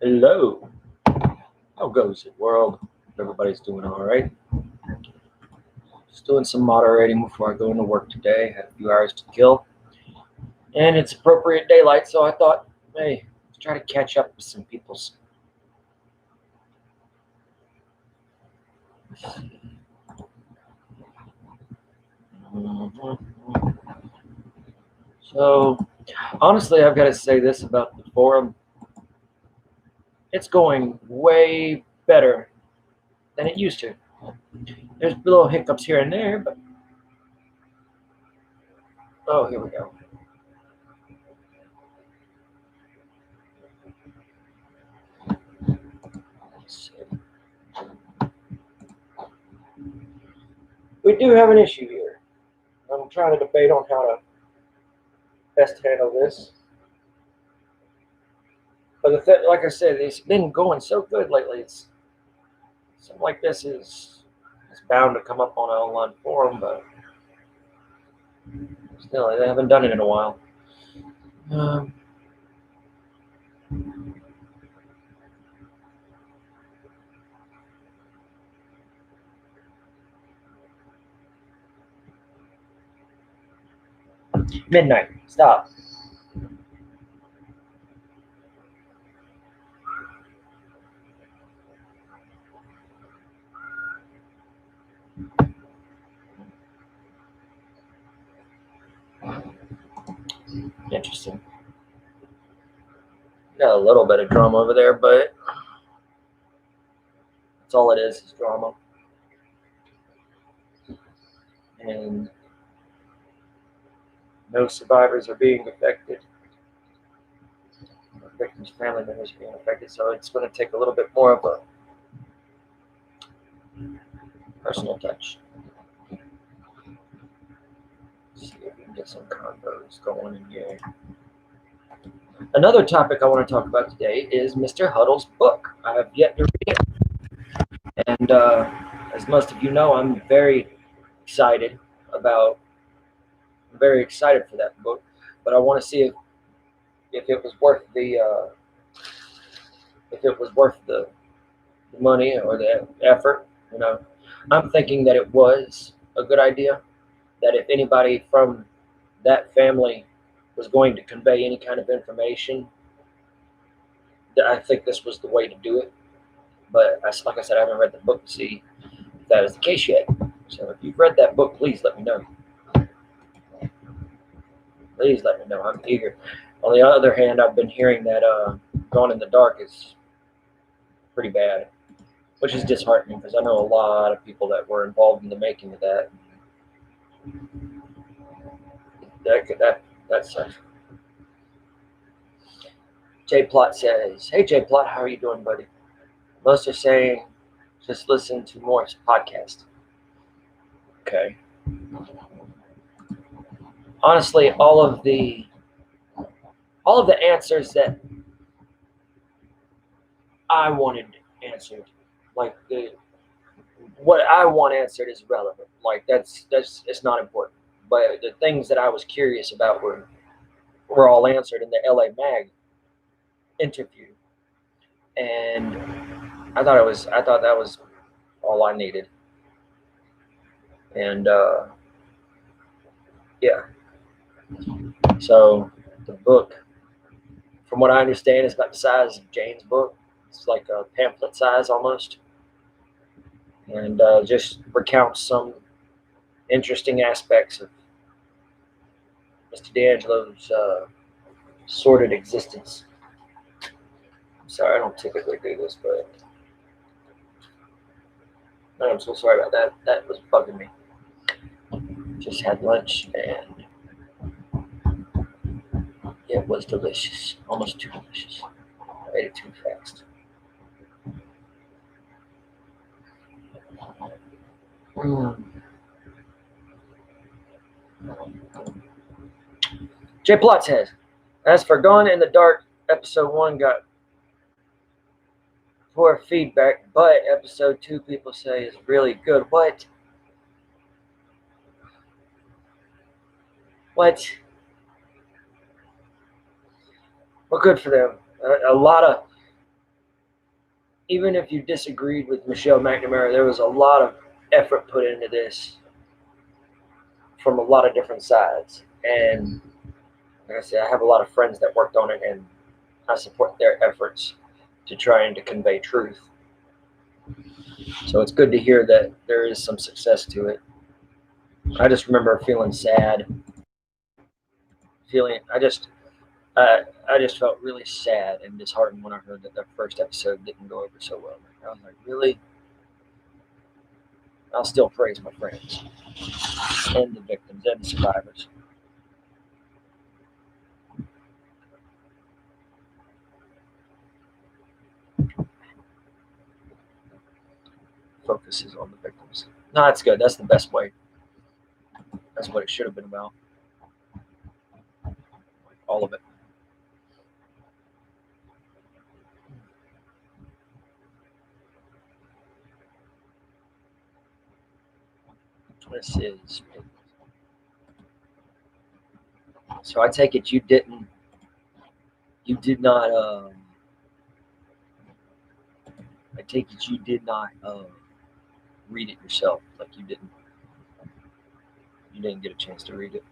Hello. How goes it, world? Everybody's doing all right. Just doing some moderating before I go into work today. Had a few hours to kill, and it's appropriate daylight, so I thought, hey, let's try to catch up with some people's. So, honestly, I've got to say this about the forum. It's going way better than it used to. There's little hiccups here and there, but oh, here we go. Let's see. We do have an issue here. I'm trying to debate on how to best handle this. But like I said, it's been going so good lately. It's something like this is bound to come up on an online forum, but still, they haven't done it in a while. Um, Midnight. Stop. Interesting. Got a little bit of drama over there, but that's all it is drama. And no survivors are being affected. Victims' family members are being affected, so it's going to take a little bit more of a personal touch. Let's see if we can get some convos going in here. Another topic I want to talk about today is Mr. Huddle's book. I have yet to read it. And as most of you know, I'm very excited for that book. But I want to see if it was worth the money or the effort. I'm thinking that it was a good idea. That if anybody from that family was going to convey any kind of information, that I think this was the way to do it. But like I said, I haven't read the book to see if that is the case yet. So if you've read that book, please let me know. Please let me know. I'm eager. On the other hand, I've been hearing that Gone in the Dark is pretty bad, which is disheartening because I know a lot of people that were involved in the making of that. That sucks. J Plot says, "Hey J Plot, how are you doing, buddy?" Most are saying, "Just listen to Morris podcast." Okay. Honestly, all of the answers that I wanted answered, like what I want answered is relevant. Like that's it's not important. But the things that I was curious about were all answered in the LA Mag interview, and I thought that was all I needed. And yeah, so the book, from what I understand, is about the size of Jane's book. It's like a pamphlet size almost, and just recounts some interesting aspects of Mr. D'Angelo's sordid existence. I'm sorry, I don't typically do this, but I'm so sorry about that. That was bugging me. Just had lunch and it was delicious. Almost too delicious. I ate it too fast. J Plot says, as for Gone in the Dark, episode 1 got poor feedback, but episode 2 people say is really good. What? Well, good for them. A lot of even if you disagreed with Michelle McNamara, there was a lot of effort put into this from a lot of different sides. And like I said, I have a lot of friends that worked on it, and I support their efforts to try and to convey truth. So it's good to hear that there is some success to it. I just remember feeling sad, feeling I just felt really sad and disheartened when I heard that the first episode didn't go over so well. I was like, really? I'll still praise my friends and the victims and the survivors. Focuses on the victims. No, that's good. That's the best way. That's what it should have been about. All of it. This is. So I take it you did not, I take it you did not read it yourself. Like you didn't get a chance to read it.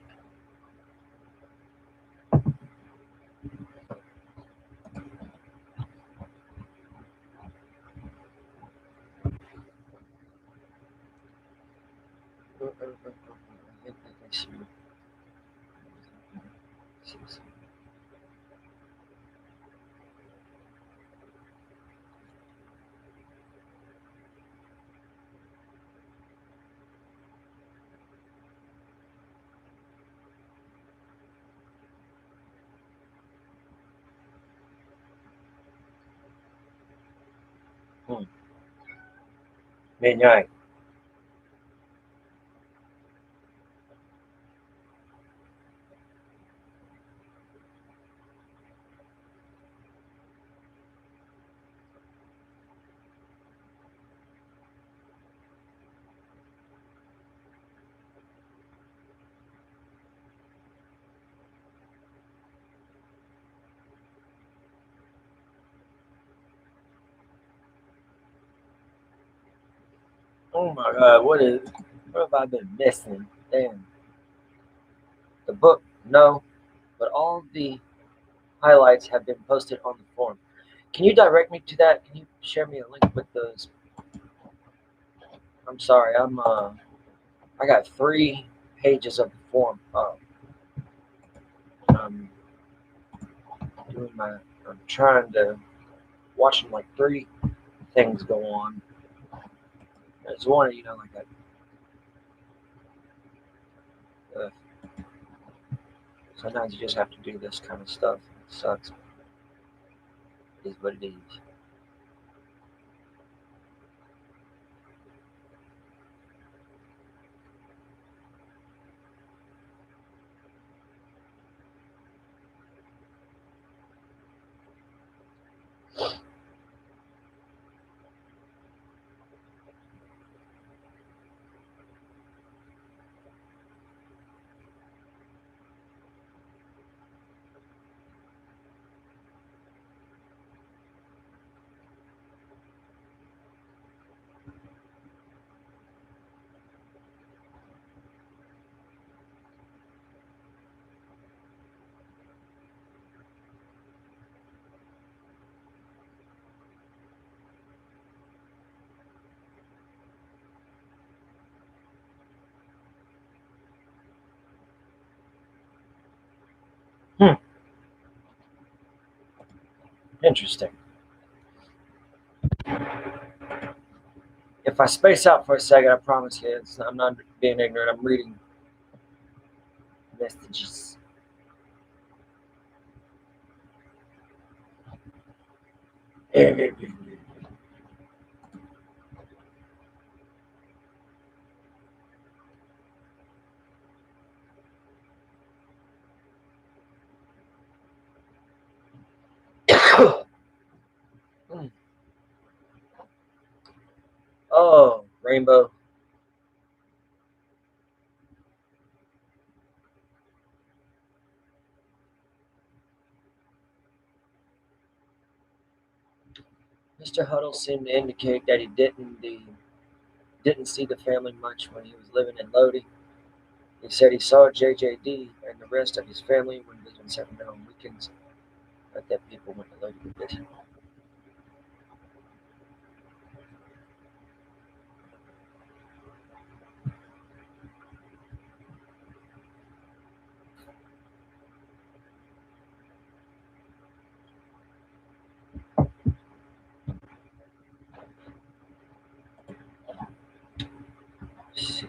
Midnight. Oh my God, what have I been missing? Damn. The book, no, but all the highlights have been posted on the forum. Can you direct me to that? Can you share me a link with those? I'm sorry, I got 3 pages of the forum. I'm doing I'm trying to watching like 3 things go on. There's one, like uh, sometimes you just have to do this kind of stuff. It sucks. It is what it is. Hmm. Interesting. If I space out for a second, I promise you, I'm not being ignorant. I'm reading messages. Oh, Rainbow. Mr. Huddle seemed to indicate that he didn't see the family much when he was living in Lodi. He said he saw JJD and the rest of his family when visiting Sacramento on weekends. Like that people went to Lodi to visit. Let's see.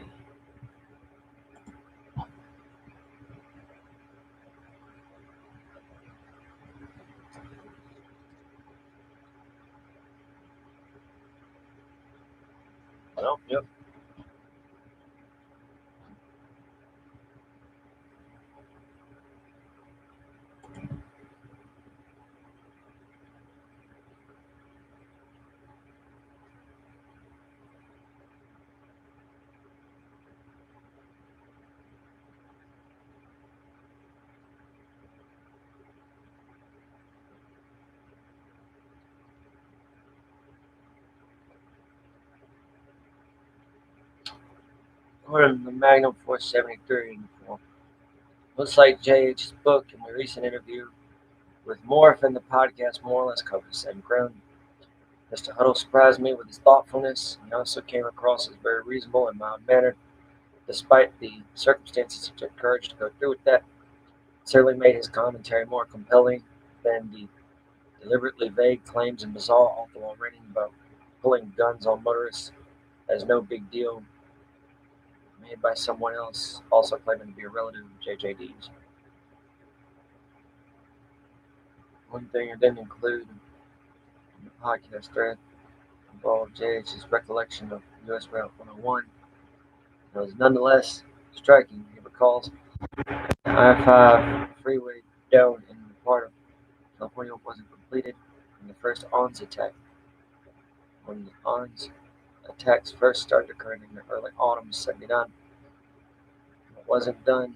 Well, yep. According to the Magnum 473, looks like JH's book and the recent interview with Morph and the podcast more or less covered the same ground. Mr. Huddle surprised me with his thoughtfulness. He also came across as very reasonable and mild mannered. Despite the circumstances, he took courage to go through with that. It certainly made his commentary more compelling than the deliberately vague claims and bizarre all-the-while ranting about pulling guns on motorists as no big deal made by someone else, also claiming to be a relative of JJD's. One thing I didn't include in the podcast thread involved JH's recollection of US Route 101. It was nonetheless striking. He recalls the I-5 freeway down in the part of California wasn't completed when the first ONS attack. When the ONS attacks first started occurring in the early autumn of '79, it wasn't done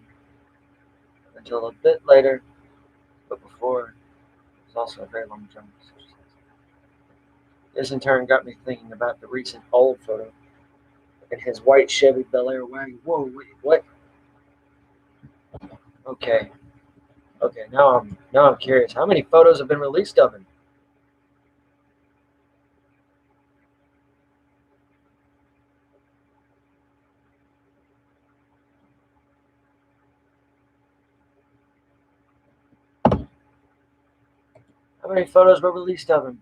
until a bit later, but before it was also a very long journey. This in turn got me thinking about the recent old photo in his white Chevy Bel Air wagon. Whoa, wait, what? Okay, okay. Now I'm curious. How many photos have been released of him? How many photos were released of him?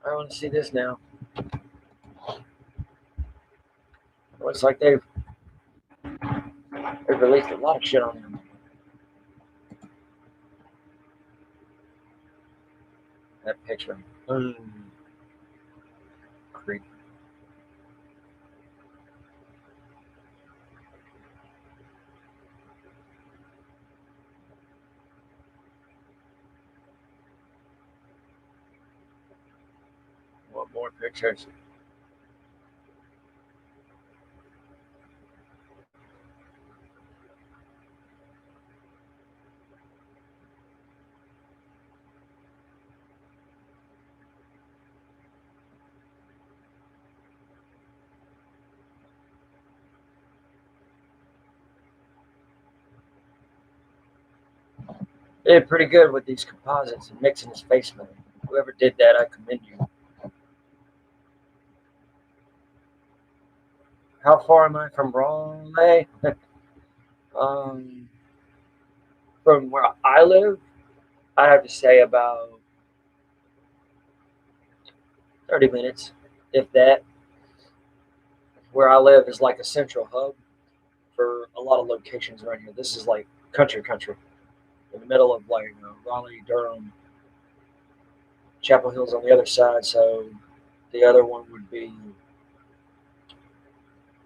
I want to see this now. Looks like they've released a lot of shit on him. That picture. Creep. What more pictures? They did pretty good with these composites and mixing his face with it. Whoever did that, I commend you. How far am I from Raleigh? um, from where I live, I have to say about 30 minutes, if that. Where I live is like a central hub for a lot of locations around here. This is like country, in the middle of like Raleigh, Durham, Chapel Hill's on the other side. So the other one would be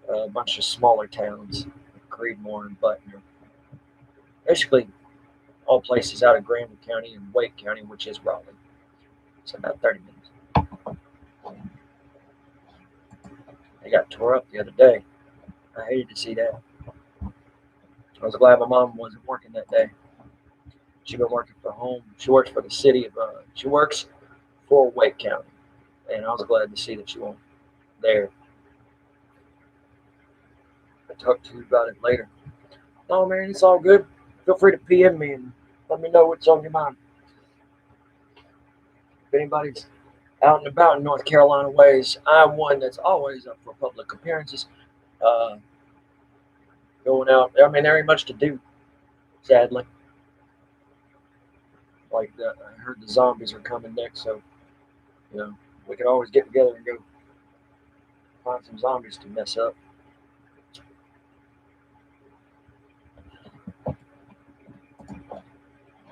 a bunch of smaller towns, Creedmoor and Butner. Basically, all places out of Granville County and Wake County, which is Raleigh. So about 30 minutes. They got tore up the other day. I hated to see that. I was glad my mom wasn't working that day. She'd been working for home. She works for the city of. She works for Wake County, and I was glad to see that she wasn't there. I talked to you about it later. Oh man, it's all good. Feel free to PM me and let me know what's on your mind. If anybody's out and about in North Carolina ways, I'm one that's always up for public appearances. Uh, Going out. I mean, there ain't much to do, sadly. Like I heard the zombies are coming next, so you know we could always get together and go find some zombies to mess up.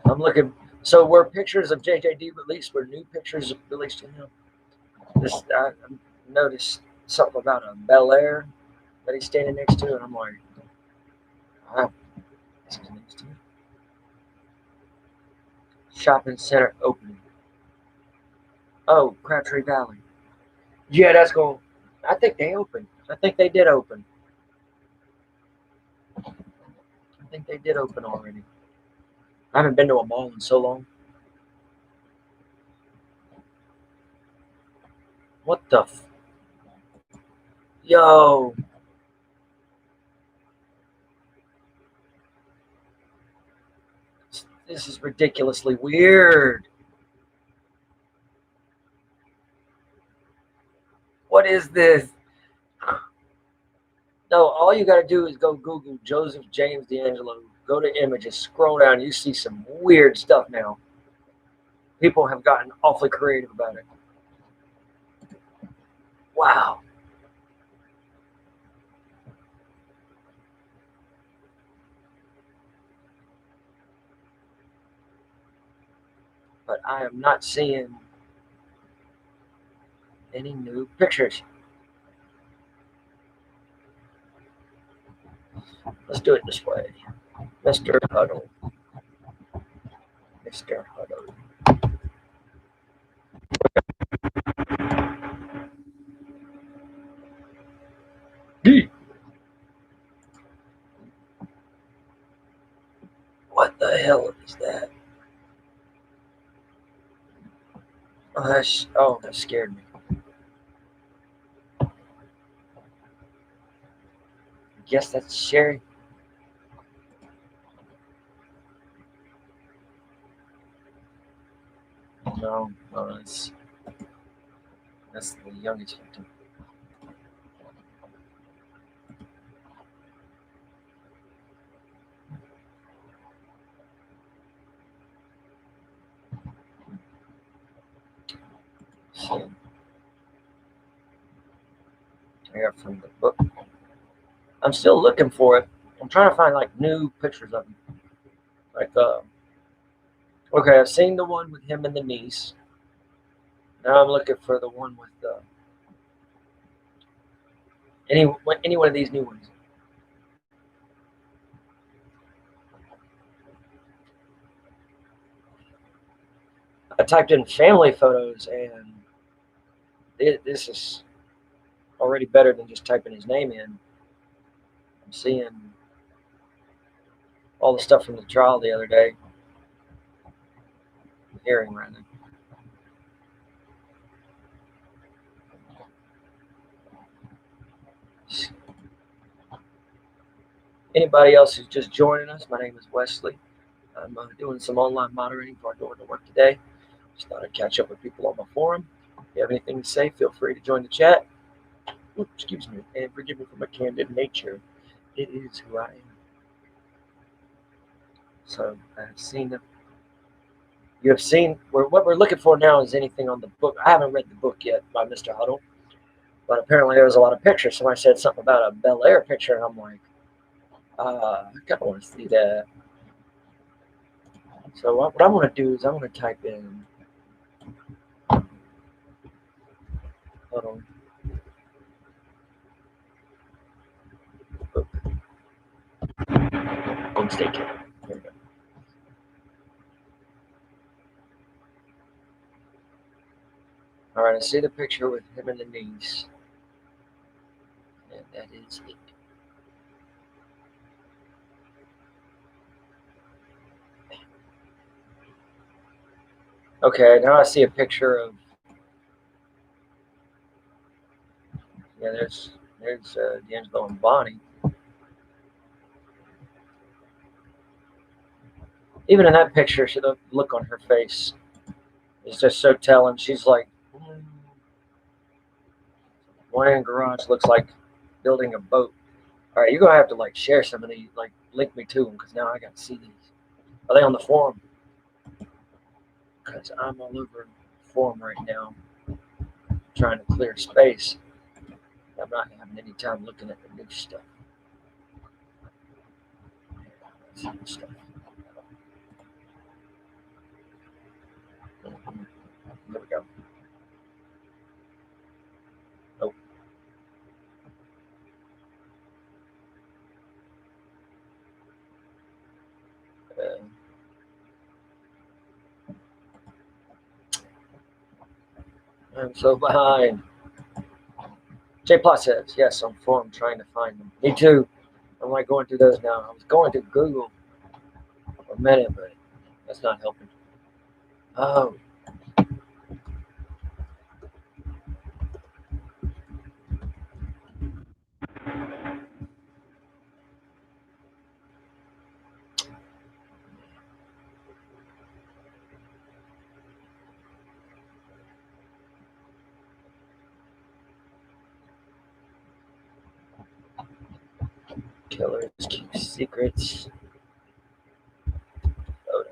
I'm looking. So were pictures of JJD released? Were new pictures released of him? This I noticed something about a Bel Air that he's standing next to, and I'm like, wow, this is next to it. Shopping center opening. Oh, Crabtree Valley. Yeah, that's cool. I think they opened. I think they did open. I think they did open already. I haven't been to a mall in so long. What the? Yo, this is ridiculously weird. What is this? No, all you got to do is go Google Joseph James D'Angelo. Go to images, scroll down. You see some weird stuff now. People have gotten awfully creative about it. Wow. But I am not seeing any new pictures. Let's do it this way. Mr. Huddle. Mr. Huddle. What the hell is that? That scared me. I guess that's Sherry. No, no, that's the youngest victim. So, I got from the book. I'm still looking for it. I'm trying to find like new pictures of him. Like, okay, I've seen the one with him and the niece. Now I'm looking for the one with any any one of these new ones. I typed in family photos, and this is already better than just typing his name in. I'm seeing all the stuff from the trial the other day, hearing rather. Anybody else who's just joining us, my name is Wesley. I'm doing some online moderating before I go into work today. Just thought I'd catch up with people on my forum. If you have anything to say, feel free to join the chat. Oops, excuse me, and forgive me for my candid nature. It is who I am. So I've seen them. You have seen what we're looking for now is anything on the book. I haven't read the book yet by Mr. Huddle, but apparently there was a lot of pictures. Somebody said something about a Bel Air picture, and I'm like, I kind of want to see that. So what I'm going to do is I'm going to type in Huddle book homestay camp. Here we go. All right, I see the picture with him and the niece, and that is it. Okay, now I see a picture of, yeah, there's D'Angelo and Bonnie. Even in that picture, she, the look on her face is just so telling. She's like, one in garage looks like building a boat. All right, you're gonna have to like share some of these, like link me to them because now I got to see these. Are they on the forum? Because I'm all over the forum right now, trying to clear space. I'm not having any time looking at the new stuff. Stuff. There we go. Oh, uh, I'm so behind. J Plus says, yes, on forum trying to find them. Me too. I'm like going through those now. I was going to Google for a minute, but that's not helping. Oh, killers keep secrets. Oh,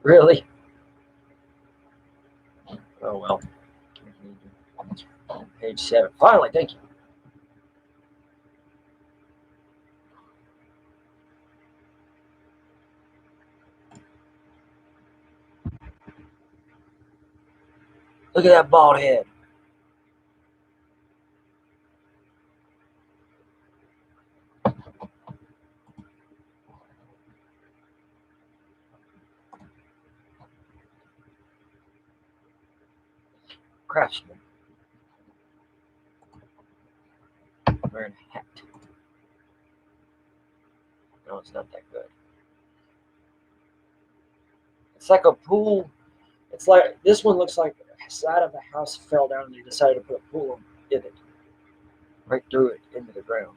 really? Oh well. Page 7. Finally, thank you. Look at that bald head. Craftsman wearing a hat. No, it's not that good. It's like a pool. It's like this one looks like the side of the house fell down and they decided to put a pool in it, right through it into the ground.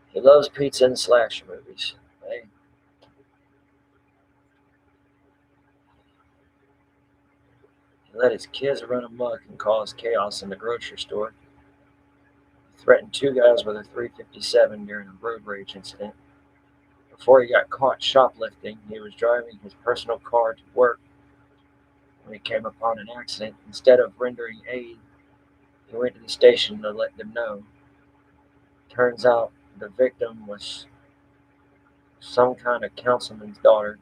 He loves pizza and slasher movies. Hey, he let his kids run amok and cause chaos in the grocery store. He threatened two guys with a 357 during a road rage incident. Before he got caught shoplifting, he was driving his personal car to work when he came upon an accident. Instead of rendering aid, he went to the station to let them know. Turns out the victim was some kind of councilman's daughter.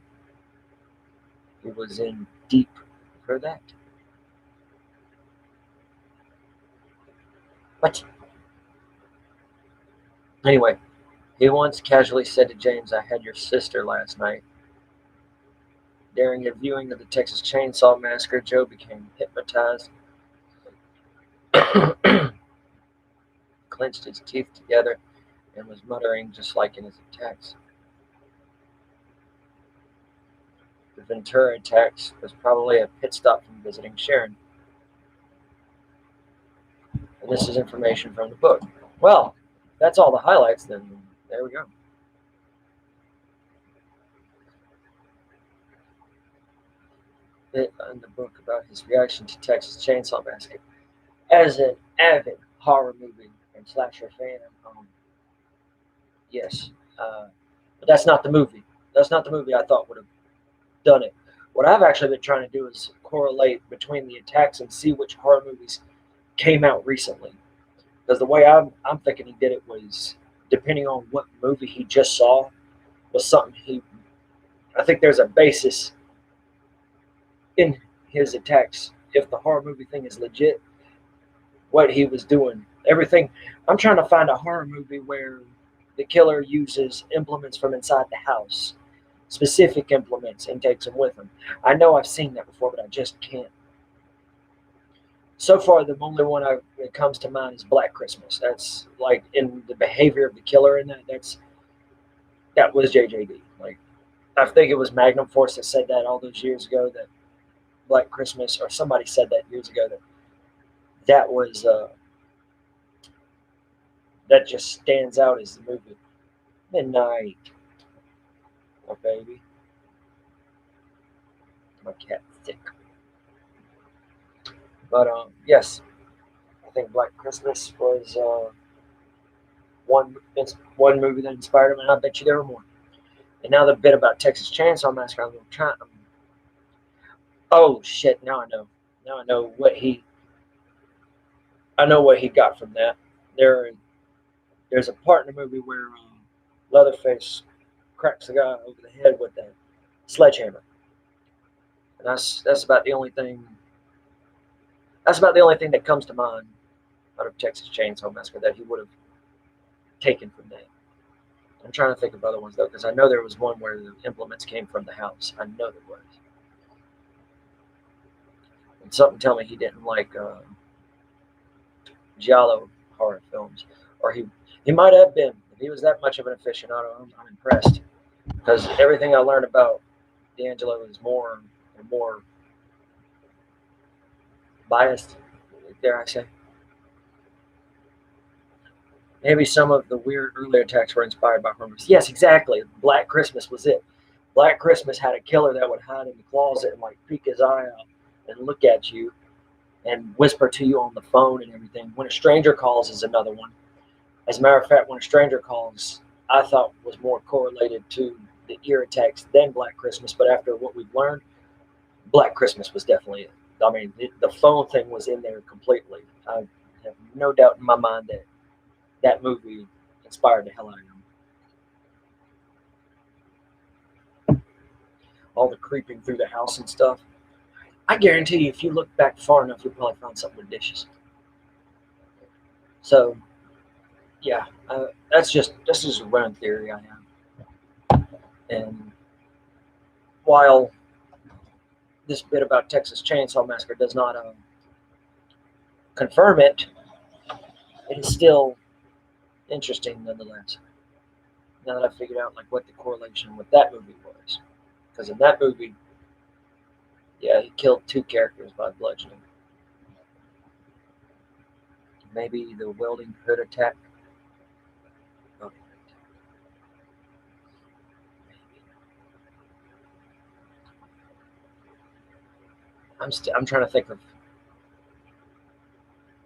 He was in deep for that. But anyway, he once casually said to James, I had your sister last night. During a viewing of the Texas Chainsaw Massacre, Joe became hypnotized, clenched his teeth together, and was muttering just like in his attacks. The Ventura attacks was probably a pit stop from visiting Sharon. And this is information from the book. Well, that's all the highlights, then there we go. Bit in the book about his reaction to Texas Chainsaw Massacre. As an avid horror movie and slasher fan, um, yes, but that's not the movie. That's not the movie I thought would have done it. What I've actually been trying to do is correlate between the attacks and see which horror movies came out recently. Because the way I'm thinking he did it was depending on what movie he just saw was something he. I think there's a basis in his attacks. If the horror movie thing is legit, what he was doing, everything. I'm trying to find a horror movie where the killer uses implements from inside the house. specific implements and takes them with him. I know I've seen that before, but I just can't. So far, the only one that comes to mind is Black Christmas. That's like in the behavior of the killer in that. That was JJD. Like I think it was Magnum Force that said that all those years ago. That Black Christmas, or somebody said that years ago. That was that just stands out as the movie. Midnight, oh baby, my cat's sick. But yes, I think Black Christmas was one one movie that inspired him, and I bet you there were more. And now the bit about Texas Chainsaw Massacre, I'm trying. Oh shit! Now I know. Now I know what he. I know what he got from that. There, there's a part in the movie where Leatherface cracks the guy over the head with a sledgehammer, and that's about the only thing. That's about the only thing that comes to mind out of Texas Chainsaw Massacre that he would have taken from that. I'm trying to think of other ones though, because I know there was one where the implements came from the house. I know there was. And something tell me he didn't like giallo horror films, or he might have been. If he was that much of an aficionado, I'm impressed, because everything I learned about D'Angelo is more and more biased. Dare I say? Maybe some of the weird early attacks were inspired by horror movies. Yes, exactly. Black Christmas was it. Black Christmas had a killer that would hide in the closet and like peek his eye out and look at you and whisper to you on the phone and everything. When a Stranger Calls is another one. As a matter of fact, When a Stranger Calls, I thought was more correlated to the ear attacks than Black Christmas. But after what we've learned, Black Christmas was definitely it. I mean, the phone thing was in there completely. I have no doubt in my mind that that movie inspired the hell out of him. All the creeping through the house and stuff. I guarantee you, if you look back far enough, you'll probably find something with dishes. So, yeah, that's just a run theory I have. And while this bit about Texas Chainsaw Massacre does not confirm it, it is still interesting nonetheless. Now that I figured out like what the correlation with that movie was, because in that movie, yeah, he killed two characters by bludgeoning. Maybe the welding hood attack. Oh, I'm trying to think of.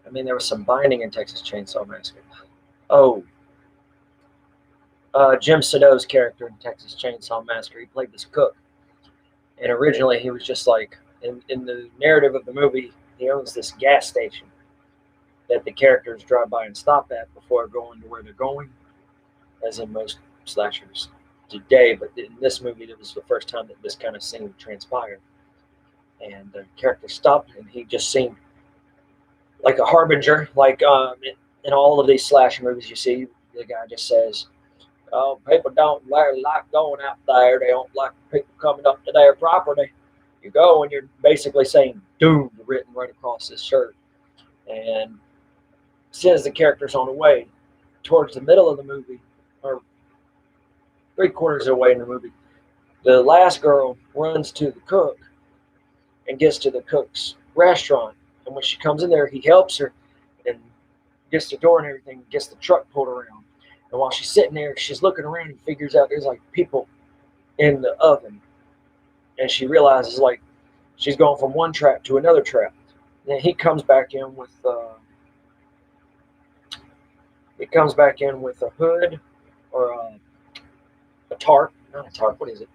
I mean, there was some binding in Texas Chainsaw Massacre. Oh, Jim Sado's character in Texas Chainsaw Massacre. He played this cook, and originally he was just like in the narrative of the movie, he owns this gas station that the characters drive by and stop at before going to where they're going, as in most slashers today. But in this movie, it was the first time that this kind of scene transpired. And the character stopped, and he just seemed like a harbinger. Like in all of these slasher movies, you see the guy just says, "Oh, people don't like going out there. They don't like people coming up to their property." You go, and you're basically saying "doom" written right across his shirt. And says the character's on the way. Towards the middle of the movie, or three-quarters of the way in the movie, the last girl runs to the cook and gets to the cook's restaurant. And when she comes in there, he helps her and gets the door and everything, gets the truck pulled around. And while she's sitting there, she's looking around and figures out there's like people in the oven. And she realizes like she's going from one trap to another trap. And he comes back in with a hood or a tarp. Not a tarp. What is it?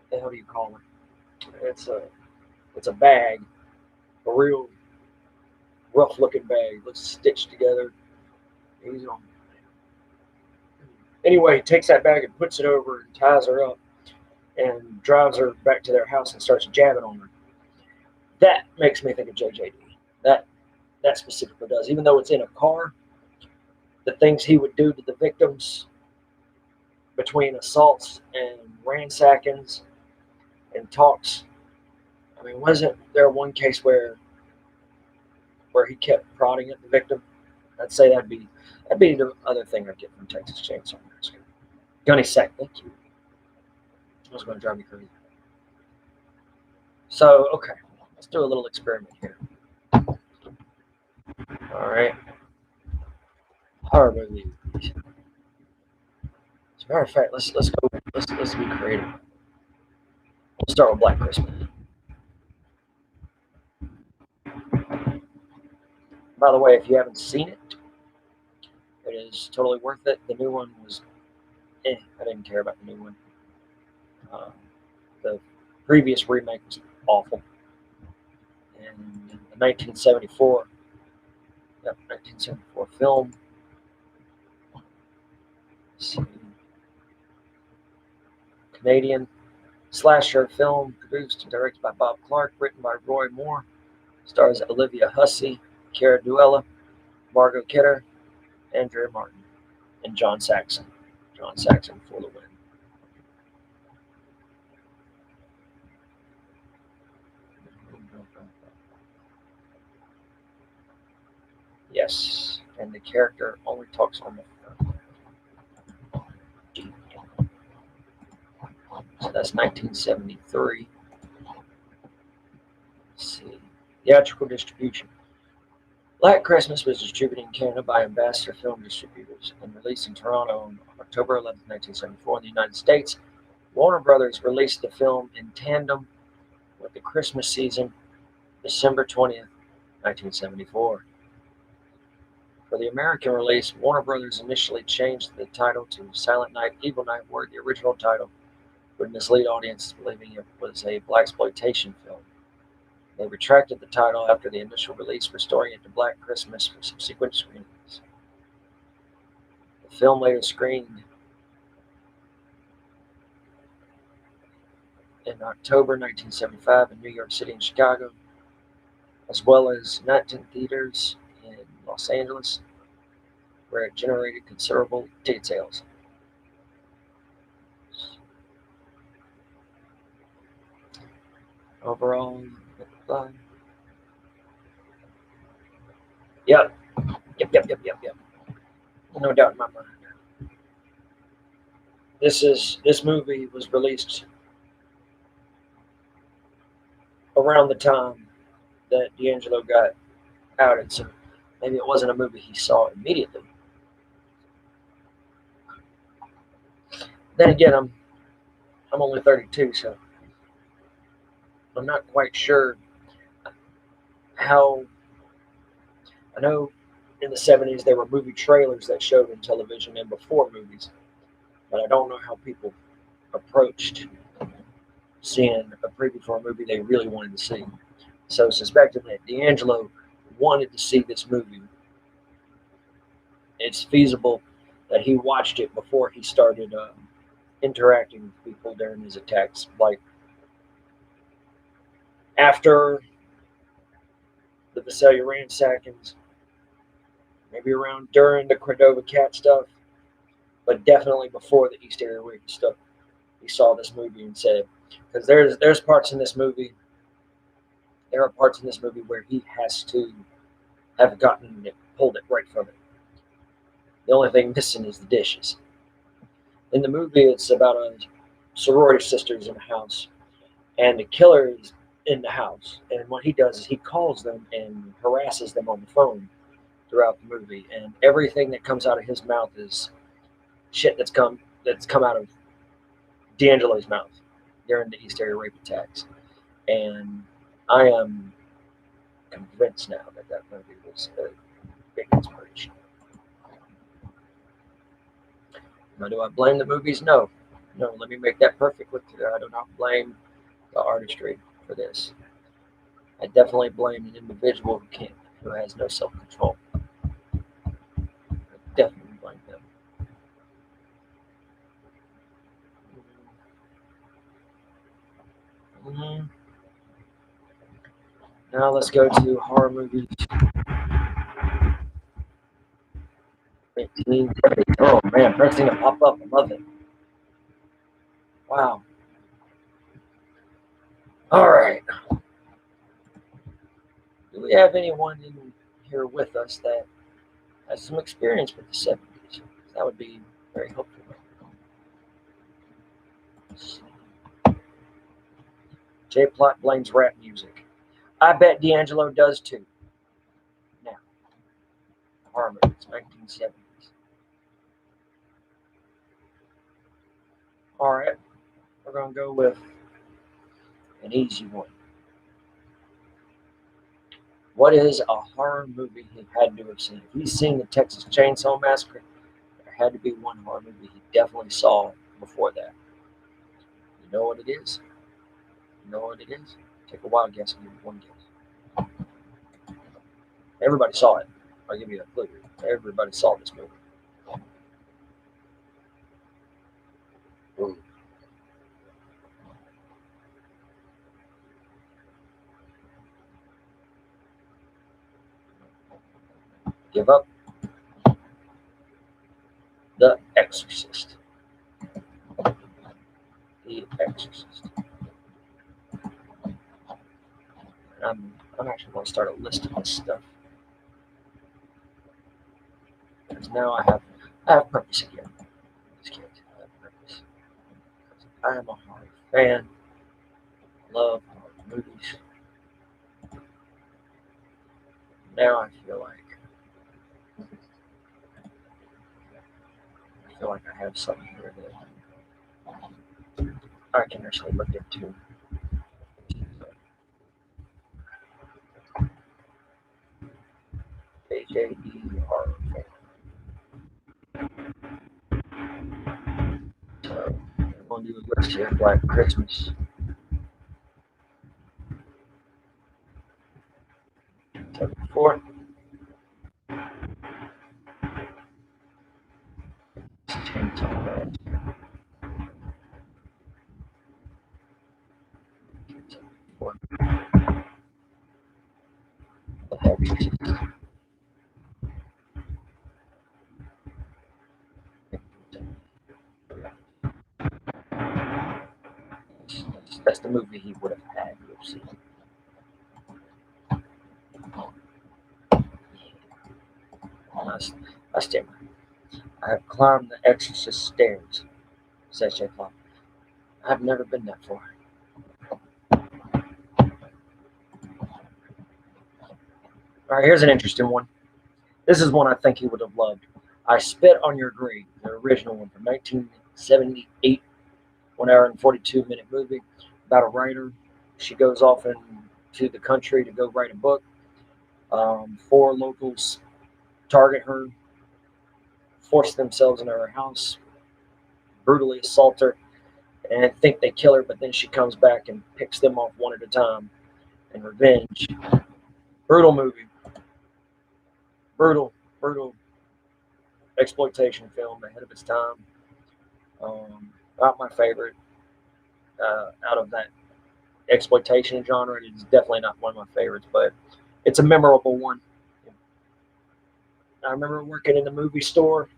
The hell do you call it? It's a bag, a real rough looking bag. Looks stitched together. He's on. Anyway, he takes that bag and puts it over and ties her up and drives her back to their house and starts jabbing on her. That makes me think of JJD. That specifically does. Even though it's in a car, the things he would do to the victims between assaults and ransackings and talks. I mean, wasn't there one case where he kept prodding at the victim? I'd say that'd be the other thing I'd get from Texas Chainsaw Massacre. Gunny Sack, thank you. That was going to drive me crazy. So, okay, let's do a little experiment here. All right, horror movie. As a matter of fact, let's go. Let's be creative. We'll start with Black Christmas. By the way, if you haven't seen it, it is totally worth it. The new one was, I didn't care about the new one. Uh, the previous remake was awful. And the 1974, 1974 film. Let's see, Canadian slasher film produced and directed by Bob Clark, written by Roy Moore, stars Olivia Hussey, Cara Duella, Margot Kidder, Andrea Martin, and John Saxon. John Saxon for the win. Yes, and the character only talks on the phone. So that's 1973. Let's see. Theatrical distribution. Black Christmas was distributed in Canada by Ambassador Film Distributors and released in Toronto on October 11, 1974. In the United States, Warner Brothers released the film in tandem with the Christmas season, December 20th, 1974. For the American release, Warner Brothers initially changed the title to Silent Night, Evil Night, where the original title would mislead audiences believing it was a blaxploitation film. They retracted the title after the initial release, restoring it to Black Christmas for subsequent screenings. The film later screened in October 1975 in New York City and Chicago, as well as 19 theaters in Los Angeles, where it generated considerable ticket sales. Overall, yep, yep. No doubt in my mind. This movie was released around the time that D'Angelo got outed, so maybe it wasn't a movie he saw immediately. Then again, I'm only 32, so I'm not quite sure how. I know in the 70s there were movie trailers that showed in television and before movies, but I don't know how people approached seeing a preview for a movie they really wanted to see. So suspecting that D'Angelo wanted to see this movie, it's feasible that he watched it before he started interacting with people during his attacks. Like after the Visalia ransackings, maybe around during the Cordova Cat stuff, but definitely before the East Area Wave stuff. He saw this movie and said, because there's parts in this movie, there are parts in this movie where he has to have gotten it, pulled it right from it. The only thing missing is the dishes. In the movie, it's about a sorority sisters in a house, and the killer is in the house. And what he does is he calls them and harasses them on the phone throughout the movie. And everything that comes out of his mouth is shit that's come out of D'Angelo's mouth during the East Area rape attacks. And I am convinced now that movie was a big inspiration. Now, do I blame the movies? No. No, let me make that perfectly clear. I do not blame the artistry for this. I definitely blame an individual who has no self-control. I definitely blame them. Mm-hmm. Now let's go to horror movies. 1970. Oh man, first thing to pop up. I love it. Wow. All right. Do we have anyone in here with us that has some experience with the 70s? That would be very helpful. J Plot blames rap music. I bet D'Angelo does too. Now, Harmon, it's 1970s. All right, we're going to go with an easy one. What is a horror movie he had to have seen? If he's seen the Texas Chainsaw Massacre, there had to be one horror movie he definitely saw before that. You know what it is? You know what it is? Take a wild guess and give me one guess. Everybody saw it. I'll give you a clue. Everybody saw this movie. Ooh. Give up. The Exorcist. The Exorcist. I'm actually going to start a list of this stuff because now I have purpose again. Just kidding. I have purpose. I am a horror fan. Love horror movies. Now I feel like I have something here that I can actually look into. AJE horror fan. So I'm going to do a list here. Black Christmas. 74. Chainsaw Man. 74. The Exorcist. That's the movie he would have had to have seen. I stand. I have climbed the Exorcist stairs, says J. Clark. I have never been that far. All right, here's an interesting one. This is one I think he would have loved. I Spit on Your Grave, the original one from 1978, 1 hour and 42-minute movie about a writer. She goes off into the country to go write a book. Four locals target her, force themselves into her house, brutally assault her, and think they kill her, but then she comes back and picks them off one at a time in revenge. Brutal movie. Brutal exploitation film ahead of its time. Not my favorite out of that exploitation genre. It's definitely not one of my favorites, but it's a memorable one. I remember working in the movie store,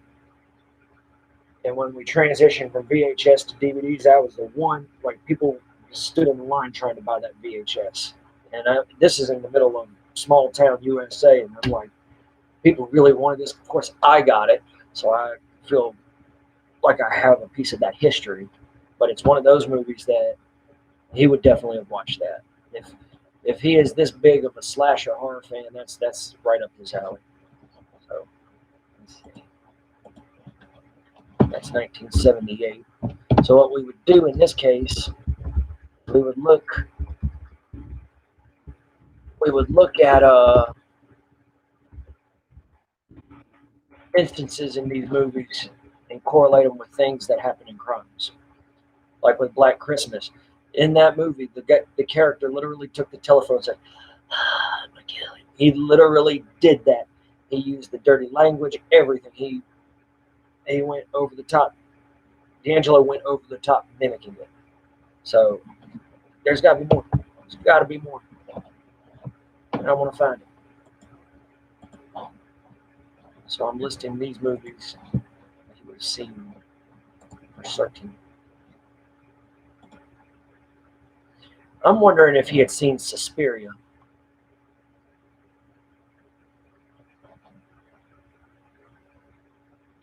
and when we transitioned from VHS to DVDs, I was the one, like, people stood in the line trying to buy that VHS. And this is in the middle of small town USA, and I'm like, people really wanted this. Of course, I got it, so I feel like I have a piece of that history. But it's one of those movies that he would definitely have watched that. If he is this big of a slasher horror fan, that's right up his alley. So let's see. That's 1978. So what we would do in this case, we would look at instances in these movies and correlate them with things that happen in crimes. Like with Black Christmas. In that movie, the character literally took the telephone and said, I'm gonna kill him. He literally did that. He used the dirty language, everything. He went over the top. D'Angelo went over the top mimicking it. So there's got to be more. There's got to be more. And I want to find it. So I'm listing these movies that he would have seen for certain. I'm wondering if he had seen Suspiria.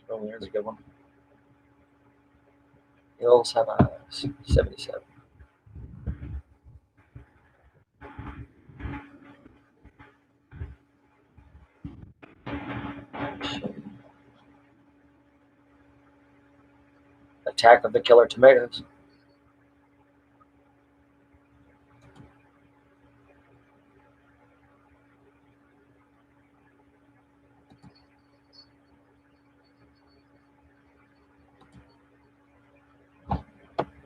Oh, there's a good one. Hills Have Eyes, 77. Attack of the Killer Tomatoes.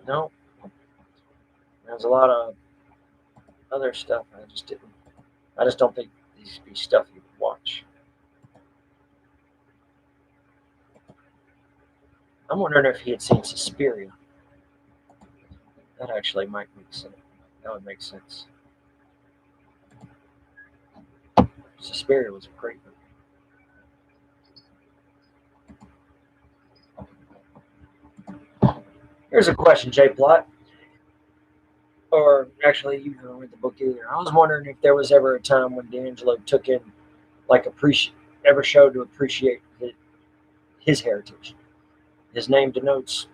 No, there's a lot of other stuff. I just didn't. I just don't think these would be stuff you would watch. I'm wondering if he had seen Suspiria. That actually might make sense. That would make sense. Suspiria was a great movie. Here's a question, Jay Plot. Or actually, you haven't read the book either. I was wondering if there was ever a time when D'Angelo took in, like, ever showed to appreciate his heritage. His name denotes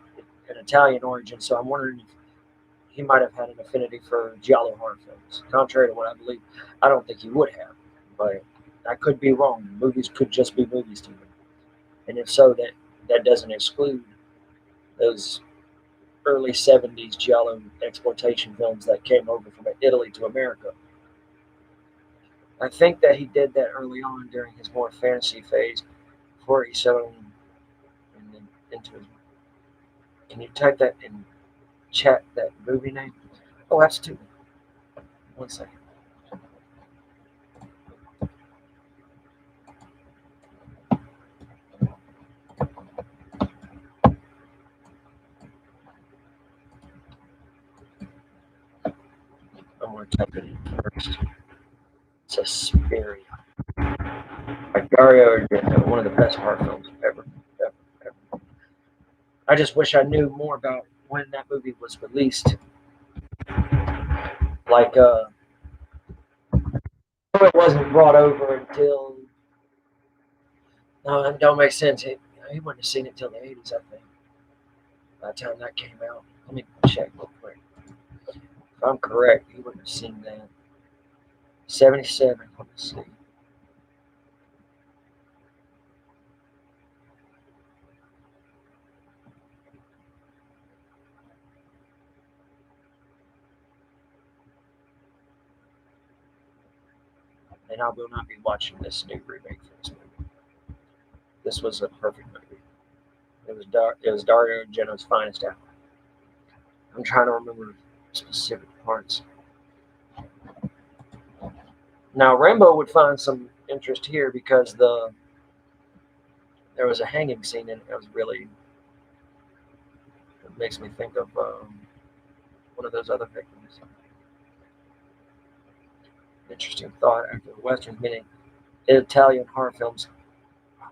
an Italian origin, so I'm wondering if he might have had an affinity for giallo horror films. Contrary to what I believe, I don't think he would have, but I could be wrong. Movies could just be movies to him, and if so, that doesn't exclude those early '70s giallo exploitation films that came over from Italy to America. I think that he did that early on during his more fantasy phase before he settled into his. Can you type that in chat, that movie name? Oh, that's two. One second. I'm going to type it in first. Suspiria. By Dario Argento, one of the best horror films ever. I just wish I knew more about when that movie was released. Like, it wasn't brought over until. No, that don't make sense. He wouldn't have seen it till the '80s, I think. By the time that came out, let me check real quick. If I'm correct, he wouldn't have seen that. '77. Let's see. And I will not be watching this new remake for this movie. This was a perfect movie. It was Dario Argento's finest hour. I'm trying to remember specific parts. Now Rambo would find some interest here because there was a hanging scene in it that was really, it makes me think of one of those other victims. Interesting thought after the westerns, meaning Italian horror films,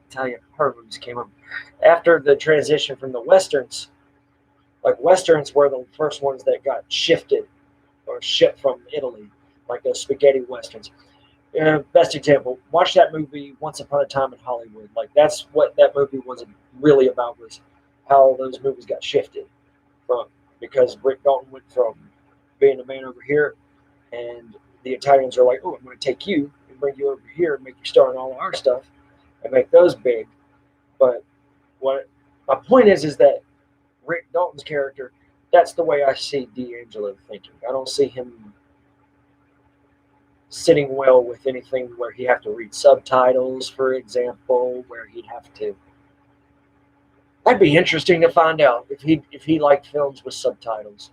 Italian horror movies came up after the transition from the westerns. Like westerns were the first ones that got shifted or shipped from Italy, like those spaghetti westerns. Best example, watch that movie Once Upon a Time in Hollywood. Like that's what that movie was really about, was how those movies got shifted from, because Rick Dalton went from being a man over here, and the Italians are like, oh, I'm going to take you and bring you over here and make you star in all of our stuff and make those big. But what my point is that Rick Dalton's character, that's the way I see D'Angelo thinking. I don't see him sitting well with anything where he'd have to read subtitles, for example, where he'd have to. That'd be interesting to find out if he liked films with subtitles.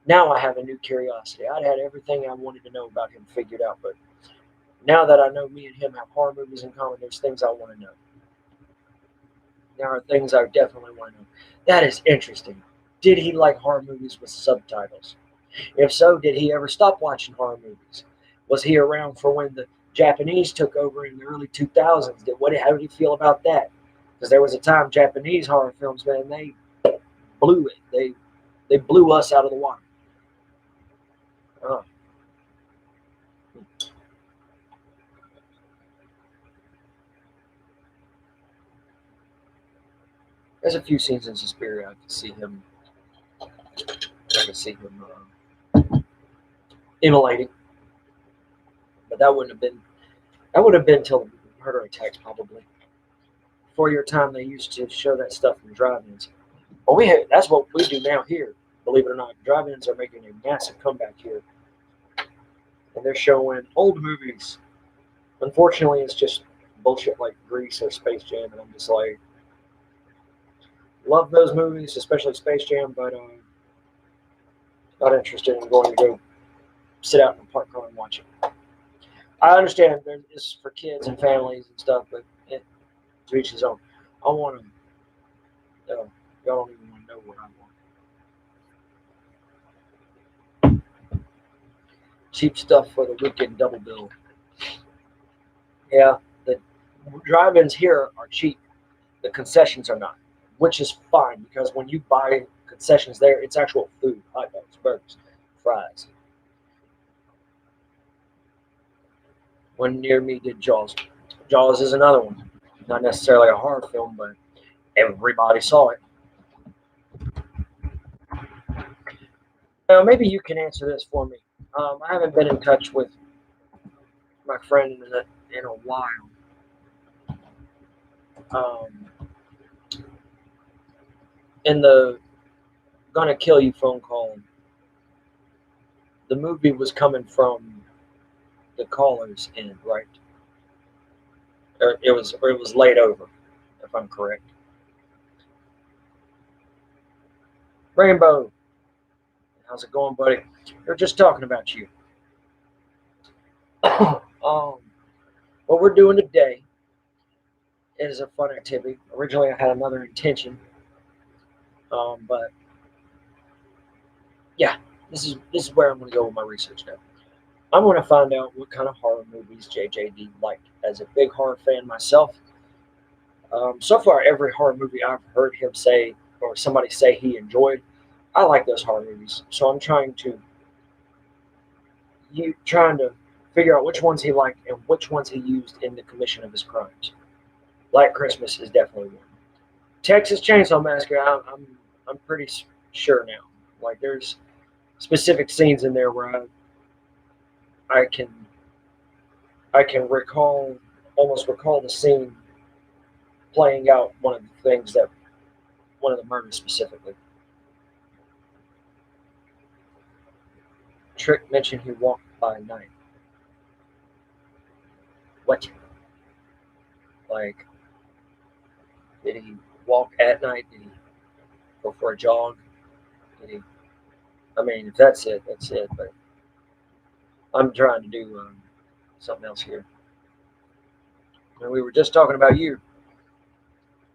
Now I have a new curiosity. I'd had everything I wanted to know about him figured out, but now that I know me and him have horror movies in common, there's things I want to know. There are things I definitely want to know. That is interesting. Did he like horror movies with subtitles? If so, did he ever stop watching horror movies? Was he around for when Japanese took over in the early 2000s. How did you feel about that? Because there was a time Japanese horror films, man, they blew it. They blew us out of the water. Uh, there's a few scenes in Suspiria I could see him immolating, but that would have been till the murder attacks probably. Before your time, they used to show that stuff in drive-ins. Well, that's what we do now here. Believe it or not, drive-ins are making a massive comeback here, and they're showing old movies. Unfortunately, it's just bullshit like Grease or Space Jam, and I'm just like, love those movies, especially Space Jam, but not interested in going to go sit out in a park car and watch it. I understand it's for kids and families and stuff, but to each his own. I want to. Y'all don't even want to know what I want. Cheap stuff for the weekend double bill. Yeah, the drive-ins here are cheap. The concessions are not, which is fine because when you buy concessions there, it's actual food: hot dogs, burgers, fries. One near me did Jaws. Jaws is another one. Not necessarily a horror film, but everybody saw it. Now, maybe you can answer this for me. I haven't been in touch with my friend in a while. Um, in the "Gonna Kill You" phone call, the movie was coming from the caller's end, right? Or it was laid over, if I'm correct. Rainbow, how's it going, buddy? They're just talking about you. What we're doing today is a fun activity. Originally, I had another intention, but yeah, this is where I'm going to go with my research now. I'm going to find out what kind of horror movies JJD liked. As a big horror fan myself, so far every horror movie I've heard him say or somebody say he enjoyed, I like those horror movies. So I'm trying to figure out which ones he liked and which ones he used in the commission of his crimes. Black Christmas is definitely one. Texas Chainsaw Massacre, I'm pretty sure now. Like there's specific scenes in there where I can I can almost recall the scene playing out one of the murders specifically. Trick mentioned he walked by night. What? Like, did he walk at night? Did he go for a jog? Did he? I mean, if that's it, that's it. But I'm trying to do something else here. And we were just talking about you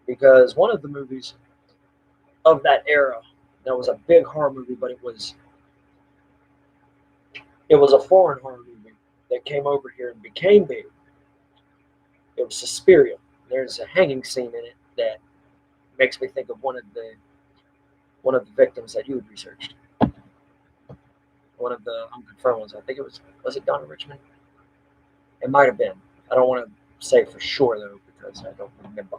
because one of the movies of that era that was a big horror movie, but it was a foreign horror movie that came over here and became big. It was Suspiria. There's a hanging scene in it that makes me think of one of the victims that you had researched. One of the unconfirmed ones. I think was it Donna Richmond? It might have been. I don't want to say for sure though because I don't remember.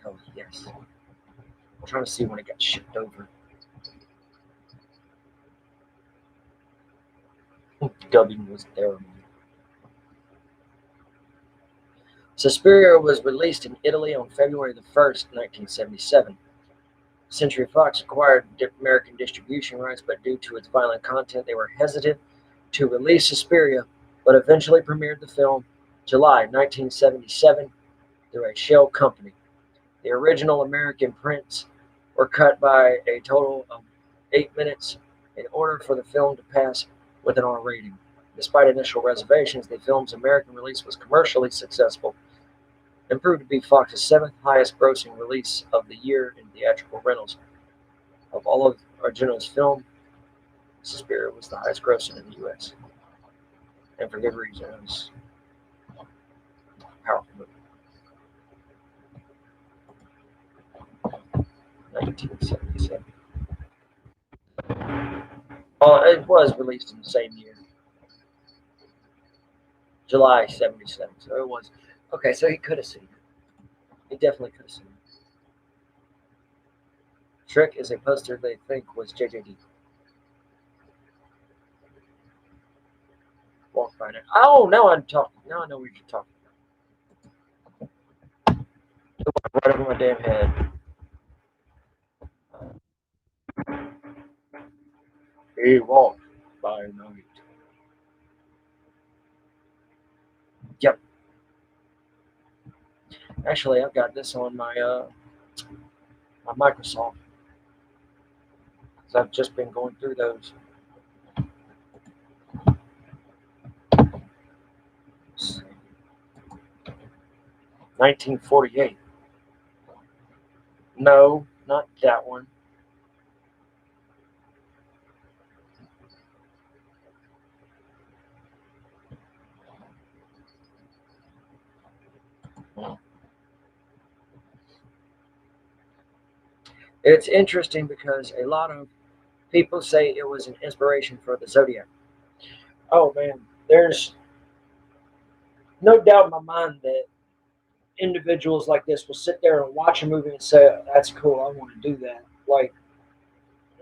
Hell yes. I'm trying to see when it got shipped over. Dubbing was terrible. Suspiria was released in Italy on February the 1st, 1977. Century Fox acquired American distribution rights, but due to its violent content, they were hesitant to release Suspiria, but eventually premiered the film July 1977 through a shell company. The original American prints were cut by a total of 8 minutes in order for the film to pass with an R rating. Despite initial reservations, the film's American release was commercially successful and proved to be Fox's seventh highest grossing release of the year in theatrical rentals. Of all of Argento's film, Suspiria was the highest grossing in the U.S. And for good reason. It was a powerful movie. 1977. Well, it was released in the same year, July '77. So it was okay. So he could have seen it. He definitely could have seen it. Shrek is a poster they think was JJD. Walk by it. Oh, now I'm talking. Now I know what you're talking about. Right over my damn head. He walked by night. Yep. Actually, I've got this on my Microsoft because I've just been going through those. 1948. No, not that one. It's interesting because a lot of people say it was an inspiration for the Zodiac. Oh man, there's no doubt in my mind that individuals like this will sit there and watch a movie and say, "That's cool. I want to do that." Like,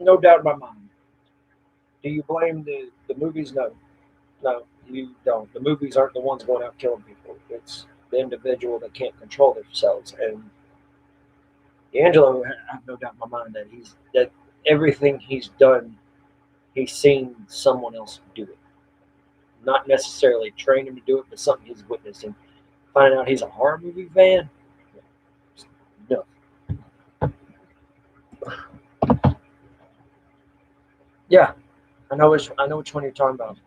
no doubt in my mind. Do you blame the movies? No, no, you don't. The movies aren't the ones going out killing people. It's the individual that can't control themselves. And D'Angelo, I have no doubt in my mind that everything he's done, he's seen someone else do it. Not necessarily train him to do it, but something he's witnessed. And finding out he's a horror movie fan, no. Yeah, I know which one you're talking about.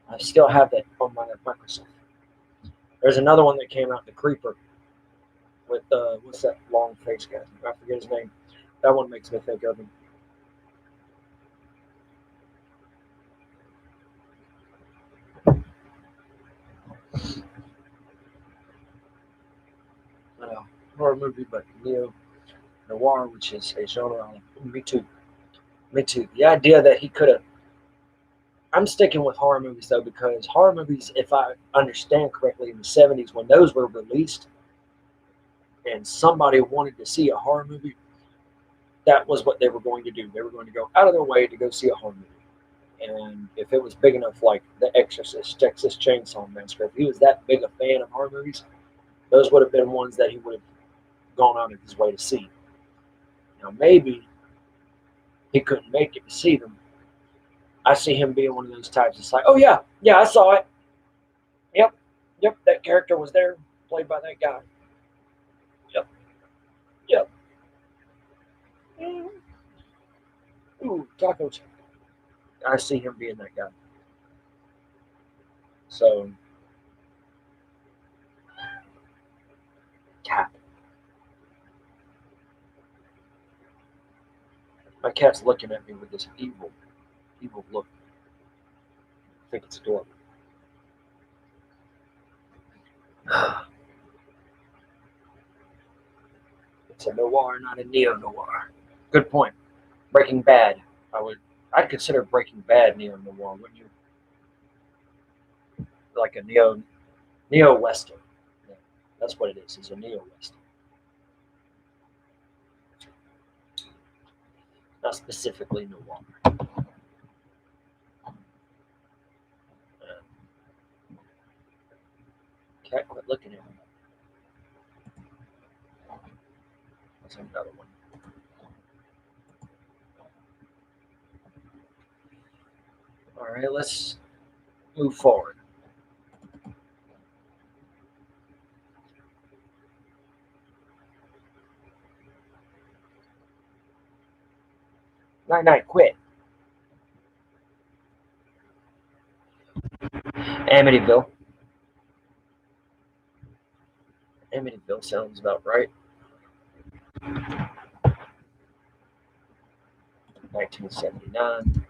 I still have that on my Microsoft. There's another one that came out, The Creeper, with what's that long face guy? I forget his name. That one makes me think of him. Horror movie, but neo noir, which is a genre. Me too. Me too. The idea that he could have. I'm sticking with horror movies though because horror movies, if I understand correctly, in the '70s when those were released, and somebody wanted to see a horror movie, that was what they were going to do. They were going to go out of their way to go see a horror movie. And if it was big enough, like The Exorcist, Texas Chainsaw Massacre, if he was that big a fan of horror movies, those would have been ones that he would have gone out of his way to see. Now, maybe he couldn't make it to see them. I see him being one of those types. It's like, oh yeah, yeah, I saw it. Yep, yep, that character was there, played by that guy. Yep, yep. Mm. Ooh, tacos. I see him being that guy. So, cat. My cat's looking at me with this evil, evil look. I think it's adorable. It's a noir, not a neo noir. Good point. Breaking Bad. I'd consider Breaking Bad neo noir, wouldn't you? Like a neo western. Yeah, that's what it is. It's a neo western, not specifically noir. Uh, Cat, quit looking at me. That's another one. All right, let's move forward. Night night, quit. Amityville. Amityville sounds about right. 1979.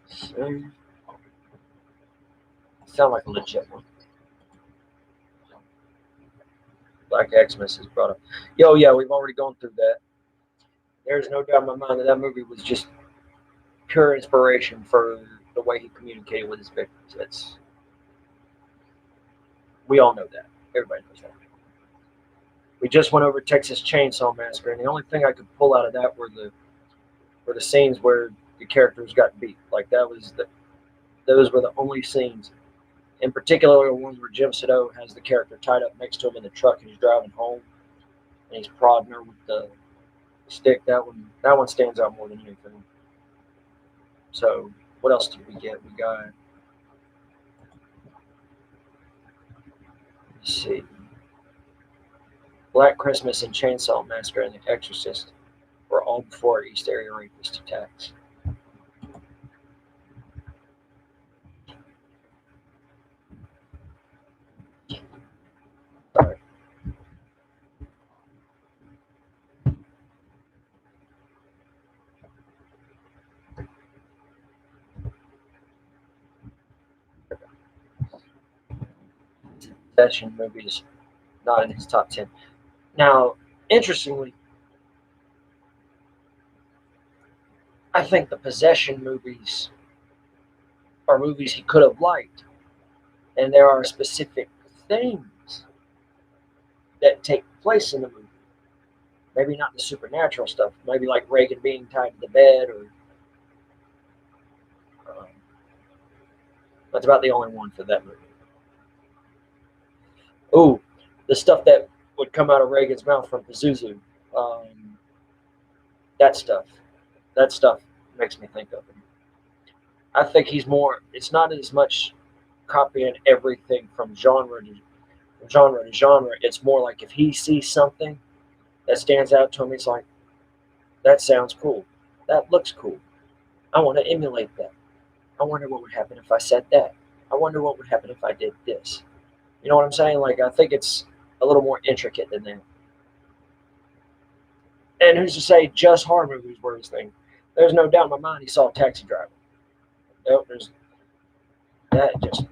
So, sound like a legit one. Black Xmas is brought up. Yo, yeah, we've already gone through that. There's no doubt in my mind that that movie was just pure inspiration for the way he communicated with his victims. We all know that. Everybody knows that. We just went over Texas Chainsaw Massacre, and the only thing I could pull out of that were the scenes where the characters got beat. Like those were the only scenes. In particular, the ones where Jim Sado has the character tied up next to him in the truck and he's driving home and he's prodding her with the stick. That one stands out more than anything. So what else did we get? We got, let's see, Black Christmas and Chainsaw Massacre and The Exorcist were all before East Area Rapist attacks. Sorry. Possession movies not in his top 10. Now, interestingly, I think the Possession movies are movies he could have liked, and there are specific things that take place in the movie. Maybe not the supernatural stuff. Maybe like Reagan being tied to the bed, or um, that's about the only one for that movie. Oh, the stuff that would come out of Reagan's mouth from Pazuzu. Um, that stuff. That stuff makes me think of him. I think he's more. It's not as much copying everything from genre to genre. It's more like if he sees something that stands out to him, he's like, "That sounds cool. That looks cool. I want to emulate that. I wonder what would happen if I said that. I wonder what would happen if I did this." You know what I'm saying? Like I think it's a little more intricate than that. And who's to say just horror movies were his thing? There's no doubt in my mind he saw Taxi Driver. Nope, that just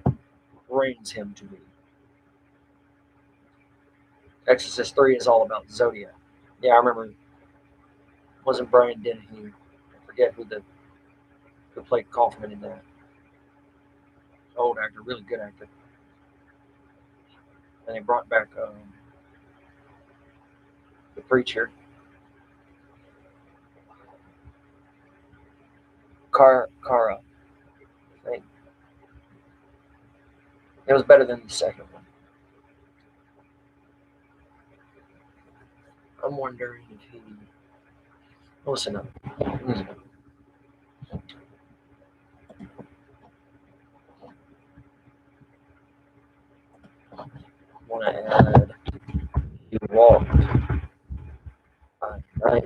brings him to me. Exorcist 3 is all about Zodiac. Yeah, I remember. It wasn't Brian Dennehy. I forget who played Kaufman in that. Old actor, really good actor. And they brought back the preacher, Cara. I think it was better than the second one. I'm wondering if he. Listen up. Listen up. I want to add. He walked by night.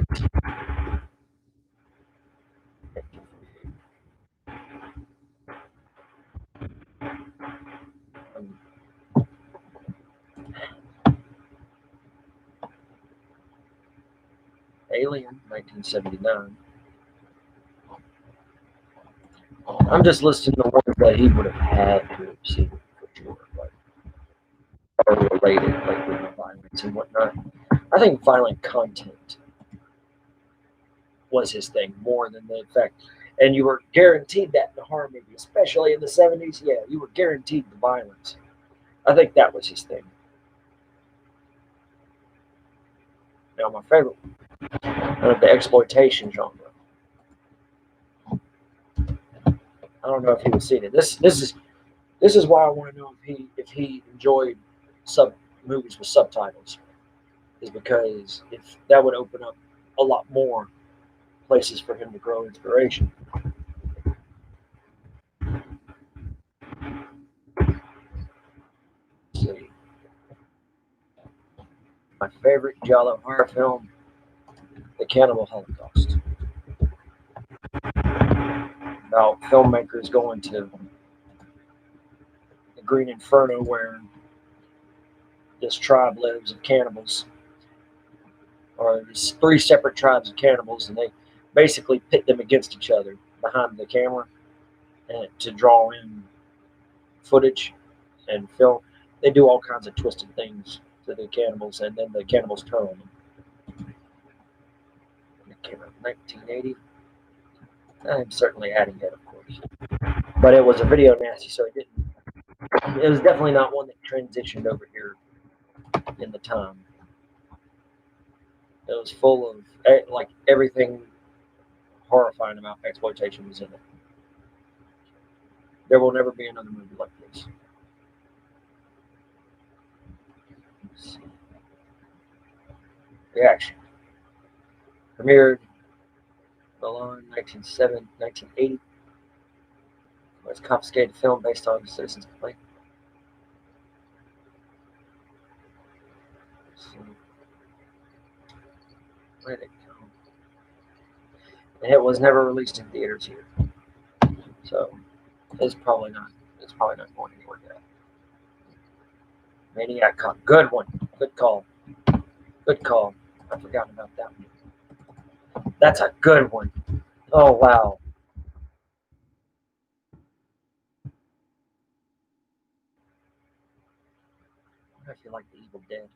1979. I'm just listing the ones that he would have had to have seen for sure, like are related, like with the violence and whatnot. I think violent content was his thing more than the effect. And you were guaranteed that in a horror movie, especially in the 70s. Yeah, you were guaranteed the violence. I think that was his thing. Now, my favorite of the exploitation genre. I don't know if he was seeing it. This is why I want to know if he enjoyed sub movies with subtitles, is because if that would open up a lot more places for him to grow inspiration. Let's see, my favorite Giallo horror film, The Cannibal Holocaust. about filmmakers going to the Green Inferno where this tribe lives of cannibals, or there's 3 separate tribes of cannibals, and they basically pit them against each other behind the camera and to draw in footage and film. They do all kinds of twisted things to the cannibals, and then the cannibals turn on them. It came out in 1980. I'm certainly adding it, of course, but it was a video nasty, so it didn't. It was definitely not one that transitioned over here in the time. It was full of like everything horrifying about exploitation was in it. There will never be another movie like this. Reaction. Premiered Milan 1980. Was confiscated film based on citizens' complaint. Where did it go? And it was never released in theaters here, so it's probably not going anywhere yet. Maniac Cop, good one, good call. I forgot about that one. That's a good one. Oh wow. I feel like the Evil Dead.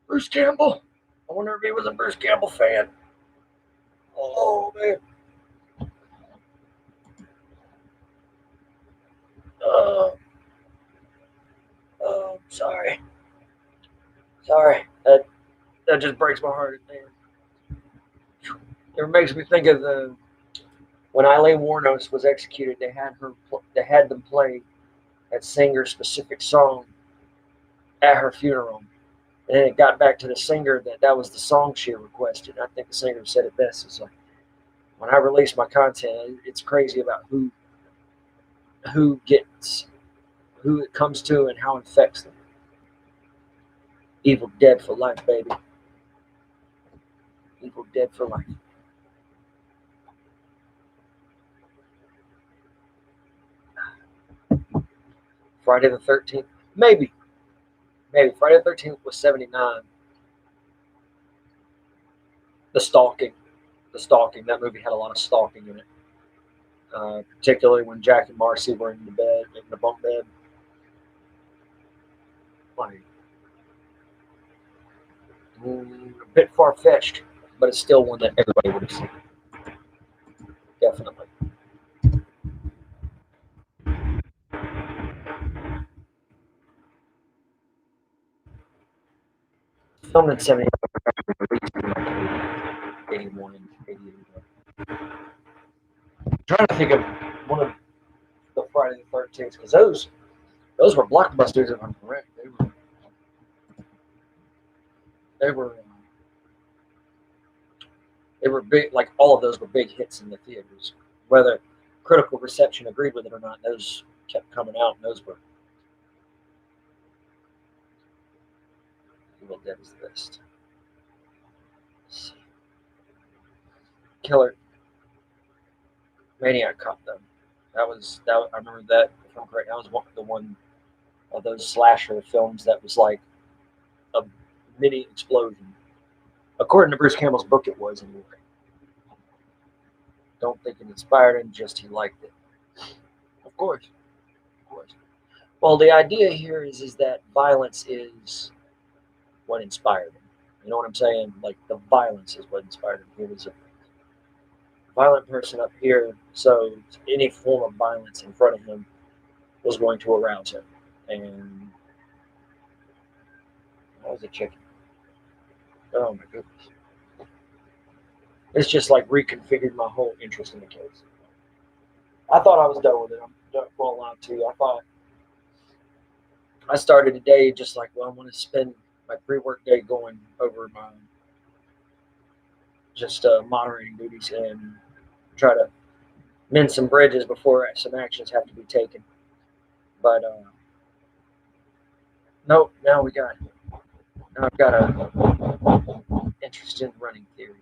Bruce Campbell. I wonder if he was a Bruce Campbell fan. Oh man. Sorry. That just breaks my heart. Man. It makes me think of when Eileen Wuornos was executed. They had them play that singer-specific song at her funeral, and it got back to the singer that was the song she requested. I think the singer said it best. It's like, when I release my content, it's crazy about who it comes to and how it affects them. Evil Dead for life, baby. Evil Dead for life. Friday the 13th, maybe Friday the 13th was 79. The stalking. That movie had a lot of stalking in it, particularly when Jack and Marcy were in the bunk bed. Like, a bit far fetched, but it's still one that everybody would have seen. Definitely. Filmed in 70, released in like 81 and 88. I'm trying to think of one of the Friday the 13th, because those were blockbusters, if I'm correct. They were they were big. Like, all of those were big hits in the theaters. Whether critical reception agreed with it or not, those kept coming out, and those were Evil Dead was the best. Killer Maniac Cop, though. That. I remember that. If I'm correct, that was one of those slasher films that was like a mini explosion. According to Bruce Campbell's book, it was anyway. Don't think it inspired him, just he liked it. Of course. Well, the idea here is that violence is what inspired him. You know what I'm saying? Like, the violence is what inspired him. He was a violent person up here, so any form of violence in front of him was going to arouse him. And that was a chicken. Oh my goodness. It's just like reconfigured my whole interest in the case. I thought I was done with it. I'm not going to lie to you. I started today just like, well, I want to spend my pre-work day going over my moderating duties and try to mend some bridges before some actions have to be taken. But Nope. Now I've got a interest in running theory,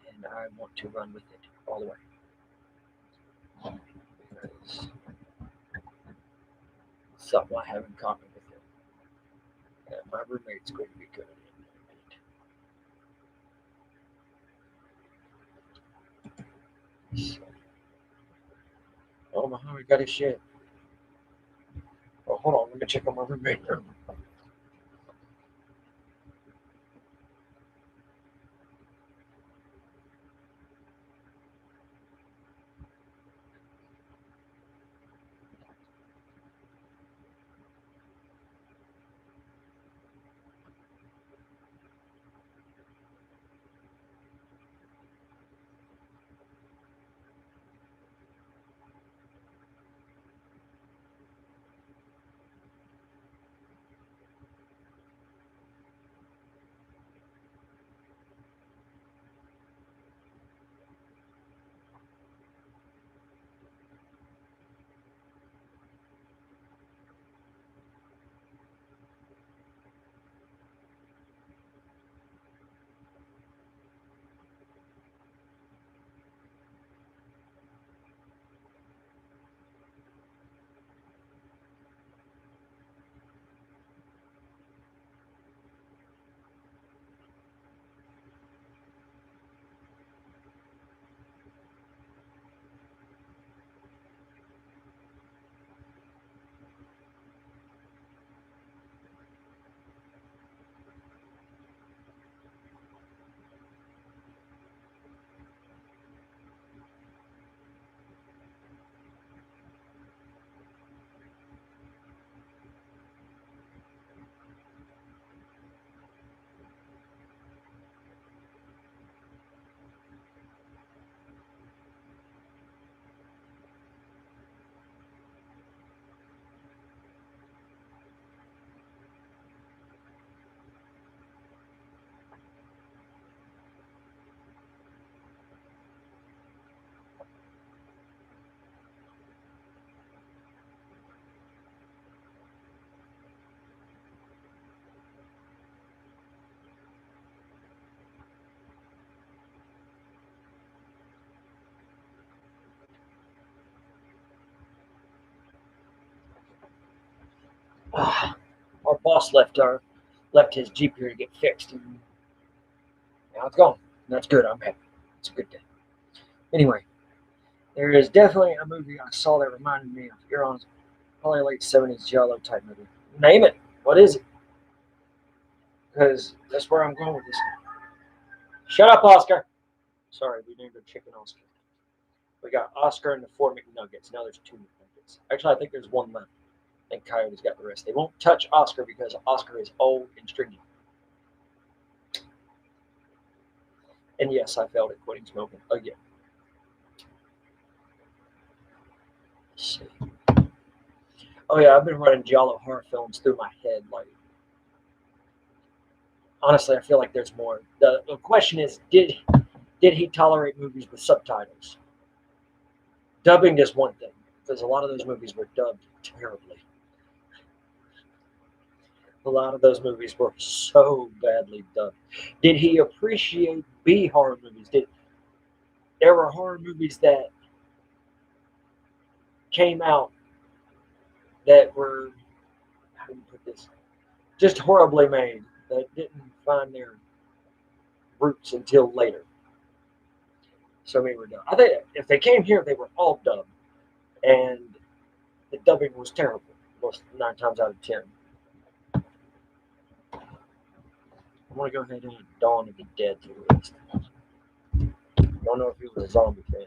and I want to run with it all the way. Because it's something I have in common with it. And my roommate's going to be good at it. So, oh, Muhammad got his shit. Oh, hold on. Let me check on my roommate. Our boss left his Jeep here to get fixed, and now it's gone. And that's good. I'm happy. It's a good day. Anyway, there is definitely a movie I saw that reminded me of Iran's probably late '70s Giallo type movie. Name it. What is it? Because that's where I'm going with this. Shut up, Oscar. Sorry, we named her Chicken Oscar. We got Oscar and the four McNuggets. Now there's two McNuggets. Actually, I think there's one left. I think Coyote's got the rest. They won't touch Oscar because Oscar is old and stringy. And yes, I failed at quitting smoking again. Let's see. Oh yeah, I've been running Giallo horror films through my head. Like honestly, I feel like there's more. The question is, did he tolerate movies with subtitles? Dubbing is one thing because a lot of those movies were dubbed terribly. A lot of those movies were so badly done. Did he appreciate B horror movies? Did there were horror movies that came out that were how do you put this? Just horribly made that didn't find their roots until later. So many were done. I think if they came here, they were all dubbed, and the dubbing was terrible. Most 9 times out of 10. I'm gonna go ahead and add Dawn of the Dead to the list. Don't know if he was a zombie fan.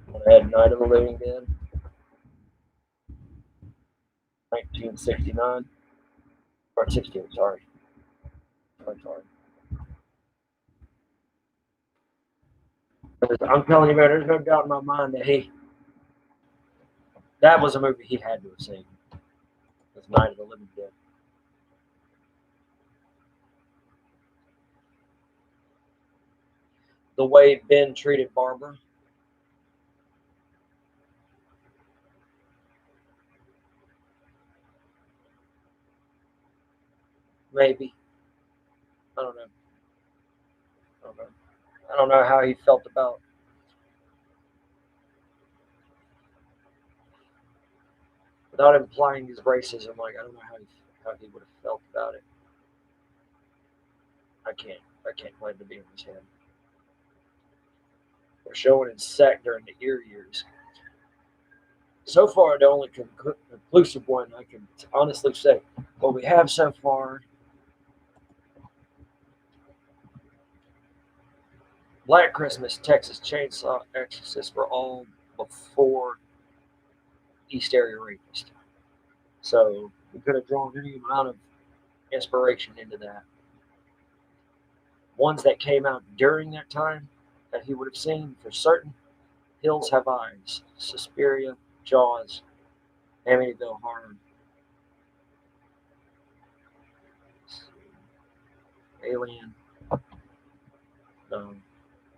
I'm gonna add Night of the Living Dead, 1969 or 16. Sorry. Sorry. I'm telling you, man, there's no doubt in my mind that that was a movie he had to have seen. Was Night of the Living Dead. The way Ben treated Barbara, maybe. I don't know. I don't know. I don't know how he felt about, without implying his racism. Like I don't know how he would have felt about it. I can't claim to be in his head. We're showing in sec during the years. So far, the only conclusive one I can honestly say, what we have so far, Black Christmas, Texas Chainsaw Exorcist were all before East Area Rapist. So we could have drawn any amount of inspiration into that. Ones that came out during that time that he would have seen for certain: Hills Have Eyes, Suspiria, Jaws, Amityville Horror, Alien. Um,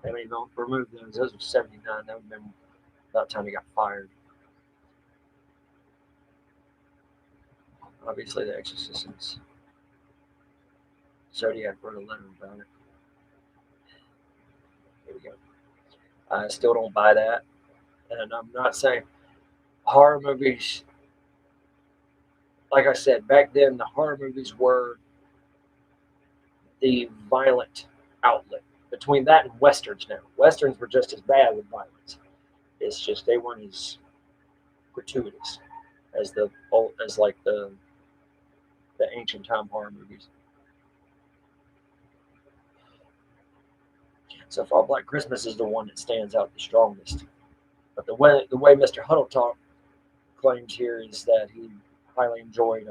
Amityville, remove those. Those were 79. That would have been about the time he got fired. Obviously, The Exorcist. Zodiac wrote a letter about it. Here we go. I still don't buy that. And I'm not saying horror movies, like I said, back then the horror movies were the violent outlet. Between that and westerns now. Westerns were just as bad with violence. It's just they weren't as gratuitous as the old, as like the ancient time horror movies. So far, Black Christmas is the one that stands out the strongest. But the way Mr. Huddle talk claims here is that highly enjoyed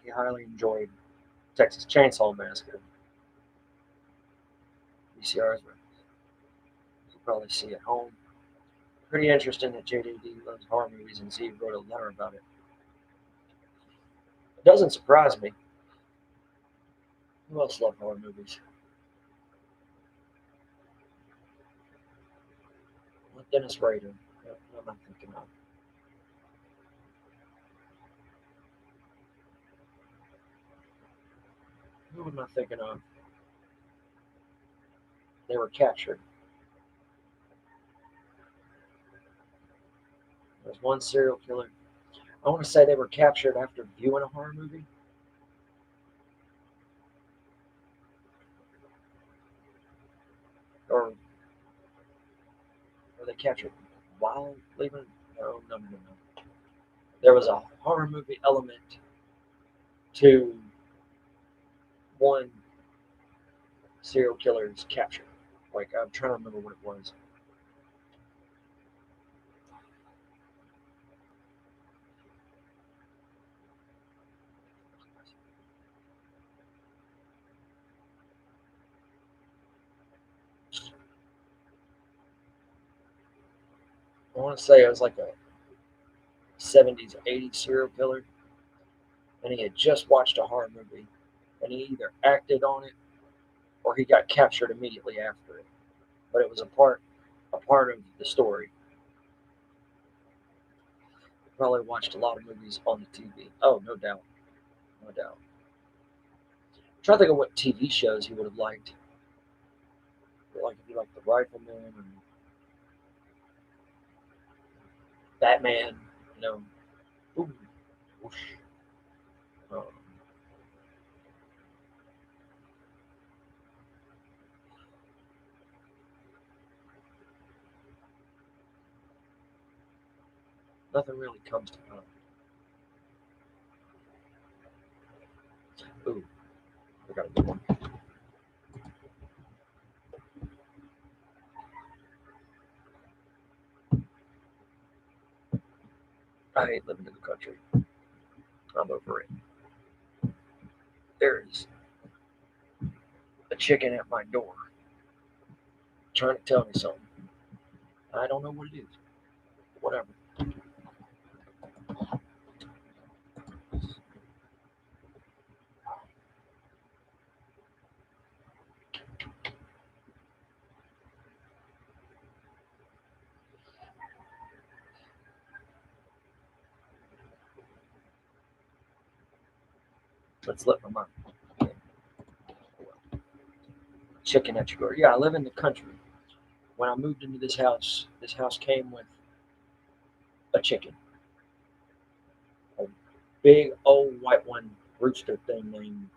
he highly enjoyed Texas Chainsaw Massacre. VCRs, but you can probably see at home. Pretty interesting that JDD loves horror movies and Z wrote a letter about it. It doesn't surprise me. Who else loves horror movies? What Dennis Rader? What am I thinking of? Who am I thinking of? They were captured. There's one serial killer. I want to say they were captured after viewing a horror movie, or were they captured while leaving? No, no, no, no. There was a horror movie element to one serial killer's capture. Like I'm trying to remember what it was. I want to say it was like a 70s, 80s serial killer, and he had just watched a horror movie, and he either acted on it or he got captured immediately after it. But it was a part of the story. He probably watched a lot of movies on the TV. Oh, no doubt, no doubt. I'm trying to think of what TV shows he would have liked. Like if he liked The Rifleman and Batman, you know, ooh, whoosh. Um, nothing really comes to mind. Ooh, I got a good one. I hate living in the country. I'm over it. There is a chicken at my door trying to tell me something. I don't know what it is. Whatever. Let's let my mind. Chicken at your door. Yeah, I live in the country. When I moved into this house came with a chicken, a big old white one rooster thing named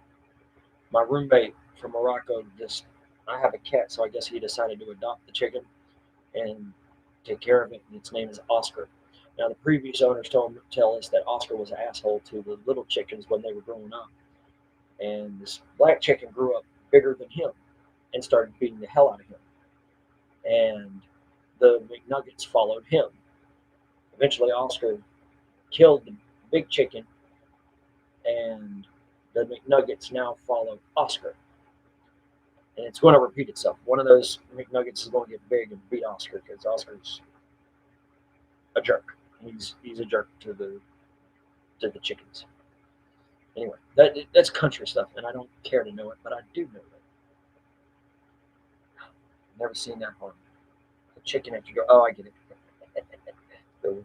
my roommate from Morocco. Just I have a cat, so I guess he decided to adopt the chicken and take care of it. And its name is Oscar. Now the previous owners tell us that Oscar was an asshole to the little chickens when they were growing up, and this black chicken grew up bigger than him and started beating the hell out of him. And the McNuggets followed him. Eventually, Oscar killed the big chicken, and the McNuggets now follow Oscar. And it's going to repeat itself. One of those McNuggets is going to get big and beat Oscar because Oscar's a jerk. He's a jerk to the chickens. Anyway, that's country stuff, and I don't care to know it, but I do know it. Never seen that harm. The chicken at your door. Oh, I get it. So,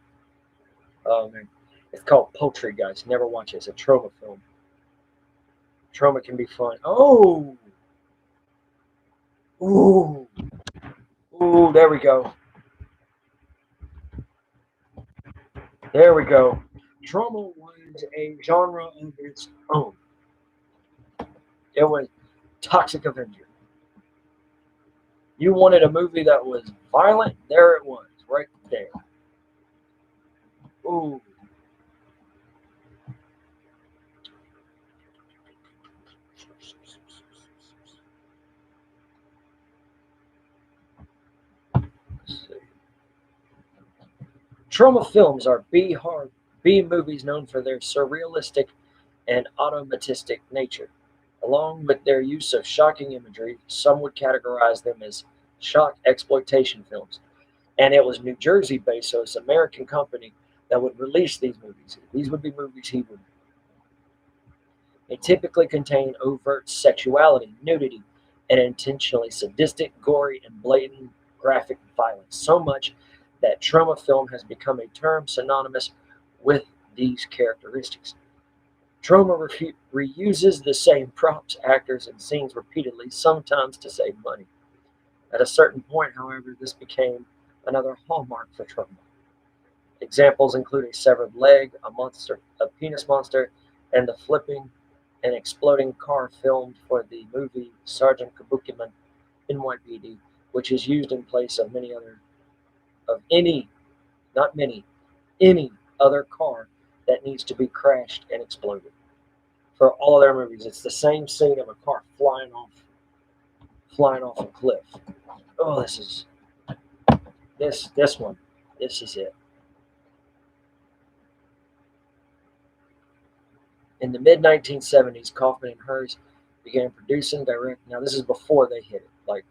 oh man, it's called Poultry, guys. Never watch it. It's a trauma film. Trauma can be fun. Oh, ooh, ooh. There we go. There we go. Trauma was a genre of its own. It was Toxic Avenger. You wanted a movie that was violent? There it was, right there. Ooh. Trauma films are B movies known for their surrealistic and automatistic nature. Along with their use of shocking imagery, some would categorize them as shock exploitation films. And it was New Jersey based, so it's an American company that would release these movies. These would be movies he would. They typically contain overt sexuality, nudity, and intentionally sadistic, gory, and blatant graphic violence. So much that trauma film has become a term synonymous with these characteristics. Trauma reuses the same props, actors, and scenes repeatedly, sometimes to save money. At a certain point, however, this became another hallmark for trauma. Examples include a severed leg, a penis monster, and the flipping and exploding car filmed for the movie Sergeant Kabukiman NYPD, which is used in place of many other of any, not many, any other car that needs to be crashed and exploded. For all their movies, it's the same scene of a car flying off a cliff. Oh, this one. This is it. In the mid 1970s, Kaufman and Hers began producing direct. Now this is before they hit it. Like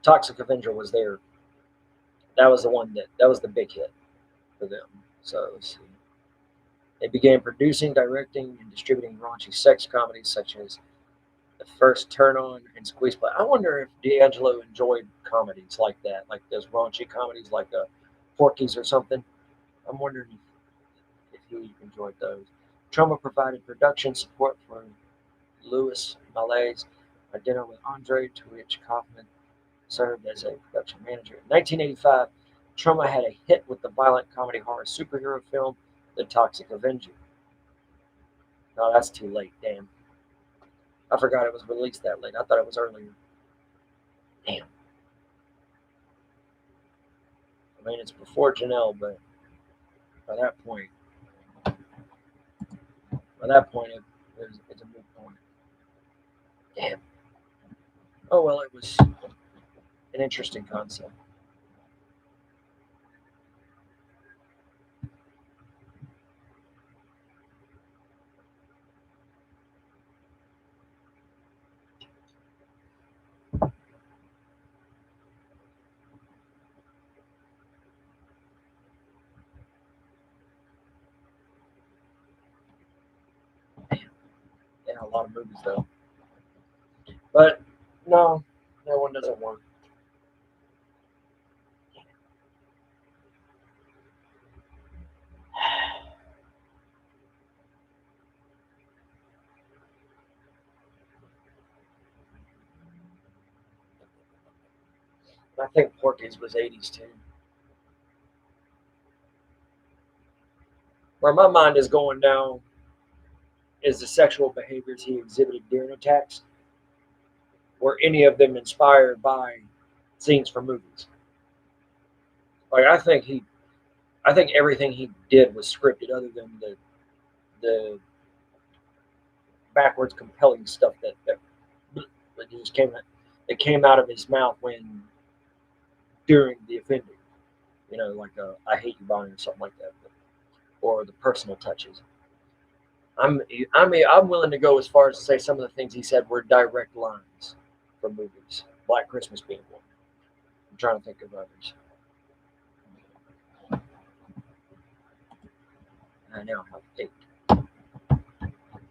Toxic Avenger was their. That was the one that was the big hit for them. So let's see. They began producing, directing, and distributing raunchy sex comedies such as The First Turn On and Squeeze Play. I wonder if D'Angelo enjoyed comedies like that, like those raunchy comedies like Porky's or something. I'm wondering if he enjoyed those. Trauma provided production support for Louis Malet's A Dinner with Andre, to which Kaufman served as a production manager. In 1985, Truma had a hit with the violent comedy horror superhero film The Toxic Avenger. No, that's too late. Damn. I forgot it was released that late. I thought it was earlier. Damn. I mean, it's before Janelle, but by that point, it's a moot point. Damn. Oh well, it was an interesting concept. Yeah, a lot of movies though. But no, that one doesn't work. I think Porky's was 80s too. Where my mind is going now is the sexual behaviors he exhibited during attacks. Were any of them inspired by scenes from movies? Like I think everything he did was scripted, other than the backwards compelling stuff that just came out of his mouth when during the offending. You know, like "I hate you" Bonnie or something like that, or the personal touches. I'm I'm willing to go as far as to say some of the things he said were direct lines from movies. Black Christmas being one. I'm trying to think of others. I now have 8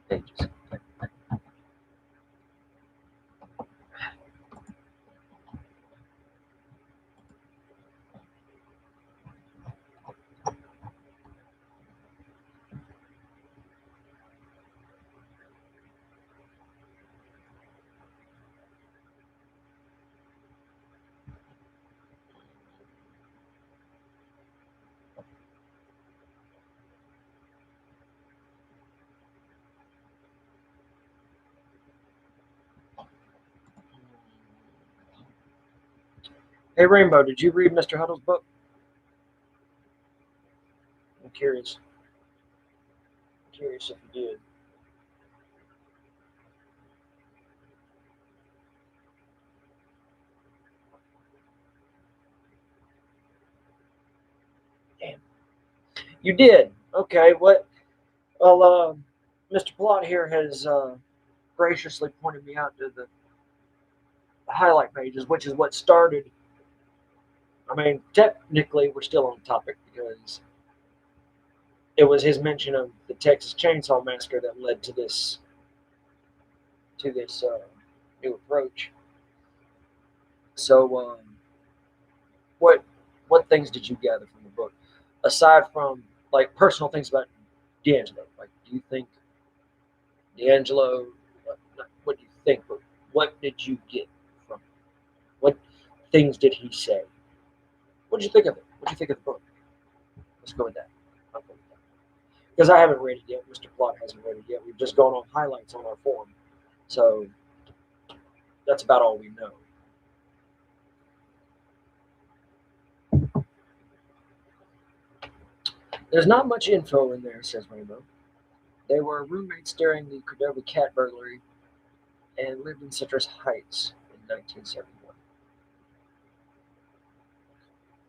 pages. Hey Rainbow, did you read Mr. Huddle's book? I'm curious. Curious if you did. Damn. You did. Okay. What? Well, Mr. Plot here has graciously pointed me out to the highlight pages, which is what started. I mean, technically, we're still on topic because it was his mention of the Texas Chainsaw Massacre that led to this new approach. So, what what things did you gather from the book, aside from like personal things about D'Angelo? Like, do you think D'Angelo? What do you think? But what did you get from it? What things did he say? What did you think of it? What did you think of the book? Let's go with that. I'll go with that. Because I haven't read it yet. Mr. Plot hasn't read it yet. We've just gone on highlights on our forum. So that's about all we know. There's not much info in there, says Rainbow. They were roommates during the Cordova cat burglary and lived in Citrus Heights in 1971.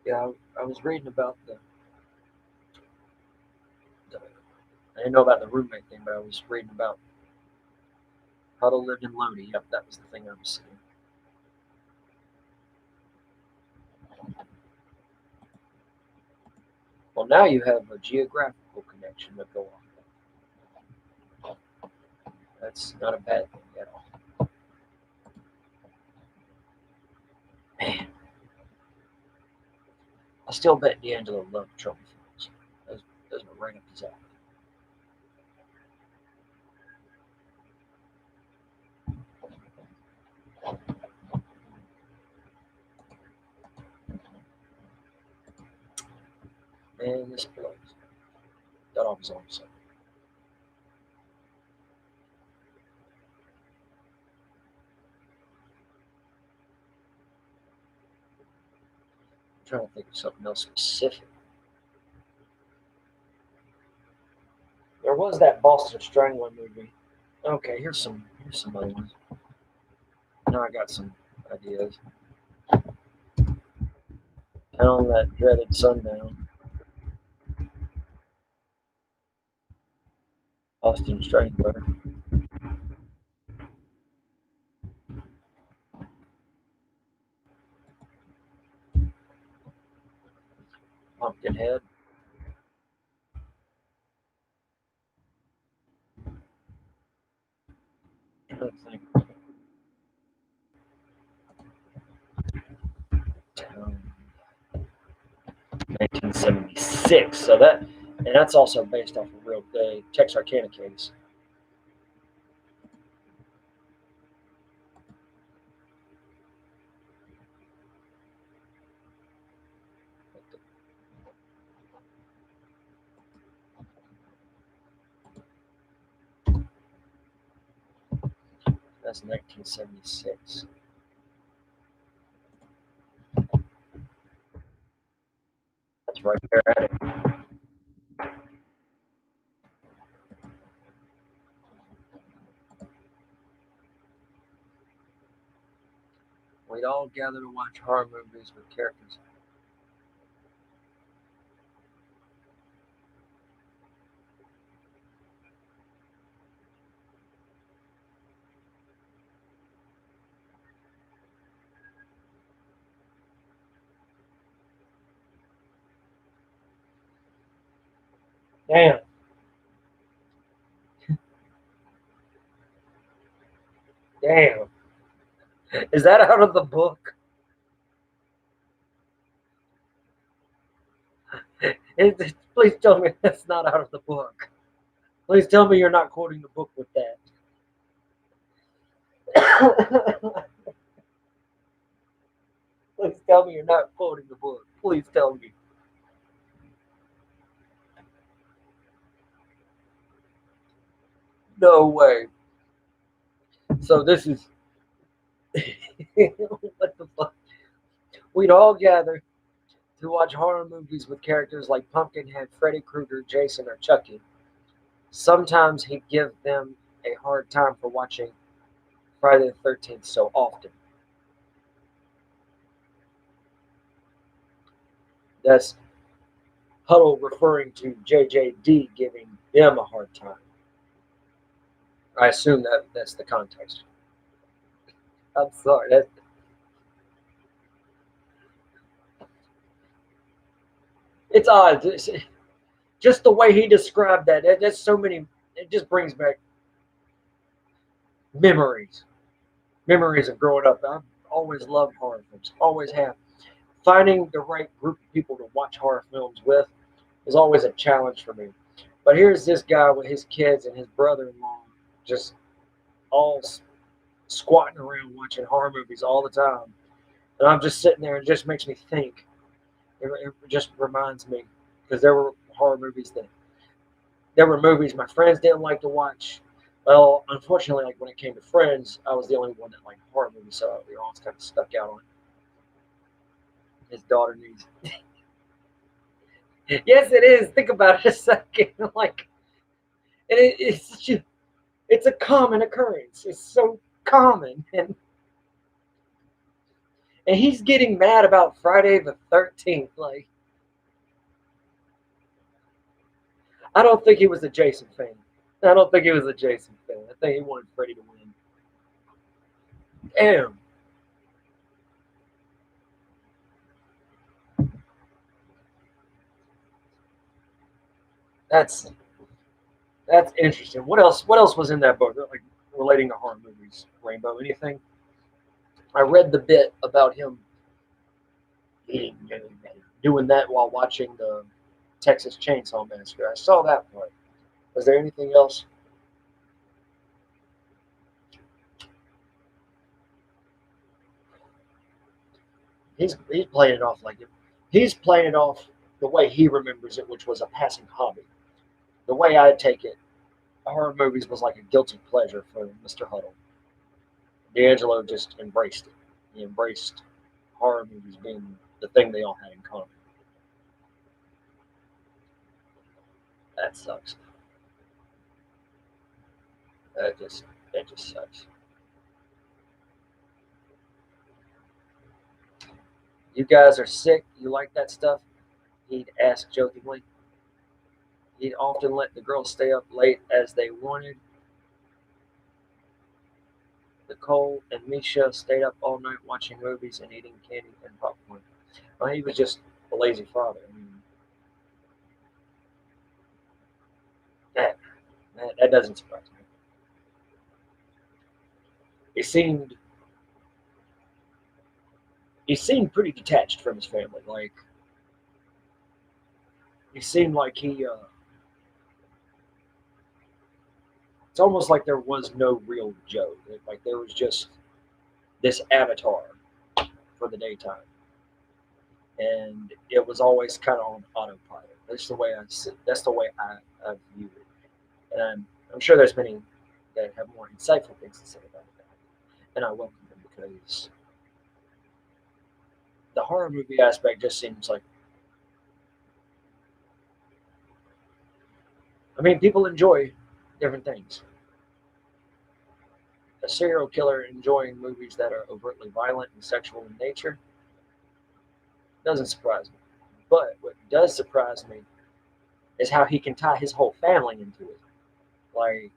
Yeah, I was reading about the I didn't know about the roommate thing, but I was reading about Huddle lived in Lodi. Yep, that was the thing I was seeing. Well, now you have a geographical connection to go on. That's not a bad thing at all. Man, I still bet D'Angelo loved trophy films. Those were right up his alley. Man, this blows. Got off his own side. I'm trying to think of something else specific. There was that Boston Strangler movie. Okay, here's some other ones. Now I got some ideas. On that dreaded sundown, Boston Strangler, Pumpkinhead. I'm trying to think. 1976. So that's also based off of real the Texarkana case. That's 1976. That's right there at it. We'd all gather to watch horror movies with characters. Damn. Damn. Is that out of the book? Please tell me that's not out of the book. Please tell me you're not quoting the book with that. Please tell me you're not quoting the book. Please tell me. No way. So this is what the fuck? We'd all gather to watch horror movies with characters like Pumpkinhead, Freddy Krueger, Jason, or Chucky. Sometimes he'd give them a hard time for watching Friday the 13th so often. That's Huddle referring to JJD giving them a hard time. I assume that's the context. I'm sorry. It's odd. Just the way he described that. That's so many. It just brings back memories. Memories of growing up. I've always loved horror films. Always have. Finding the right group of people to watch horror films with is always a challenge for me. But here's this guy with his kids and his brother-in-law just all squatting around watching horror movies all the time. And I'm just sitting there and it just makes me think. It just reminds me because there were movies my friends didn't like to watch. Well, unfortunately, like when it came to Friends, I was the only one that liked horror movies, so we were all kind of stuck out on it. His daughter needs. Yes, it is. Think about it a second. Like, and it's a common occurrence. It's so common, and he's getting mad about Friday the 13th. Like, I don't think he was a Jason fan. I don't think he was a Jason fan. I think he wanted Freddy to win. Damn, that's that's interesting. What else? What else was in that book? Like relating to horror movies, Rainbow? Anything? I read the bit about him doing that while watching the Texas Chainsaw Massacre. I saw that part. Was there anything else? He's playing it off like it. He's playing it off the way he remembers it, which was a passing hobby. The way I take it, horror movies was like a guilty pleasure for Mr. Huddle. D'Angelo just embraced it. He embraced horror movies being the thing they all had in common. That sucks. That just that just sucks. You guys are sick. You like that stuff? He'd ask jokingly. He'd often let the girls stay up late as they wanted. Nicole and Misha stayed up all night watching movies and eating candy and popcorn. Well, he was just a lazy father. I mean, that doesn't surprise me. He seemed he seemed pretty detached from his family. Like he seemed like it's almost like there was no real Joe. Like there was just this avatar for the daytime, and it was always kind of on autopilot. That's the way I view it, and I'm sure there's many that have more insightful things to say about it. and I welcome them because the horror movie aspect just seems like, I mean, people enjoy different things. A serial killer enjoying movies that are overtly violent and sexual in nature doesn't surprise me. But what does surprise me is how he can tie his whole family into it. Like,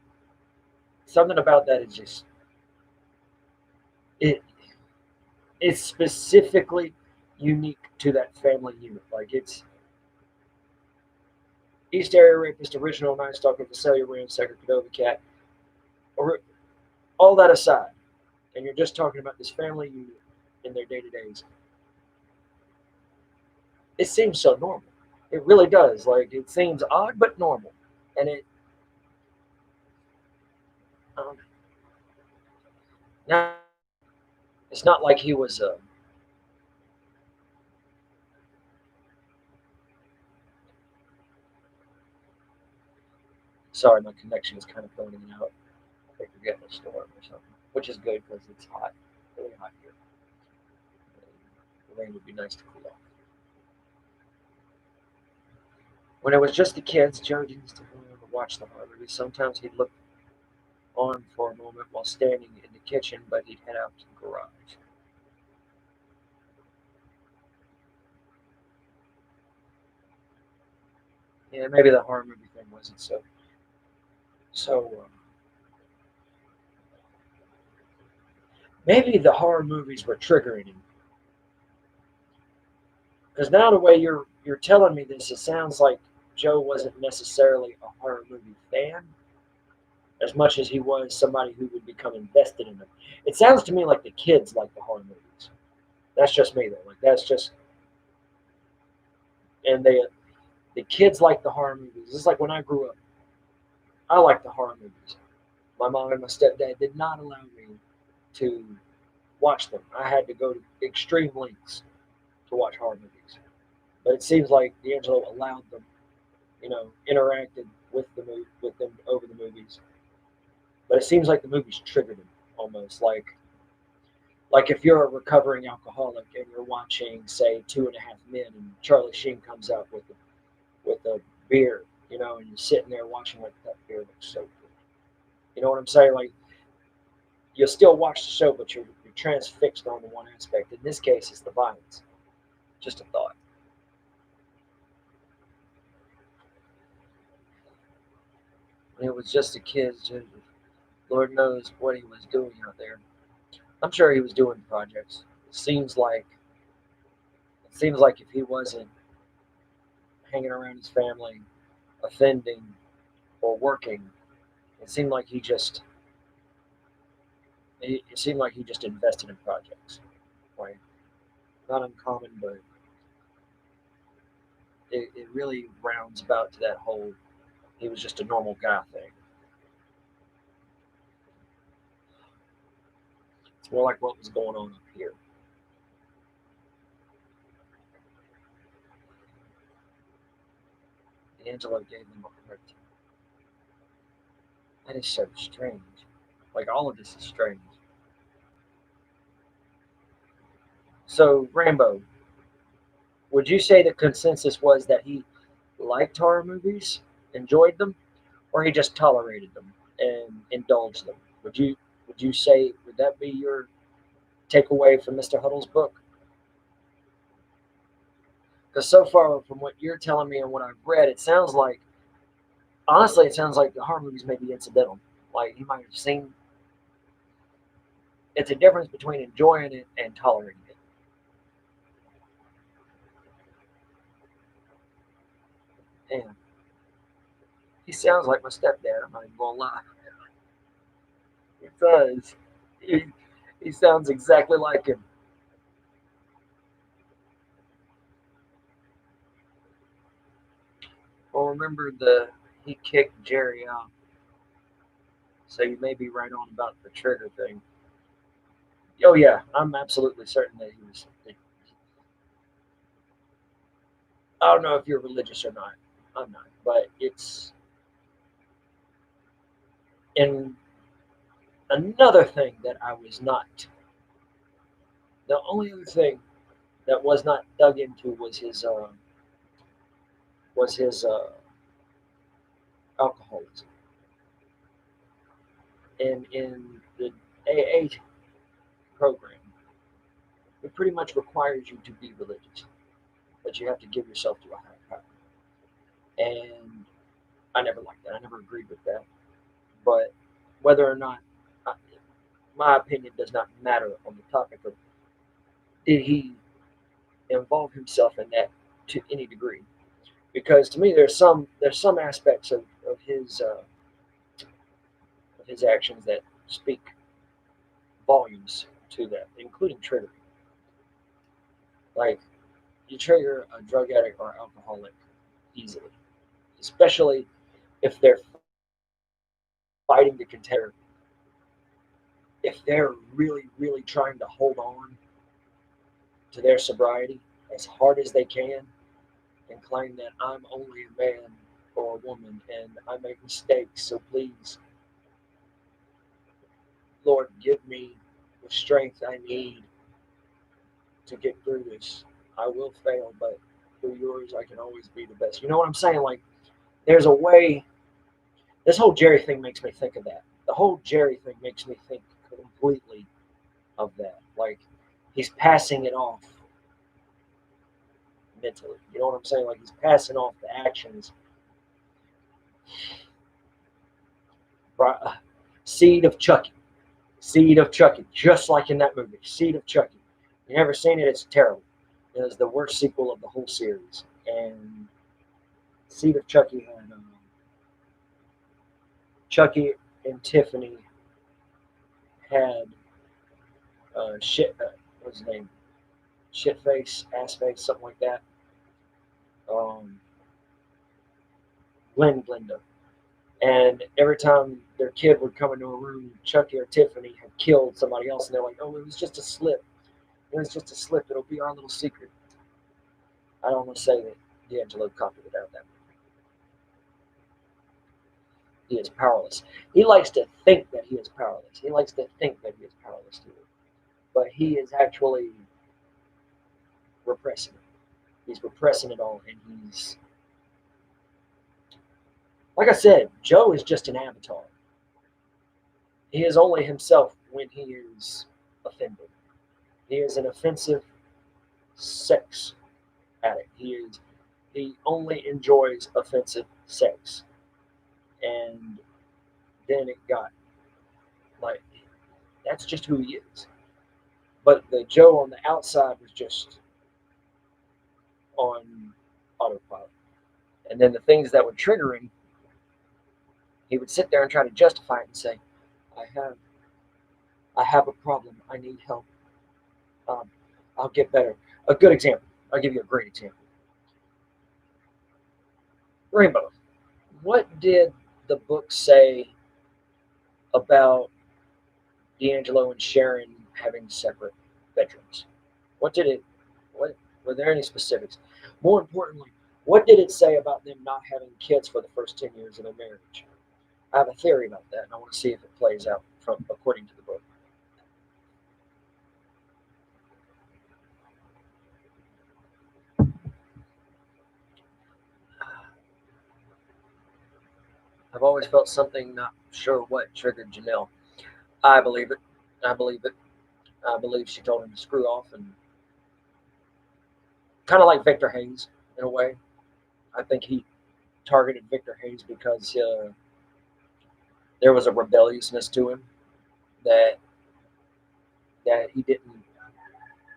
something about that is just it. It's specifically unique to that family unit. Like, it's East Area Rapist, Original Night Stalker, Visalia Ransacker, Cordova Cat, or all that aside, and you're just talking about this family unit in their day to days. It seems so normal. It really does. Like, it seems odd but normal, and it. Um, now it's not like he was. Sorry, my connection is kind of going in and out. I think we're getting a storm or something, which is good because it's hot, really hot here. The rain would be nice to cool off. When it was just the kids, Joe used to watch the horror movies. Sometimes he'd look on for a moment while standing in the kitchen, but he'd head out to the garage. Yeah, maybe the horror movie thing wasn't so. Maybe the horror movies were triggering him. Because now the way you're telling me this, it sounds like Joe wasn't necessarily a horror movie fan as much as he was somebody who would become invested in them. It sounds to me like the kids like the horror movies. That's just me though. Like, that's just, and the kids like the horror movies. It's like when I grew up, I liked the horror movies. My mom and my stepdad did not allow me to watch them. I had to go to extreme lengths to watch horror movies. But it seems like D'Angelo allowed them, interacted with them over the movies. But it seems like the movies triggered him almost like if you're a recovering alcoholic and you're watching, say, Two and a Half Men, and Charlie Sheen comes out with a beer, and you're sitting there watching like that beer looks so good. You know what I'm saying? Like, you'll still watch the show, but you're transfixed on the one aspect. In this case, it's the violence. Just a thought. It was just a kid. Lord knows what he was doing out there. I'm sure he was doing projects. It seems like if he wasn't hanging around his family, offending or working, it seemed like he just invested in projects. Right? Not uncommon, but it really rounds about to that whole he was just a normal guy thing. It's more like what was going on up here. Angelo gave them a hard time. That is so strange. Like, all of this is strange. So, Rambo, would you say the consensus was that he liked horror movies, enjoyed them, or he just tolerated them and indulged them? Would that be your takeaway from Mr. Huddle's book? Because so far, from what you're telling me and what I've read, honestly, it sounds like the horror movies may be incidental. Like, he might have seen. It's a difference between enjoying it and tolerating it. And he sounds like my stepdad. I'm not even gonna lie. He does. He, he sounds exactly like him. Well, remember he kicked Jerry out, so you may be right on about the trigger thing. Oh yeah, I'm absolutely certain that he was. I don't know if you're religious or not. I'm not, but it's in Another thing that I was not, the only other thing that was not dug into was his alcoholism. And in the AA program, it pretty much requires you to be religious, but you have to give yourself to a higher power. And I never liked that. I never agreed with that. But whether or not, uh, my opinion does not matter on the topic of did he involve himself in that to any degree. Because to me, there's some aspects of his actions that speak volumes to that, including triggering. Like you trigger a drug addict or alcoholic easily, especially if they're fighting to contain if they're really trying to hold on to their sobriety as hard as they can and claim that I'm only a man or a woman and I make mistakes, so please, Lord, give me the strength I need to get through this. I will fail, but through yours, I can always be the best. You know what I'm saying? Like, there's a way. This whole Jerry thing makes me think of that. The whole Jerry thing makes me think completely of that. Like, he's passing it off mentally. You know what I'm saying? Like, he's passing off the actions. Seed of Chucky. Seed of Chucky. Just like in that movie. Seed of Chucky. You never seen it? It's terrible. It was the worst sequel of the whole series. And Seed of Chucky had Chucky and Tiffany had what's his name? Shit face, ass face, something like that. Um, Glenda. And every time their kid would come into a room, Chucky or Tiffany had killed somebody else, and they're like, "Oh, it was just a slip. It was just a slip. It'll be our little secret." I don't want to say that D'Angelo copied it out of that. He is powerless. He likes to think that he is powerless. He likes to think that he is powerless to it, but he is actually repressing it. He's repressing it all, and he's like I said, Joe is just an avatar. He is only himself when he is offended. He is an offensive sex addict. He only enjoys offensive sex. And then it got like that's just who he is. But the Joe on the outside was just on autopilot. And then the things that would trigger him, he would sit there and try to justify it and say, I have I have a problem. I need help. Um, I'll get better. A good example. I'll give you a great example. Rainbow. What did the book say about D'Angelo and Sharon having separate bedrooms? What did it? What were there any specifics? More importantly, what did it say about them not having kids for the first 10 years of their marriage? I have a theory about that, and I want to see if it plays out from according to the book. I've always felt something, not sure what, triggered Janelle. I believe it. I believe it. I believe she told him to screw off, and kind of like Victor Hayes in a way. I think he targeted Victor Hayes because there was a rebelliousness to him that he didn't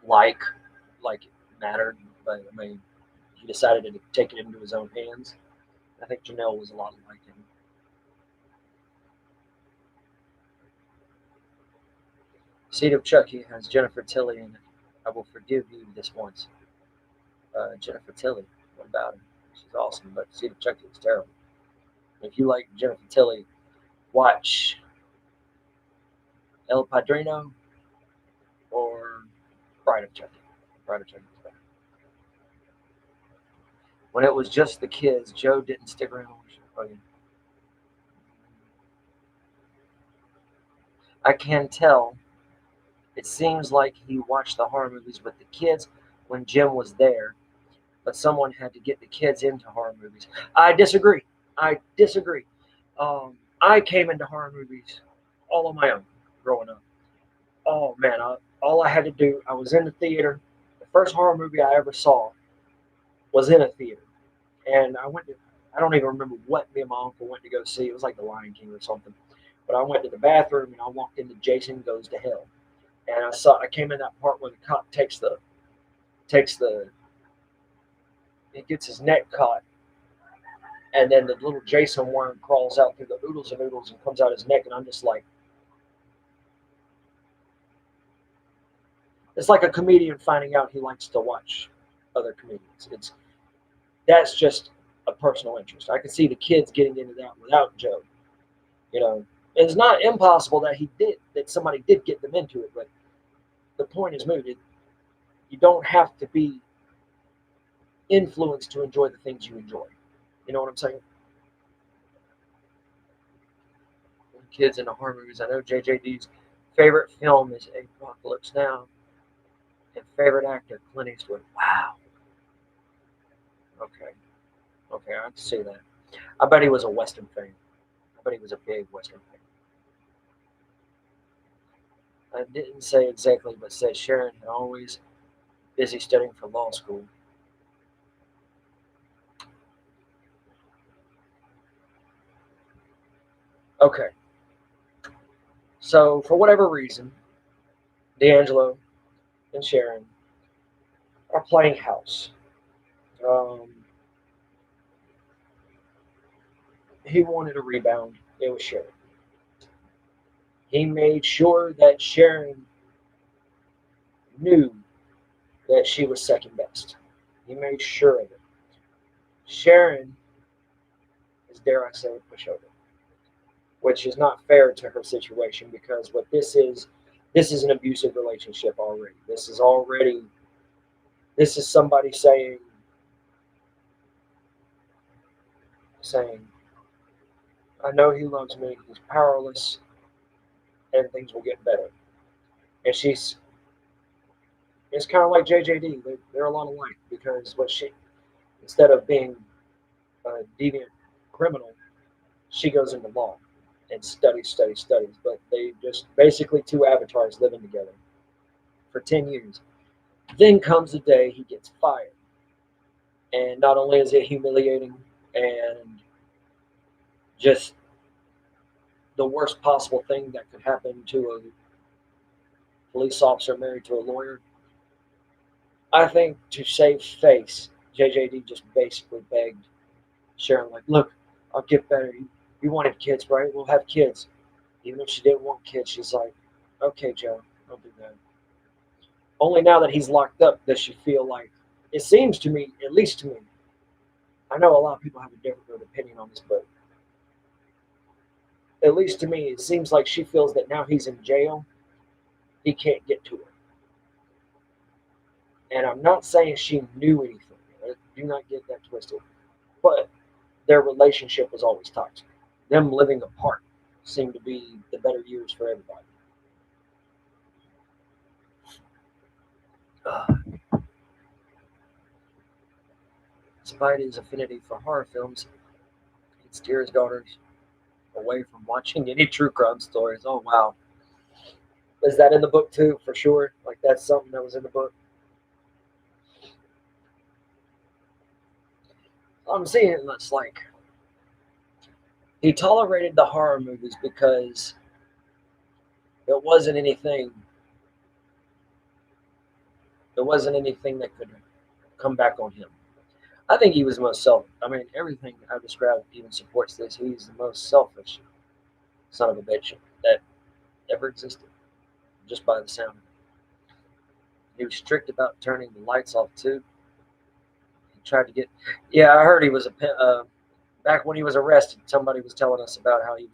like like it mattered, but I mean he decided to take it into his own hands. I think Janelle was a lot like him. Seed of Chucky has Jennifer Tilly in it. I will forgive you this once. Jennifer Tilly, what about her? She's awesome, but Seed of Chucky was terrible. If you like Jennifer Tilly, watch El Padrino or Bride of Chucky. Bride of Chucky was better. When it was just the kids, Joe didn't stick around. Oh, yeah. I can tell. It seems like he watched the horror movies with the kids when Jim was there, but someone had to get the kids into horror movies. I disagree. I disagree. I came into horror movies all on my own growing up. Oh man, all I had to do, I was in the theater. The first horror movie I ever saw was in a theater, and I went to. I don't even remember what me and my uncle went to go see. It was like The Lion King or something. But I went to the bathroom and I walked into Jason Goes to Hell, and I came in that part where the cop takes the he gets his neck caught, and then the little Jason worm crawls out through the oodles and oodles and comes out his neck, and I'm just like, it's like a comedian finding out he likes to watch other comedians. That's just a personal interest. I can see the kids getting into that without Joe. You know, it's not impossible that somebody did get them into it, but the point is mooted. You don't have to be influenced to enjoy the things you enjoy. You know what I'm saying? Kids into horror movies. I know JJD's favorite film is Apocalypse Now, and favorite actor Clint Eastwood. Wow. Okay. Okay, I can see that. I bet he was a Western fan. I bet he was a big Western fan. I didn't say exactly, but said Sharon had always busy studying for law school. Okay, so for whatever reason, D'Angelo and Sharon are playing house. Um, he wanted a rebound. It was Sharon. He made sure that Sharon knew that she was second best. He made sure of it. Sharon is, dare I say, a pushover, which is not fair to her situation because what this is an abusive relationship already. This is somebody saying, I know he loves me, he's powerless, and things will get better. And she's it's kind of like JJD. They're a lot alike because what she instead of being a deviant criminal, she goes into law and studies. But they just basically two avatars living together for 10 years. Then comes the day he gets fired, and not only is it humiliating and just the worst possible thing that could happen to a police officer married to a lawyer. I think to save face, JJD just basically begged Sharon, like, look, I'll get better. You wanted kids, right? We'll have kids. Even if she didn't want kids, she's like, okay, Joe, I'll do that. Only now that he's locked up does she feel like, it seems to me, at least to me, I know a lot of people have a different opinion on this, but at least to me, it seems like she feels that now he's in jail, he can't get to her. And I'm not saying she knew anything. Do not get that twisted. But their relationship was always toxic. Them living apart seemed to be the better years for everybody. Despite his affinity for horror films, he'd steer his daughters away from watching any true crime stories. Oh, wow. Is that in the book too, for sure? Like, that's something that was in the book? I'm seeing it, it's like he tolerated the horror movies because it wasn't anything. There wasn't anything that could come back on him. I think he was the most selfish. I mean, everything I've described even supports this. He's the most selfish son of a bitch that ever existed, just by the sound. He was strict about turning the lights off too. He tried to get. Yeah, I heard he was back when he was arrested. Somebody was telling us about how he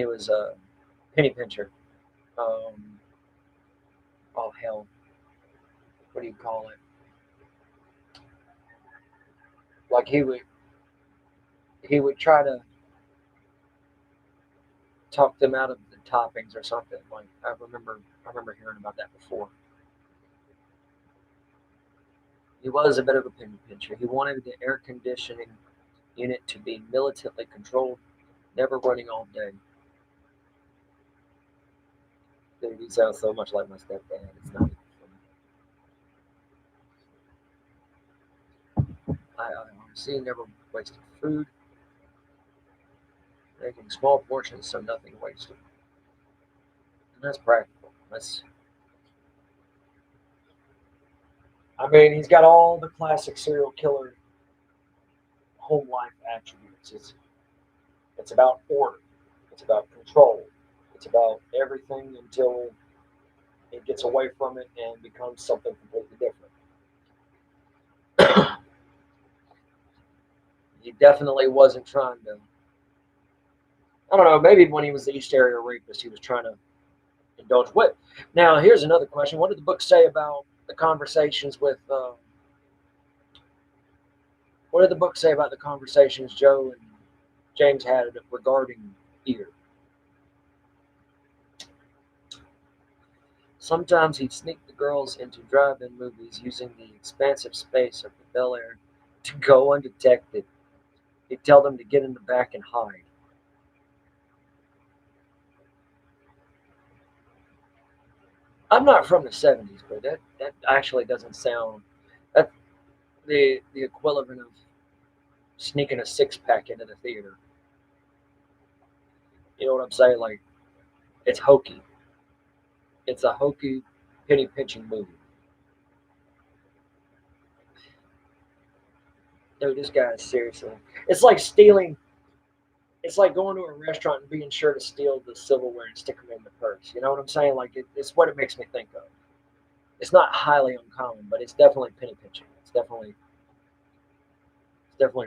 was a penny pincher. Um, oh hell, what do you call it? Like he would try to talk them out of the toppings or something. Like I remember hearing about that before. He was a bit of a penny pincher. He wanted the air conditioning unit to be militantly controlled, never running all day. Dude, he sounds so much like my stepdad. It's not even funny. I see he never wasted food, making small portions so nothing wasted. And that's practical. I mean, he's got all the classic serial killer home life attributes. It's about order. It's about control. It's about everything until it gets away from it and becomes something completely different. He definitely wasn't trying to. I don't know. Maybe when he was the East Area rapist, he was trying to indulge what. Now, here's another question: what did the book say about the conversations with? What did the book say about the conversations Joe and James had regarding ear? Sometimes he'd sneak the girls into drive-in movies using the expansive space of the Bel Air to go undetected. He'd tell them to get in the back and hide. I'm not from the '70s, but that actually doesn't sound that the equivalent of sneaking a six pack into the theater. You know what I'm saying? Like it's hokey. It's a hokey penny pinching movie. Dude, this guy is seriously. It's like stealing. It's like going to a restaurant and being sure to steal the silverware and stick them in the purse. You know what I'm saying? Like it's what it makes me think of. It's not highly uncommon, but it's definitely penny pinching. It's definitely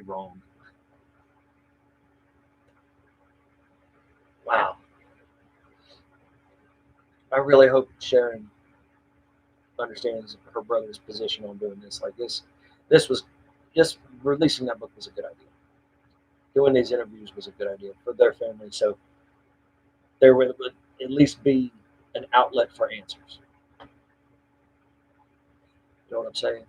wrong. Wow. I really hope Sharon understands her brother's position on doing this. Like this was just releasing that book was a good idea. Doing these interviews was a good idea for their family, so there would at least be an outlet for answers. You know what I'm saying?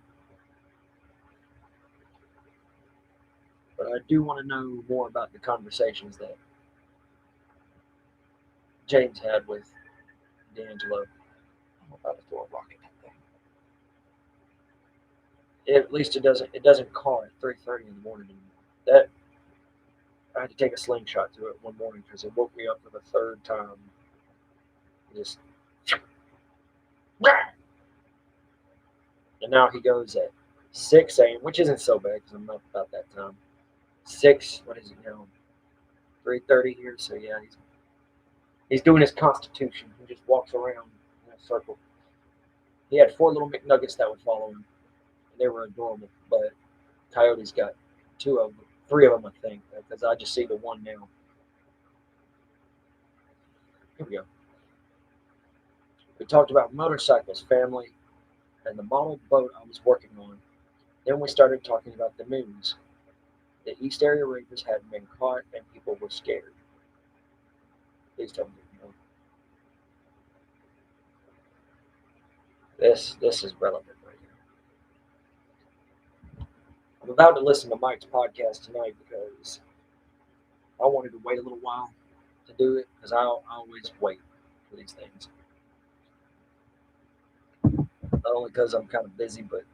But I do want to know more about the conversations that James had with D'Angelo. I'm about to throw a rock at that thing. At least it doesn't call at 3:30 in the morning anymore. That I had to take a slingshot to it one morning because it woke me up for the third time. Just and now he goes at 6 a.m., which isn't so bad because I'm up about that time. Six, what is it now? 3:30 here. So yeah, he's doing his constitution. He just walks around in a circle. He had four little McNuggets that would follow him, and they were adorable. But Coyote's got two of them, three of them, I think, because I just see the one now. Here we go. We talked about motorcycles, family, and the model boat I was working on. Then we started talking about the news. The East Area Rapers had been caught, and people were scared. Please tell me. This is relevant right here. I'm about to listen to Mike's podcast tonight because I wanted to wait a little while to do it because I always wait for these things. Not only because I'm kind of busy, but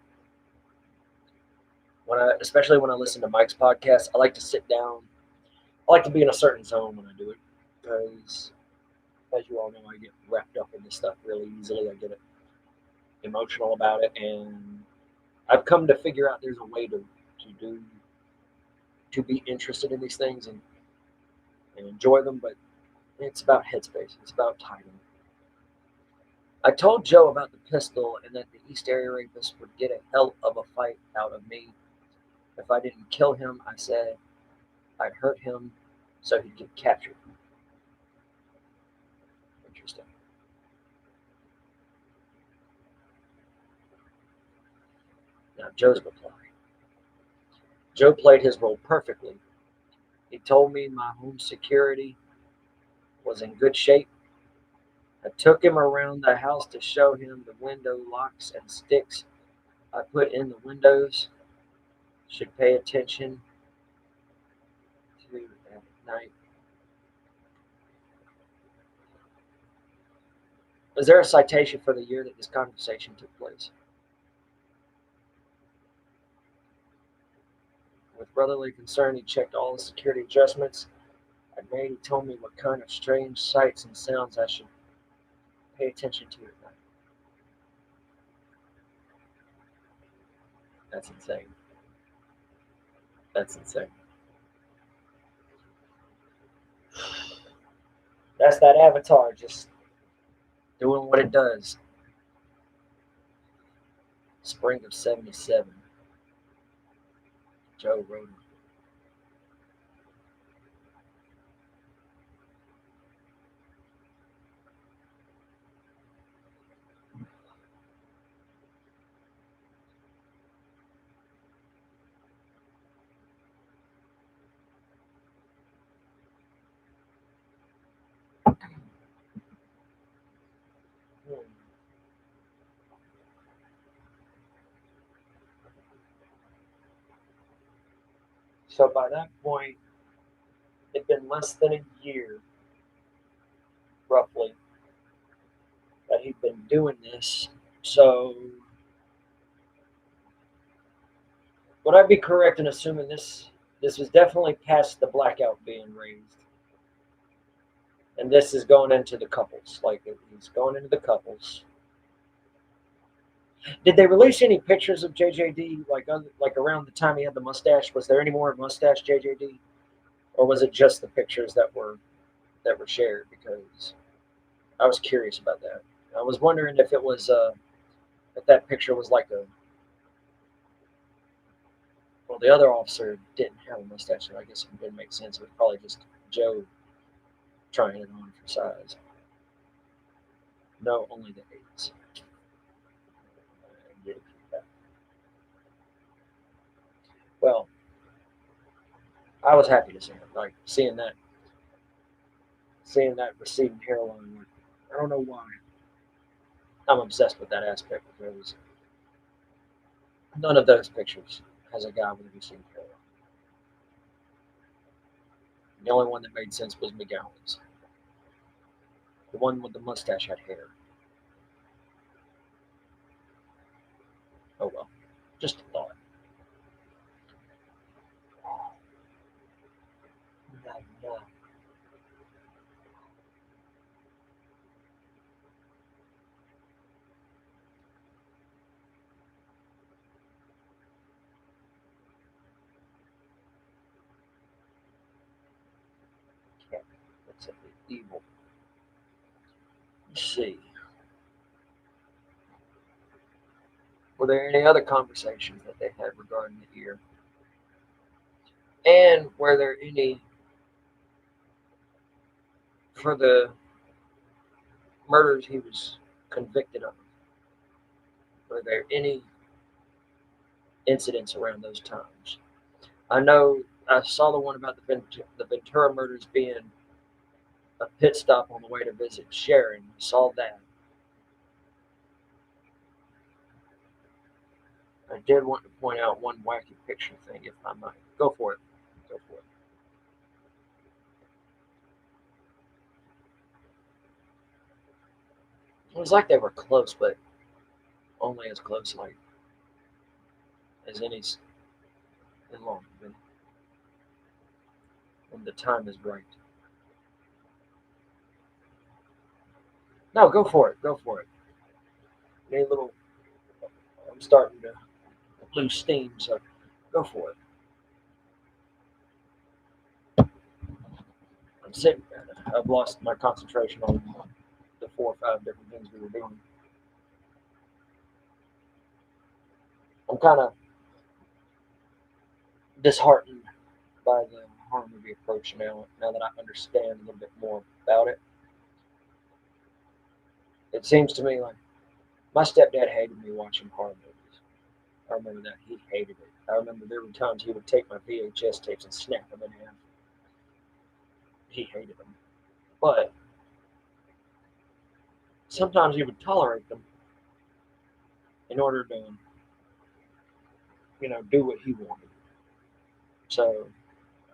especially when I listen to Mike's podcast, I like to sit down. I like to be in a certain zone when I do it because, as you all know, I get wrapped up in this stuff really easily. I get emotional about it, and I've come to figure out there's a way do to be interested in these things and enjoy them, but it's about headspace. It's about timing. I told Joe about the pistol and that the East Area rapist would get a hell of a fight out of me if I didn't kill him. I said I'd hurt him so he'd get captured. Interesting. Now, Joe's reply. Joe played his role perfectly. He told me my home security was in good shape I took him around the house to show him the window locks and sticks I put in the windows. Should pay attention to at night. Is there a citation for the year that this conversation took place? With brotherly concern, he checked all the security adjustments I made. He told me what kind of strange sights and sounds I should pay attention to at night. That's insane. That's insane. That's that avatar just doing what it does. Spring of '77. Joe Rogan. Hmm. So by that point, it'd been less than a year, roughly, that he'd been doing this. So would I be correct in assuming this was definitely past the blackout being raised, and this is going into the couples, like he's going into the couples. Did they release any pictures of JJD like around the time he had the mustache? Was there any more mustache JJD, or was it just the pictures that were shared? Because I was curious about that. I was wondering if it was if that picture was like a well, the other officer didn't have a mustache, so I guess it didn't make sense. It was probably just Joe trying it on for size. No, only the eights. Well, I was happy to see it. Like seeing that receding hairline. Like, I don't know why. I'm obsessed with that aspect because none of those pictures has a guy with a receding hairline. The only one that made sense was McGowan's. The one with the mustache had hair. Oh well, just a thought. No, that's a bit evil. Let's see. Were there any other conversations that they had regarding the ear? And were there any for the murders he was convicted of? Were there any incidents around those times? I know I saw the one about the Ventura murders being a pit stop on the way to visit Sharon. I saw that. I did want to point out one wacky picture thing, if I might. Go for it. Go for it. It was like they were close, but only as close, like as any in long. When the time is right. No, go for it. Go for it. A little. I'm starting to lose steam, so go for it. I'm sitting. I've lost my concentration on the 4 or 5 different things we were doing. I'm kind of disheartened by the horror movie approach now. Now that I understand a little bit more about it, it seems to me like my stepdad hated me watching horror movies. I remember that he hated it. I remember there were times he would take my VHS tapes and snap them in half. He hated them. But sometimes he would tolerate them in order to, do what he wanted. So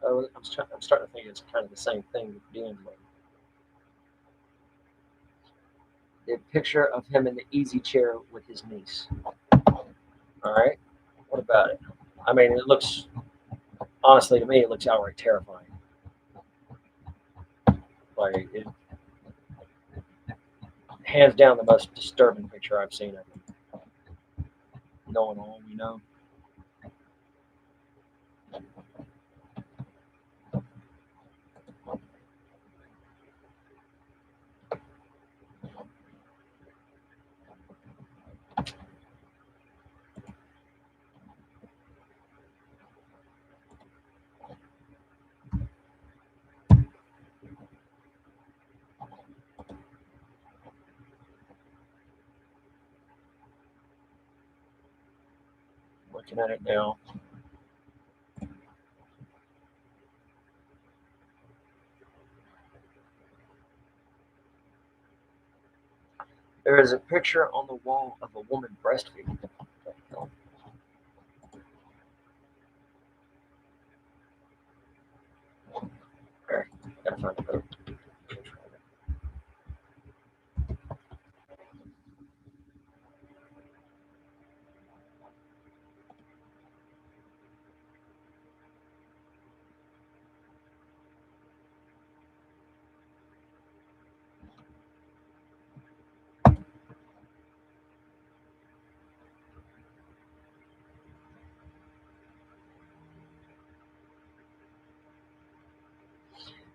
I'm starting to think it's kind of the same thing with D'Angelo. The picture of him in the easy chair with his niece. All right, what about it? I mean, it looks honestly to me, it looks outright terrifying. Like it, hands down, the most disturbing picture I've seen of him. Knowing all we know. Looking at it now. There is a picture on the wall of a woman breastfeeding. There, gotta find a better picture of it.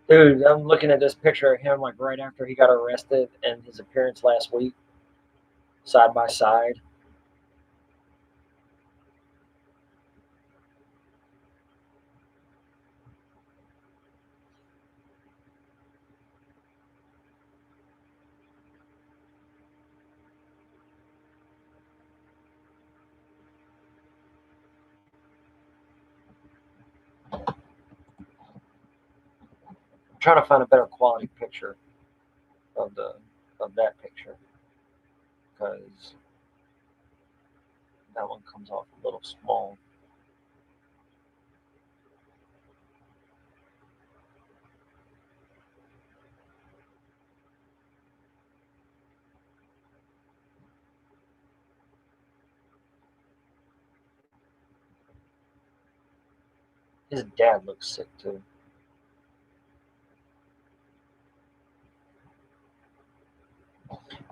Dude, I'm looking at this picture of him like right after he got arrested and his appearance last week, side by side. I'm trying to find a better quality picture of the of that picture because that one comes off a little small. His dad looks sick too.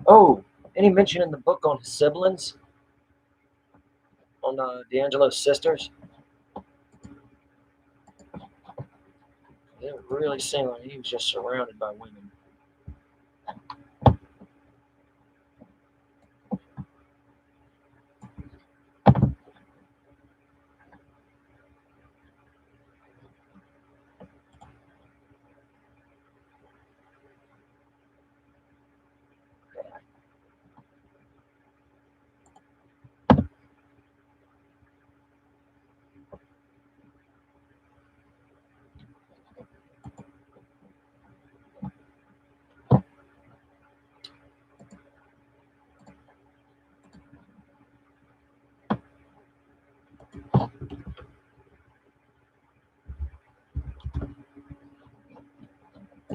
Oh, any mention in the book on his siblings, on D'Angelo's sisters? It really seemed like he was just surrounded by women.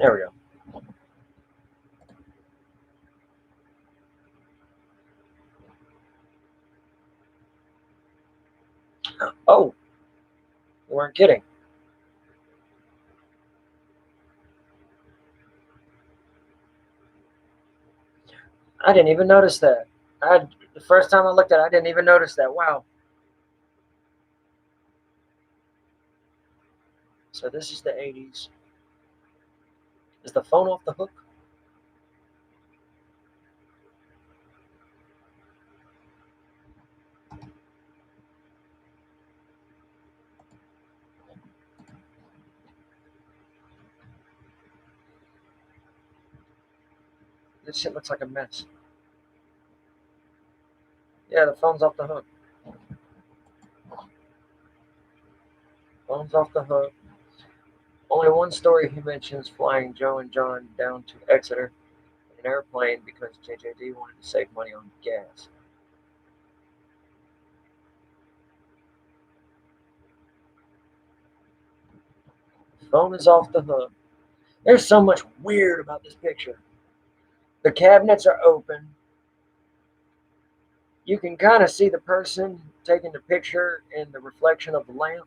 There we go. Oh, you weren't kidding. I didn't even notice that. The first time I looked at it, I didn't even notice that. Wow. So this is the 80s. Is the phone off the hook? This shit looks like a mess. Yeah, the phone's off the hook. Phone's off the hook. Only one story he mentions flying Joe and John down to Exeter an airplane because JJD wanted to save money on gas. Phone is off the hook. There's so much weird about this picture. The cabinets are open. You can kind of see the person taking the picture in the reflection of the lamp.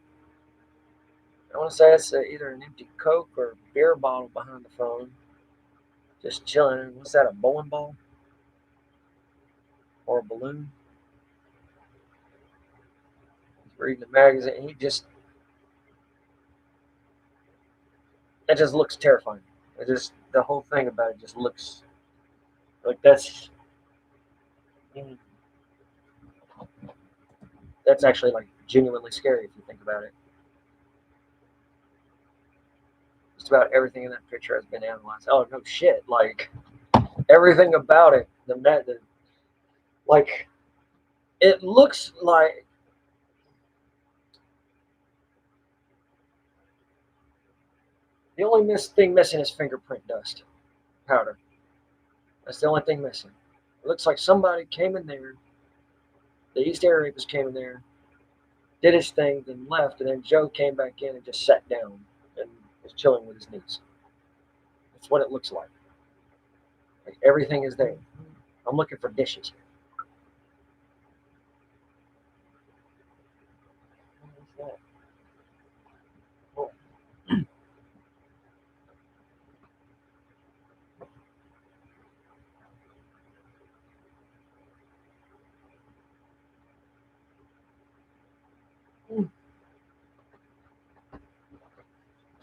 I want to say it's either an empty Coke or a beer bottle behind the phone. Just chilling. What's that, a bowling ball? Or a balloon? He's reading the magazine. It just looks terrifying. The whole thing about it just looks like that's actually like genuinely scary if you think about it. Just about everything in that picture has been analyzed. Oh no shit! Like everything about it, like it looks like the only thing missing is fingerprint dust powder. That's the only thing missing. It looks like somebody came in there. The East Air Rapist came in there, did his thing, then left, and then Joe came back in and just sat down and was chilling with his niece. That's what it looks like. Like everything is there. I'm looking for dishes. What is that? Oh.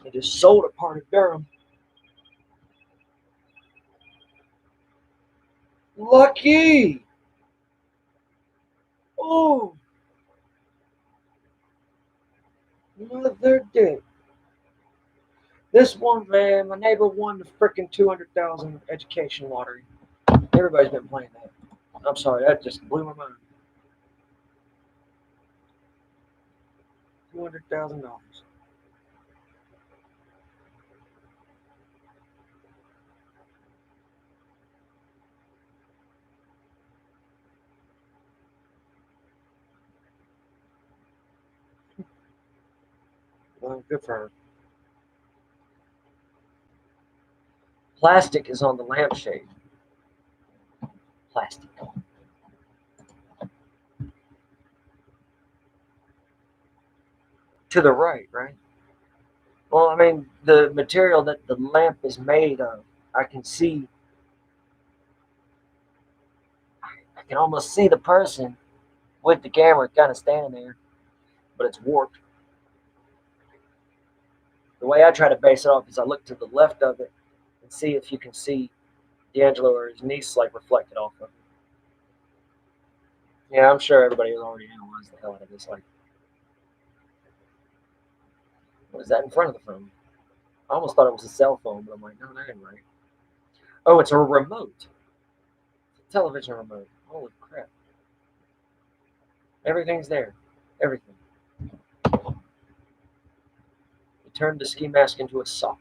They just sold a part of Durham. Lucky! Oh, mother dick. This one, man, my neighbor won the freaking 200,000 education lottery. Everybody's been playing that. I'm sorry, that just blew my mind. $200,000. Well, good for her. Plastic is on the lampshade. Plastic. To the right, right? Well, I mean, the material that the lamp is made of, I can see, I can almost see the person with the camera kind of standing there, but it's warped. The way I try to base it off is I look to the left of it and see if you can see D'Angelo or his niece like reflected off of it. Yeah, I'm sure everybody has already analyzed the hell out of this. Like, what is that in front of the phone? I almost thought it was a cell phone, but I'm like, no, that ain't right. Oh, it's a remote. It's a television remote. Holy crap. Everything's there. Everything. You turned the ski mask into a sock.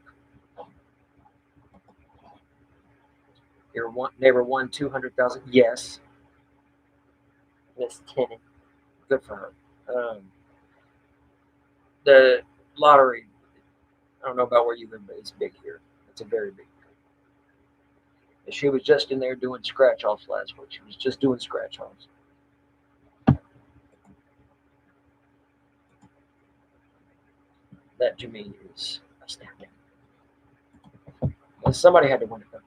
Your neighbor won 200,000. Yes, Miss Tennant. Good for her. The lottery. I don't know about where you live, but it's big here. It's a very big. She was just in there doing scratch offs last week. She was just doing scratch offs. That to me is astounding. And somebody had to win it though.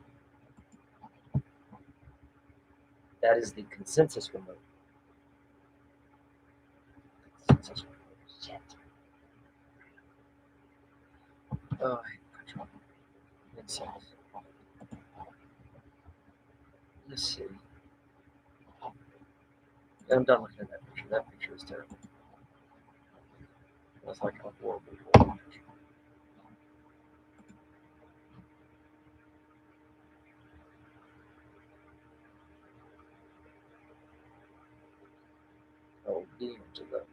That is the consensus remote. Consensus remote. Shit. Oh, I hate control. Insane. Let's see. I'm done looking at that picture. That picture is terrible. That's like a horrible, horrible picture. Oh, D'Angelo.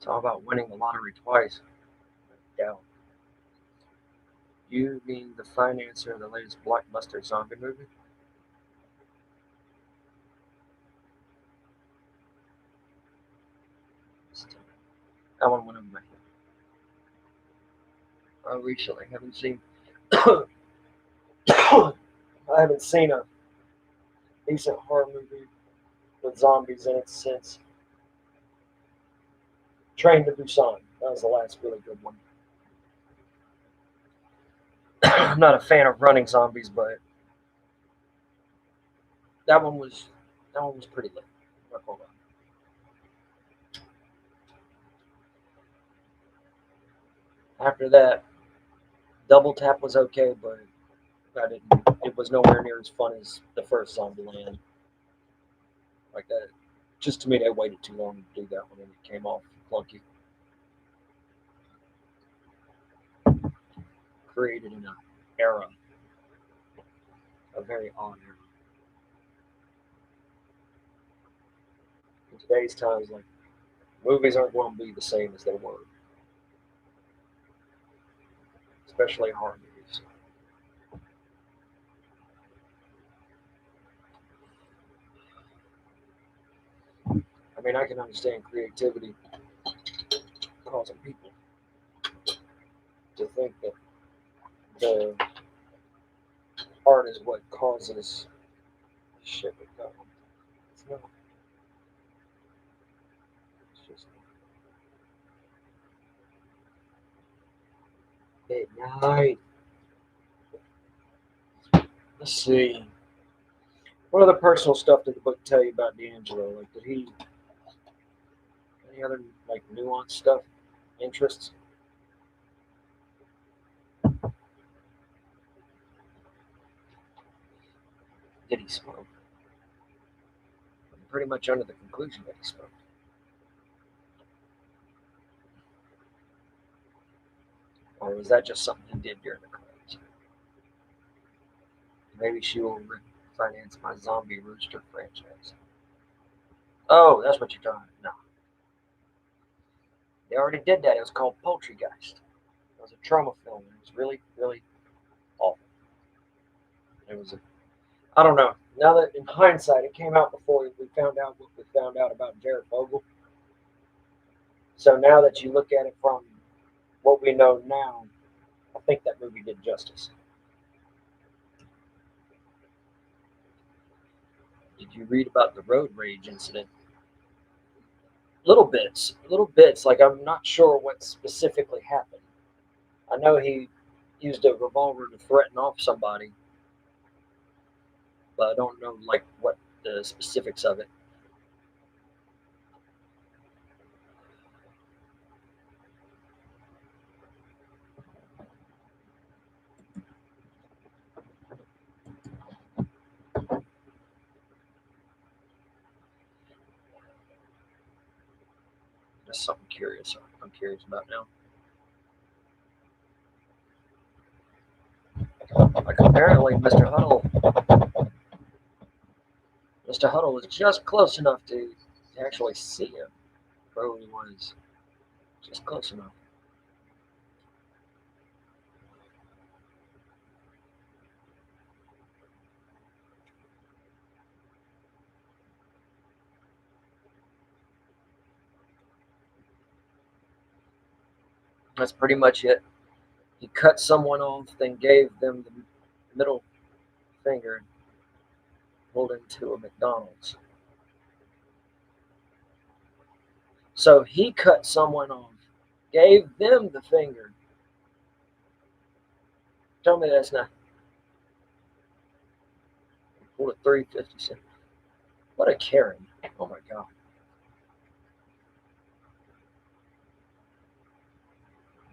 It's all about winning the lottery twice. Doubt. You mean the financier of the latest blockbuster zombie movie? That one went over my head. I recently haven't seen. I haven't seen a decent horror movie with zombies in it since Train to Busan. That was the last really good one. I'm not a fan of running zombies, but that one was that one was pretty lit. After that, Double Tap was okay, but I didn't. It was nowhere near as fun as the first Zombieland. Like that, just to me, they waited too long to do that one, and it came off clunky. Created in an era, a very odd era. In today's times, like movies aren't going to be the same as they were, especially horror movies. I mean, I can understand creativity causing people to think that the art is what causes shit to go. It's not. It's just midnight. Let's see. What other personal stuff did the book tell you about D'Angelo? Like, did he any other like nuanced stuff, interests? Did he smoke? I'm pretty much under the conclusion that he smoked. Or was that just something he did during the college? Maybe she will finance my zombie rooster franchise. Oh, that's what you're talking about. No. They already did that. It was called Poultrygeist. It was a trauma film. It was really, really awful. It was a, I don't know. Now that in hindsight, it came out before we found out what we found out about Jared Fogle. So now that you look at it from what we know now, I think that movie did justice. Did you read about the road rage incident? Little bits. Like I'm not sure what specifically happened. I know he used a revolver to threaten off somebody, but I don't know like what the specifics of it. Just something curious. I'm curious about now. Like apparently, Mr. Huddle was just close enough to actually see him for who he was. Just close enough. That's pretty much it. He cut someone off, then gave them the middle finger and pulled into a McDonald's. So he cut someone off, gave them the finger. Tell me that's not. Pulled a 357. What a Karen. Oh my God.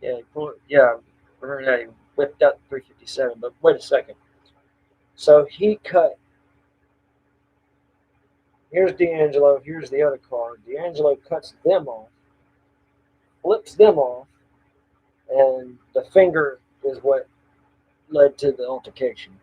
Yeah, he pulled, yeah, remember that he whipped out the 357. But wait a second. So he cut. Here's D'Angelo. Here's the other car. D'Angelo cuts them off, flips them off, and the finger is what led to the altercation.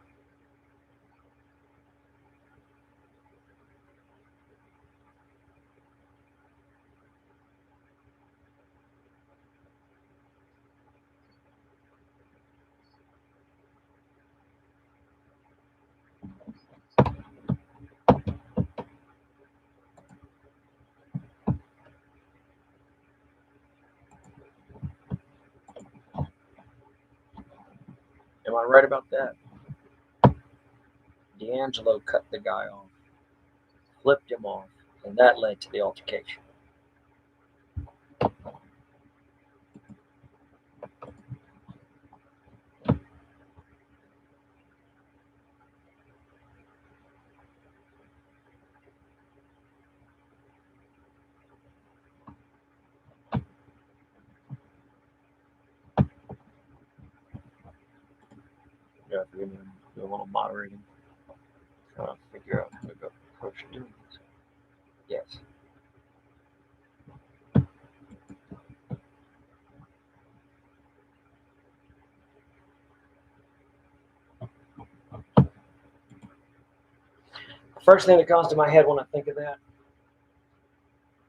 Am I right about that? D'Angelo cut the guy off, flipped him off, and that led to the altercation. Yeah, if you're going to do a little moderating, trying to figure out how to go approach doing this. Yes. The first thing that comes to my head when I think of that,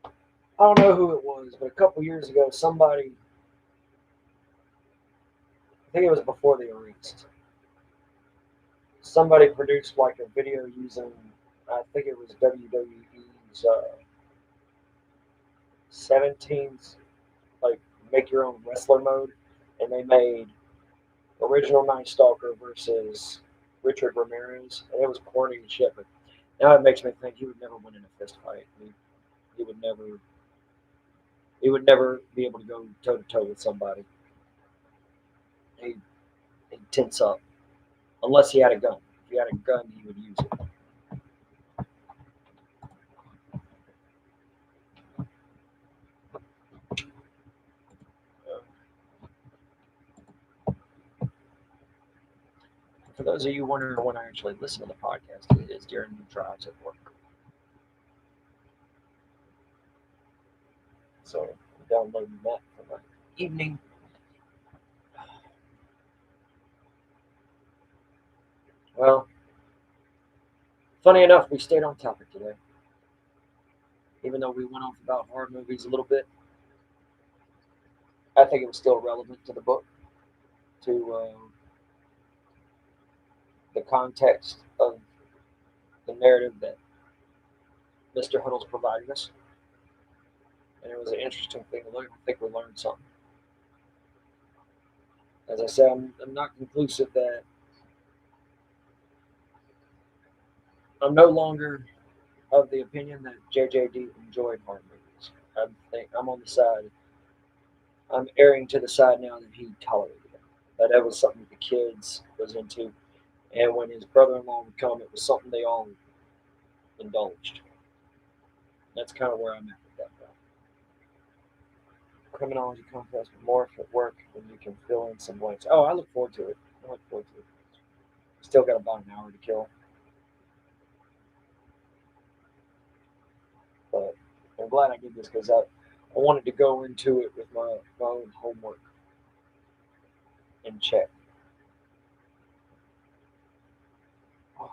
I don't know who it was, but a couple years ago, somebody, I think it was before the arrest, somebody produced like a video using, I think it was WWE's 17's, like make your own wrestler mode, and they made original Night Stalker versus Richard Ramirez, and it was corny as shit. But now it makes me think he would never win in a fist fight. He would never. He would never be able to go toe to toe with somebody. He he'd tense up unless he had a gun. If he had a gun, he would use it. For those of you wondering when I actually listen to the podcast, it is during the drives at work. So I'm downloading that for my evening. Well, funny enough, we stayed on topic today, even though we went off about horror movies a little bit. I think it was still relevant to the book, to the context of the narrative that Mr. Huddle's providing us, and it was an interesting thing to learn. I think we learned something. As I said, I'm not conclusive that I'm no longer of the opinion that JJD enjoyed horror movies. I think I'm on the side. I'm erring to the side now that he tolerated it. That was something the kids was into, and when his brother-in-law would come, it was something they all indulged. That's kind of where I'm at with that. Criminology contest with more at work, and you can fill in some blanks. Oh, I look forward to it. I look forward to it. Still got about an hour to kill, but I'm glad I did this because I wanted to go into it with my own homework and check. Oh,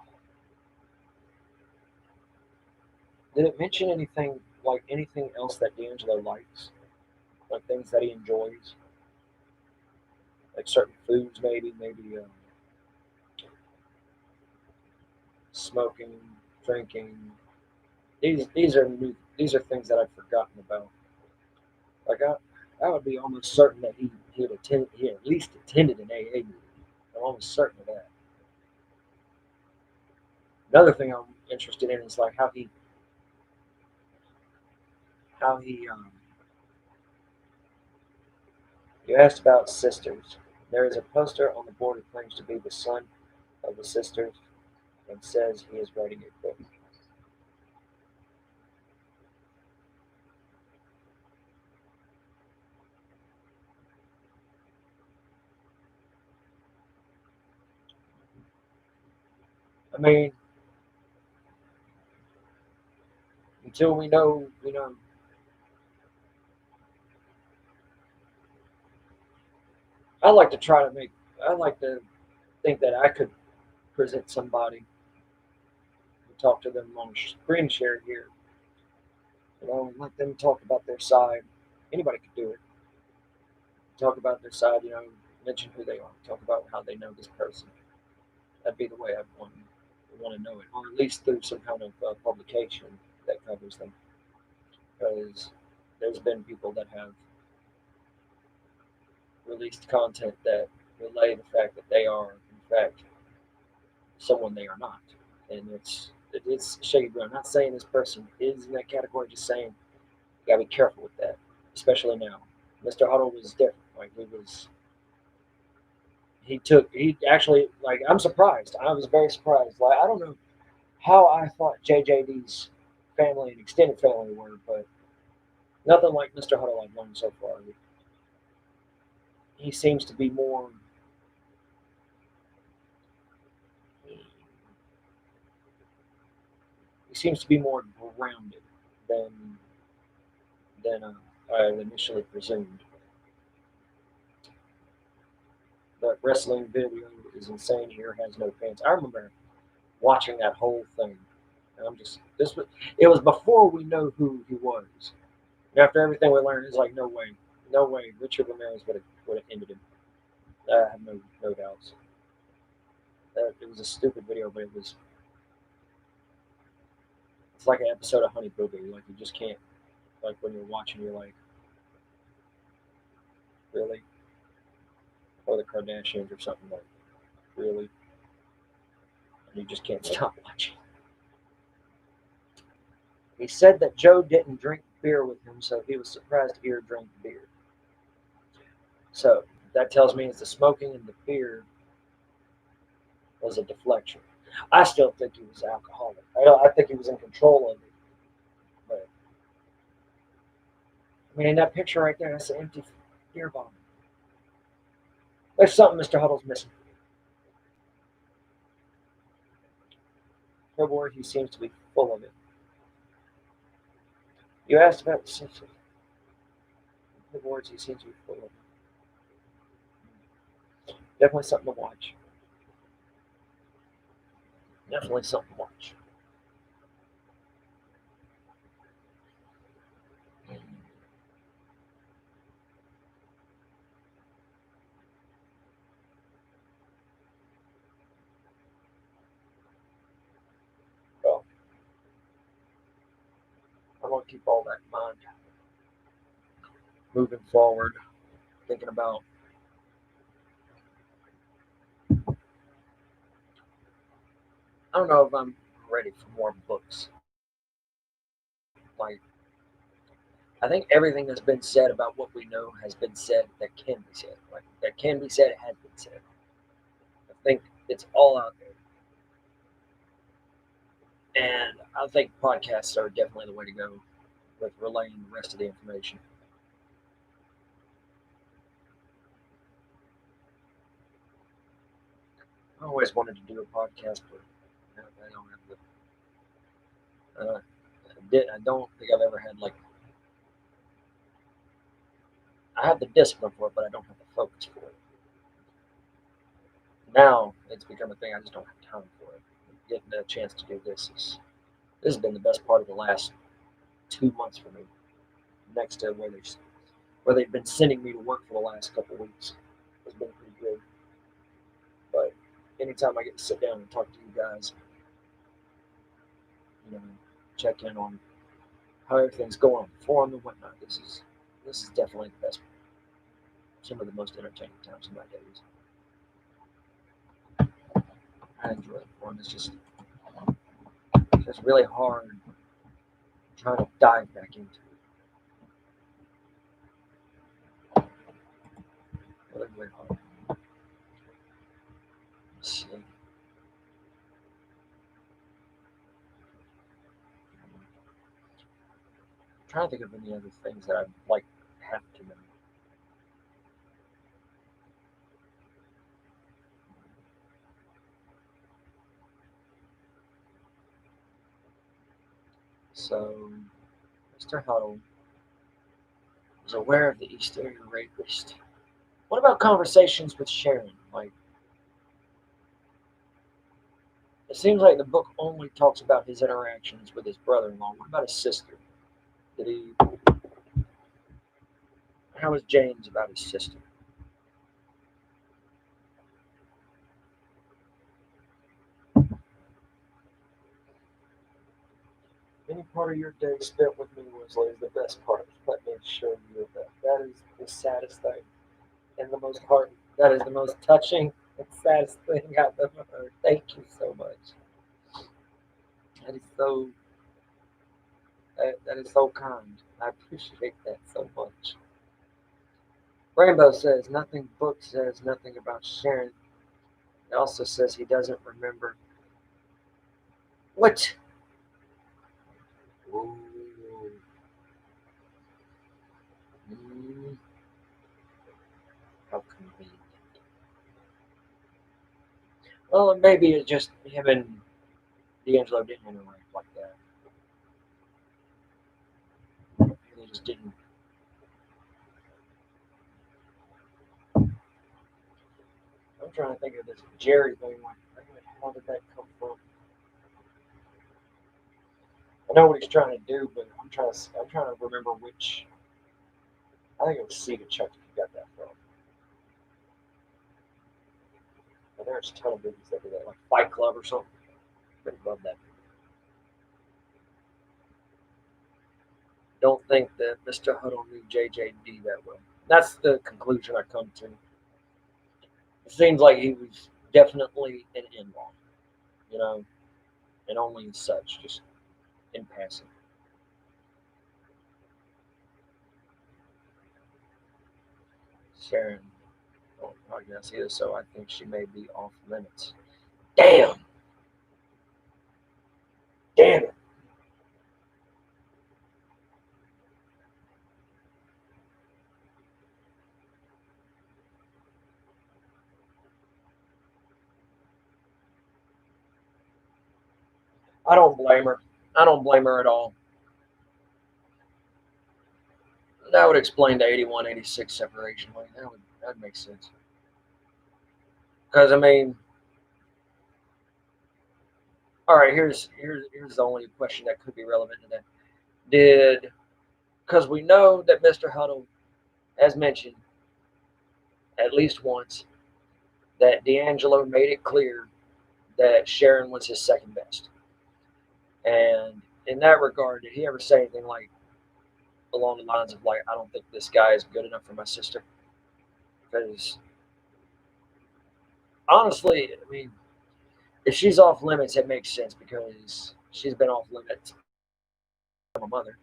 did it mention anything like anything else that D'Angelo likes, like things that he enjoys, like certain foods, maybe smoking, drinking. These are new. These are things that I've forgotten about. Like I would be almost certain that he at least attended an AA meeting. I'm almost certain of that. Another thing I'm interested in is like how he. You asked about sisters. There is a poster on the board that claims to be the son of the sisters and says he is writing a book. I mean, until we know, I like to try to make. I like to think that I could present somebody and talk to them on screen share here. And let them talk about their side. Anybody could do it. Talk about their side. Mention who they are. Talk about how they know this person. That'd be the way I'd want to know it, or at least through some kind of publication that covers them. Because there's been people that have released content that relay the fact that they are, in fact, someone they are not. And it's shady. I'm not saying this person is in that category, just saying you gotta be careful with that, especially now. Mr. Huddle was different. Like he actually, like, I'm surprised. I was very surprised. Like, I don't know how I thought JJD's family and extended family were, but nothing like Mr. Huddle I've learned so far. He seems to be more. He seems to be more grounded than I initially presumed. The wrestling video is insane. Here has no fans. I remember watching that whole thing. And I'm just this was it was before we know who he was. And after everything we learned, it's like no way, no way. Richard Ramirez would have ended him. I have no doubts. It was a stupid video, but it's like an episode of Honey Boo Boo. Like you just can't, like when you're watching, you're like, really, or the Kardashians or something, like, really, and you just can't stop watching. He said that Joe didn't drink beer with him, so he was surprised to hear her drink beer. So that tells me it's the smoking and the beer was a deflection. I still think he was alcoholic. I think he was in control of it. But I mean, in that picture right there, that's an empty beer bottle. There's something Mr. Huddle's missing. February, he seems to be full of it. You asked about the Simpsons. February, he seems to be full of it. Definitely something to watch. Definitely something to watch. So I'm gonna keep all that in mind. Moving forward, thinking about. I don't know if I'm ready for more books. Like, I think everything that's been said about what we know has been said that can be said. Like that can be said has been said. I think it's all out there, and I think podcasts are definitely the way to go with relaying the rest of the information. I always wanted to do a podcast, but I don't have the. I don't think I've ever had like. I have the discipline for it, but I don't have the focus for it. Now it's become a thing. I just don't have time for it. Getting a chance to do this has been the best part of the last 2 months for me. Next to where they've been sending me to work for the last couple of weeks has been pretty good. But anytime I get to sit down and talk to you guys, you know, check in on how everything's going on the forum and whatnot, this is definitely the best, some of the most entertaining times of my days. I enjoy the forum. It's just really hard trying to dive back into it. Really, really hard. Let's see. I'm trying to think of any other things that I'd like have to know. So, Mr. Huddle was aware of the exterior rapist. What about conversations with Sharon? Like, it seems like the book only talks about his interactions with his brother-in-law. What about his sister? Did he? How was James about his sister? Any part of your day spent with me, Wesley, is the best part. Let me assure you of that. That is the saddest thing and the That is the most touching and saddest thing I've ever heard. Thank you so much. That is so that is so kind. I appreciate that so much. Rainbow says nothing book says nothing about Sharon. It also says he doesn't remember. What? Ooh. Mm, how convenient. Well, maybe it's just him and D'Angelo didn't interact like that. Maybe they just didn't. I'm trying to think of this Jerry thing. Like, how did that come from? I know what he's trying to do, but I'm trying to remember which. I think it was Seed Chuck he got that from. And there's a ton of movies that do that, like Fight Club or something. Pretty love that. Don't think that Mr. Huddle knew JJD that well. That's the conclusion I come to. It seems like he was definitely an in-law, you know, and only as such, just in passing. Sharon, oh, I guess either, so I think she may be off limits. Damn, damn it. I don't blame her. I don't blame her at all. That would explain the 81, 86 separation. Like, that make sense. Because I mean, all right. Here's the only question that could be relevant to that. Did because we know that Mr. Huddle has mentioned at least once that D'Angelo made it clear that Sharon was his second best. And in that regard, did he ever say anything like along the lines of like, I don't think this guy is good enough for my sister? Because honestly, I mean, if she's off limits, it makes sense because she's been off limits from my mother.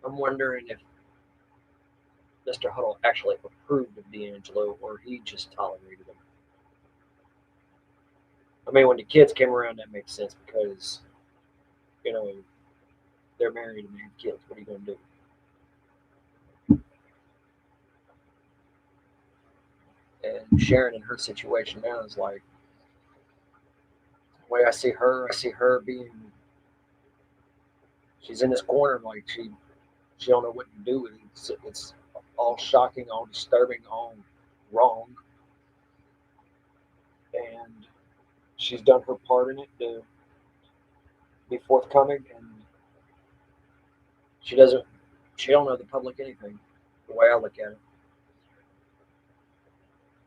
I'm wondering if Mr. Huddle actually approved of D'Angelo or he just tolerated him. I mean, when the kids came around, that makes sense because, you know, they're married and they have kids. What are you going to do? And Sharon in her situation now is like, the way I see her being, she's in this corner, like she don't know what to do with it. It's all shocking, all disturbing, all wrong, and she's done her part in it to be forthcoming, and she doesn't, she don't know the public anything. The way I look at it,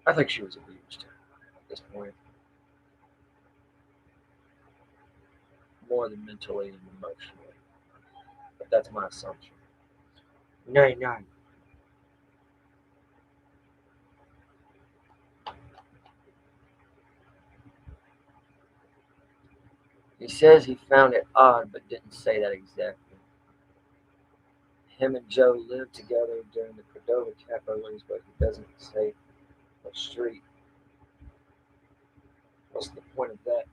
I think she was abused at this point, more than mentally and emotionally. But that's my assumption. Nine nine. He says he found it odd, but didn't say that exactly. Him and Joe lived together during the Cordova Capo days, but he doesn't say what street. What's the point of that?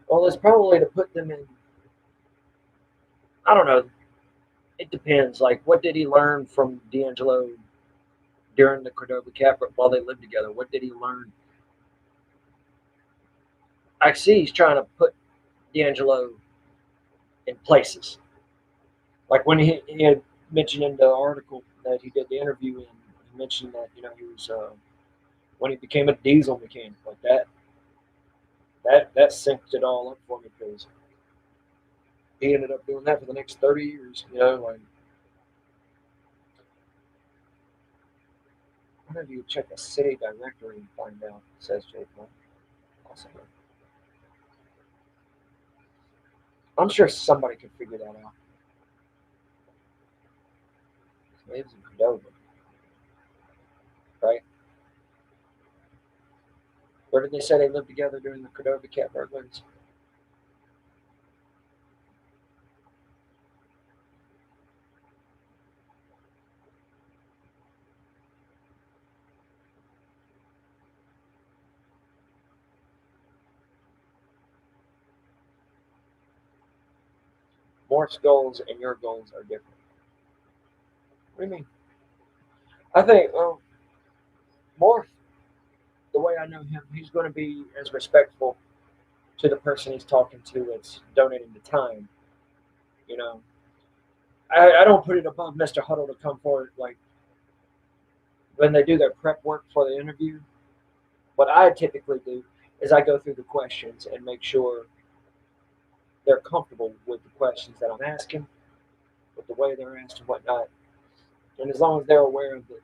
Well, it's probably to put them in. I don't know. It depends. Like, what did he learn from D'Angelo during the Cordova Capo while they lived together? What did he learn? I see he's trying to put D'Angelo in places. Like when he had mentioned in the article that he did the interview in, he mentioned that he was when he became a diesel mechanic like that synced it all up for me because he ended up doing that for the next 30 years. Like why don't you check a city directory and find out? Says J. Paul. Possibly. I'm sure somebody could figure that out. Maybe it's in Cordova, right? Where did they say they lived together during the Cordova cat burglaries? Morph's goals and your goals are different. What do you mean? I think, well, Morph, the way I know him, he's going to be as respectful to the person he's talking to that's donating the time. You know, I don't put it above Mr. Huddle to come forward. Like when they do their prep work for the interview, what I typically do is I go through the questions and make sure they're comfortable with the questions that I'm asking, with the way they're asked and whatnot. And as long as they're aware of it,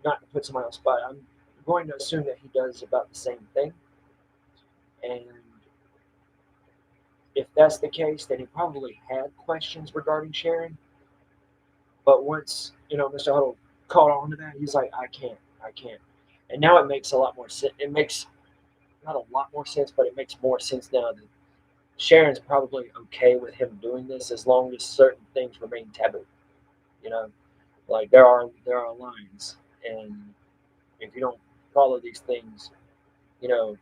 not to put somebody on the spot, I'm going to assume that he does about the same thing. And if that's the case, then he probably had questions regarding sharing. But once, Mr. Huddle caught on to that, he's like, I can't. And now it makes a lot more sense. It makes not a lot more sense, but it makes more sense now that Sharon's probably okay with him doing this as long as certain things remain taboo. You know, like there are lines, and if you don't follow these things, you know,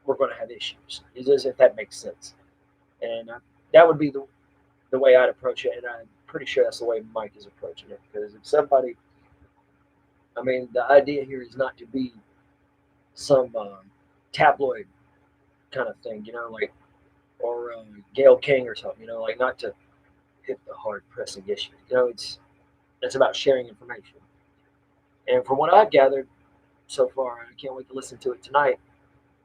we're going to have issues. It's as if that makes sense, and that would be the way I'd approach it, and I'm pretty sure that's the way Mike is approaching it. Because if somebody, I mean, the idea here is not to be some tabloid kind of thing, like or Gail King or something, like not to hit the hard pressing issue. It's about sharing information. And from what I've gathered so far, and I can't wait to listen to it tonight,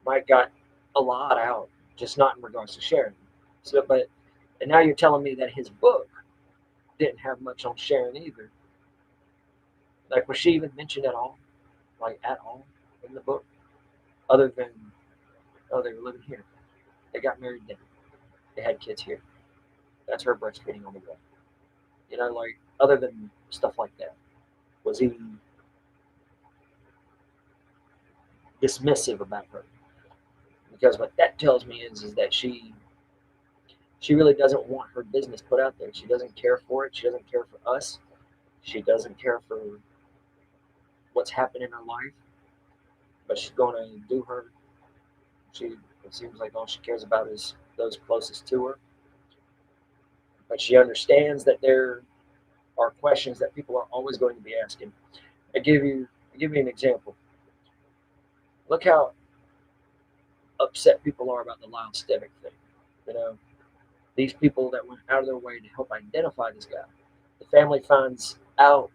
Mike got a lot out, just not in regards to sharing. So, and now you're telling me that his book didn't have much on sharing either. Like, was she even mentioned at all? Like, at all in the book? Other than, oh, they were living here. They got married then. They had kids here. That's her breastfeeding on the way. Like, other than stuff like that. Was he dismissive about her? Because what that tells me is that she really doesn't want her business put out there. She doesn't care for it. She doesn't care for us. She doesn't care for what's happened in her life. But she's going to do her. She it seems like all she cares about is those closest to her. But she understands that there are questions that people are always going to be asking. I give you an example. Look how upset people are about the Lyle Stevick thing. You know, these people that went out of their way to help identify this guy. The family finds out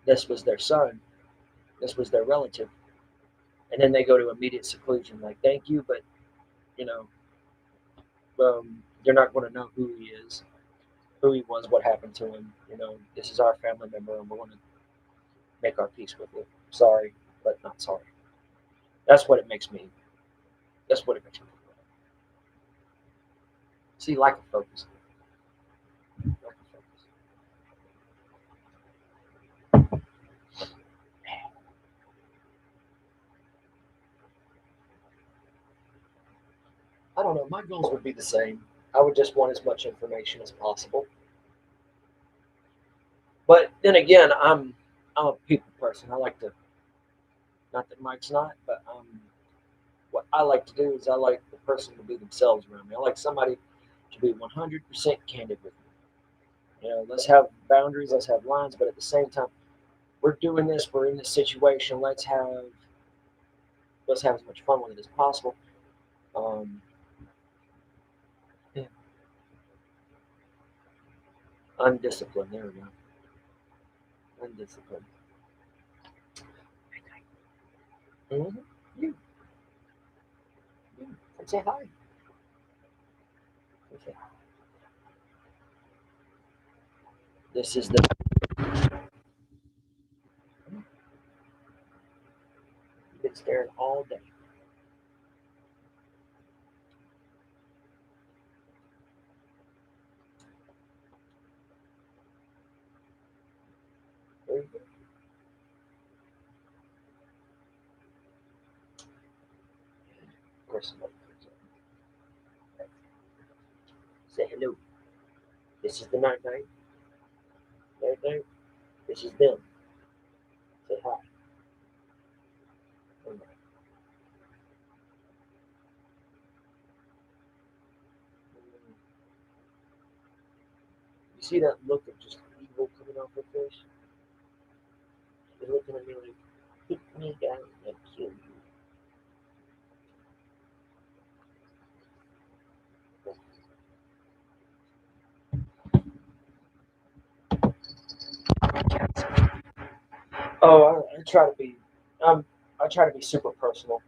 this was their son, this was their relative, and then they go to immediate seclusion. Like, thank you, but you know, you're not going to know who he is, who he was, what happened to him. This is our family member, and we're going to make our peace with it. Sorry, but not sorry. That's what it makes me. That's what it makes me. See, lack of focus. Lack of focus. I don't know. My goals would be the same. I would just want as much information as possible. But then again, I'm a people person. I like to, not that Mike's not, but what I like to do is I like the person to be themselves around me. I like somebody to be 100% candid with me. Let's have boundaries, let's have lines, but at the same time, we're doing this, we're in this situation. Let's have as much fun with it as possible. Um, yeah, undisciplined. There we go. Undisciplined. Mm-hmm. You, you. Come say hi. Come say hi. This is the You've been staring all day. There you go. Of course, somebody comes up. Say hello. This is the night. Night. This is them. Say hi. Oh, no. You see that look of just evil coming off her face? She's looking at me like, hit me down and kill you. Oh, I try to be, um, I try to be super personal.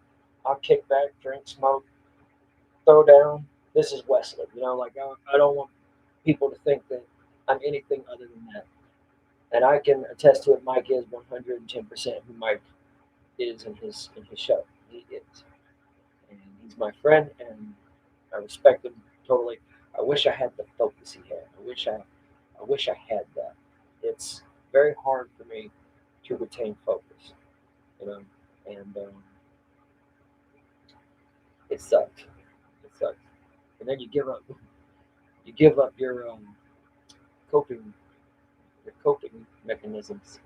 I'll kick back, drink, smoke, throw down. This is Wesley, like I don't want people to think that I'm anything other than that. And I can attest to it. Mike is 110% who Mike is in his show. He is, and he's my friend, and I respect him totally. I wish I had the focus he had. I wish I had that. It's very hard for me to retain focus, you know, and it sucks. It sucks. And then you give up coping your coping mechanisms.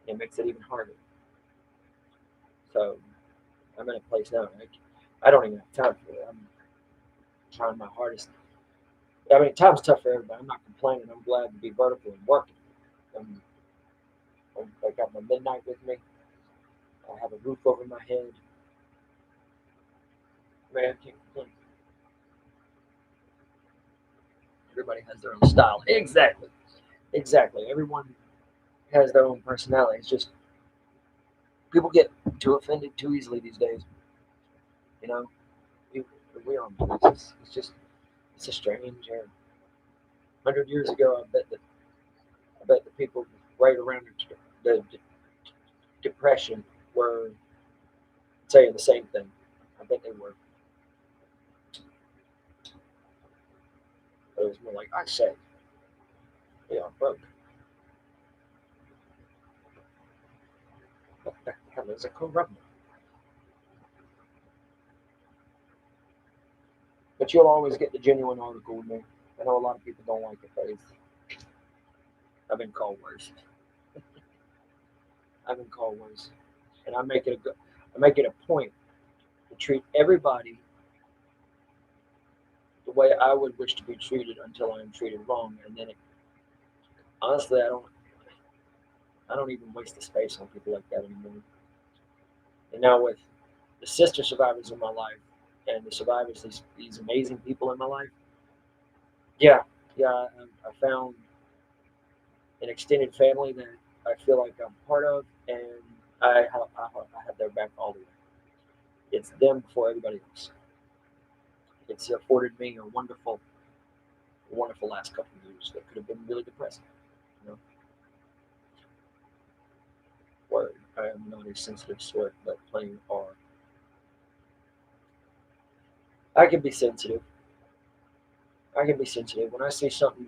It makes it even harder. So I'm in a place now. I don't even have time for it. I'm trying my hardest. I mean, time's tough for everybody. I'm not complaining. I'm glad to be vertical and working. I'm, I got my midnight with me. I have a roof over my head. Man, I can't complain. Everybody has their own style. Exactly. Exactly. Everyone has their own personality. It's just people get too offended too easily these days. You know, we, we are. It's a strange. 100 years ago, I bet the people right around the depression were saying the same thing. I bet they were. But it was more like I say, they are broke. What the hell is a corrupt? But you'll always get the genuine article with me. I know a lot of people don't like it, but I've been called worse. I've been called worse, and I make it a point to treat everybody the way I would wish to be treated until I am treated wrong, and then honestly, I don't even waste the space on people like that anymore. And now with the sister survivors in my life and the survivors, these amazing people in my life, yeah, yeah, I found an extended family that I feel like I'm part of, and I have their back all the way. It's them before everybody else. It's afforded me a wonderful last couple of years that could have been really depressing. You know, where I am not a sensitive sort, but playing are. I can be sensitive. I can be sensitive when I see something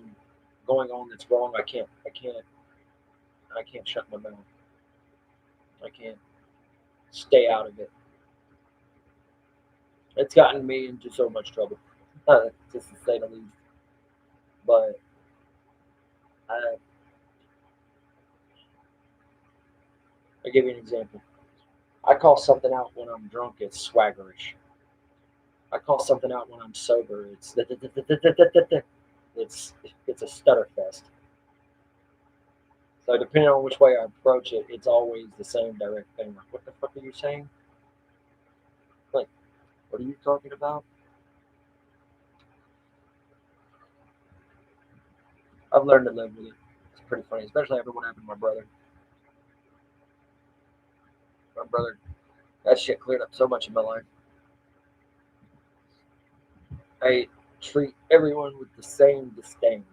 going on that's wrong. I can't shut my mouth. I can't stay out of it. It's gotten me into so much trouble, just to say the least. But I, I'll give you an example. I call something out when I'm drunk. It's swaggerish. I call something out when I'm sober. It's it's a stutter fest. So depending on which way I approach it, it's always the same direct thing. Like, what the fuck are you saying? Like, what are you talking about? I've learned to live with it. It's pretty funny, especially after what happened to my brother. My brother, that shit cleared up so much in my life. I treat everyone with the same disdain.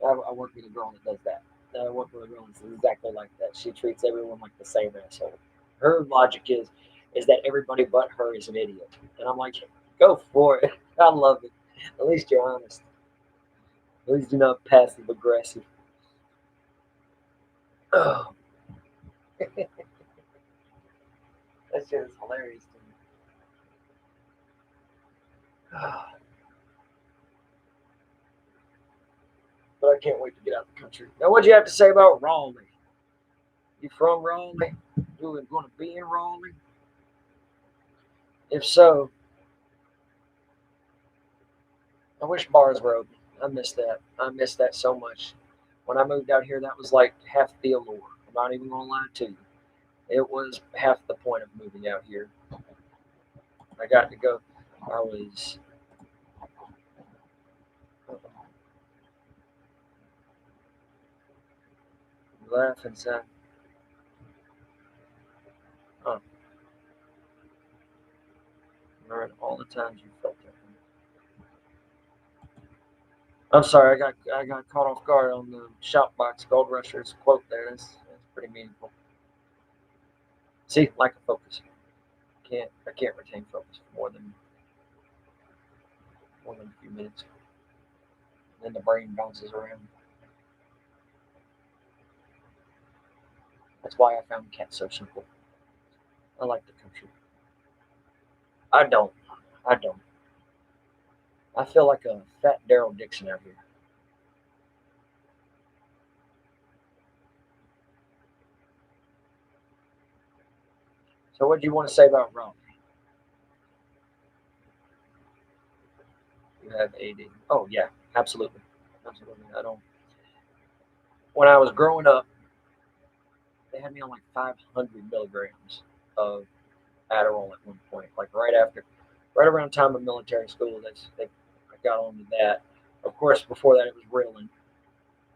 I work with a girl that does that. I work with a girl that's exactly like that. She treats everyone like the same asshole. Her logic is, is that everybody but her is an idiot. And I'm like, go for it. I love it. At least you're honest. At least you're not passive aggressive. Oh, that shit is hilarious to me. But I can't wait to get out of the country. Now, what'd you have to say about Raleigh? You from Raleigh? You going to be in Raleigh? If so, I wish bars were open. I miss that. I miss that so much. When I moved out here, that was like half the allure. I'm not even gonna lie to you. It was half the point of moving out here. I got to go. I was laughing, son. Oh, remember all the times you felt that. I'm sorry, I got caught off guard on the Shopbox Gold Rusher's quote there. That's pretty meaningful. See, lack of focus. I can't retain focus for more than a few minutes. Then the brain bounces around. That's why I found cats so simple. I like the country. I don't. I don't. I feel like a fat Daryl Dixon out here. So what do you want to say about Rome? You have AD. Oh yeah, absolutely, absolutely. I don't. When I was growing up, they had me on like 500 milligrams of Adderall at one point. Like right around time of military school, they I got onto that. Of course, before that it was Ritalin,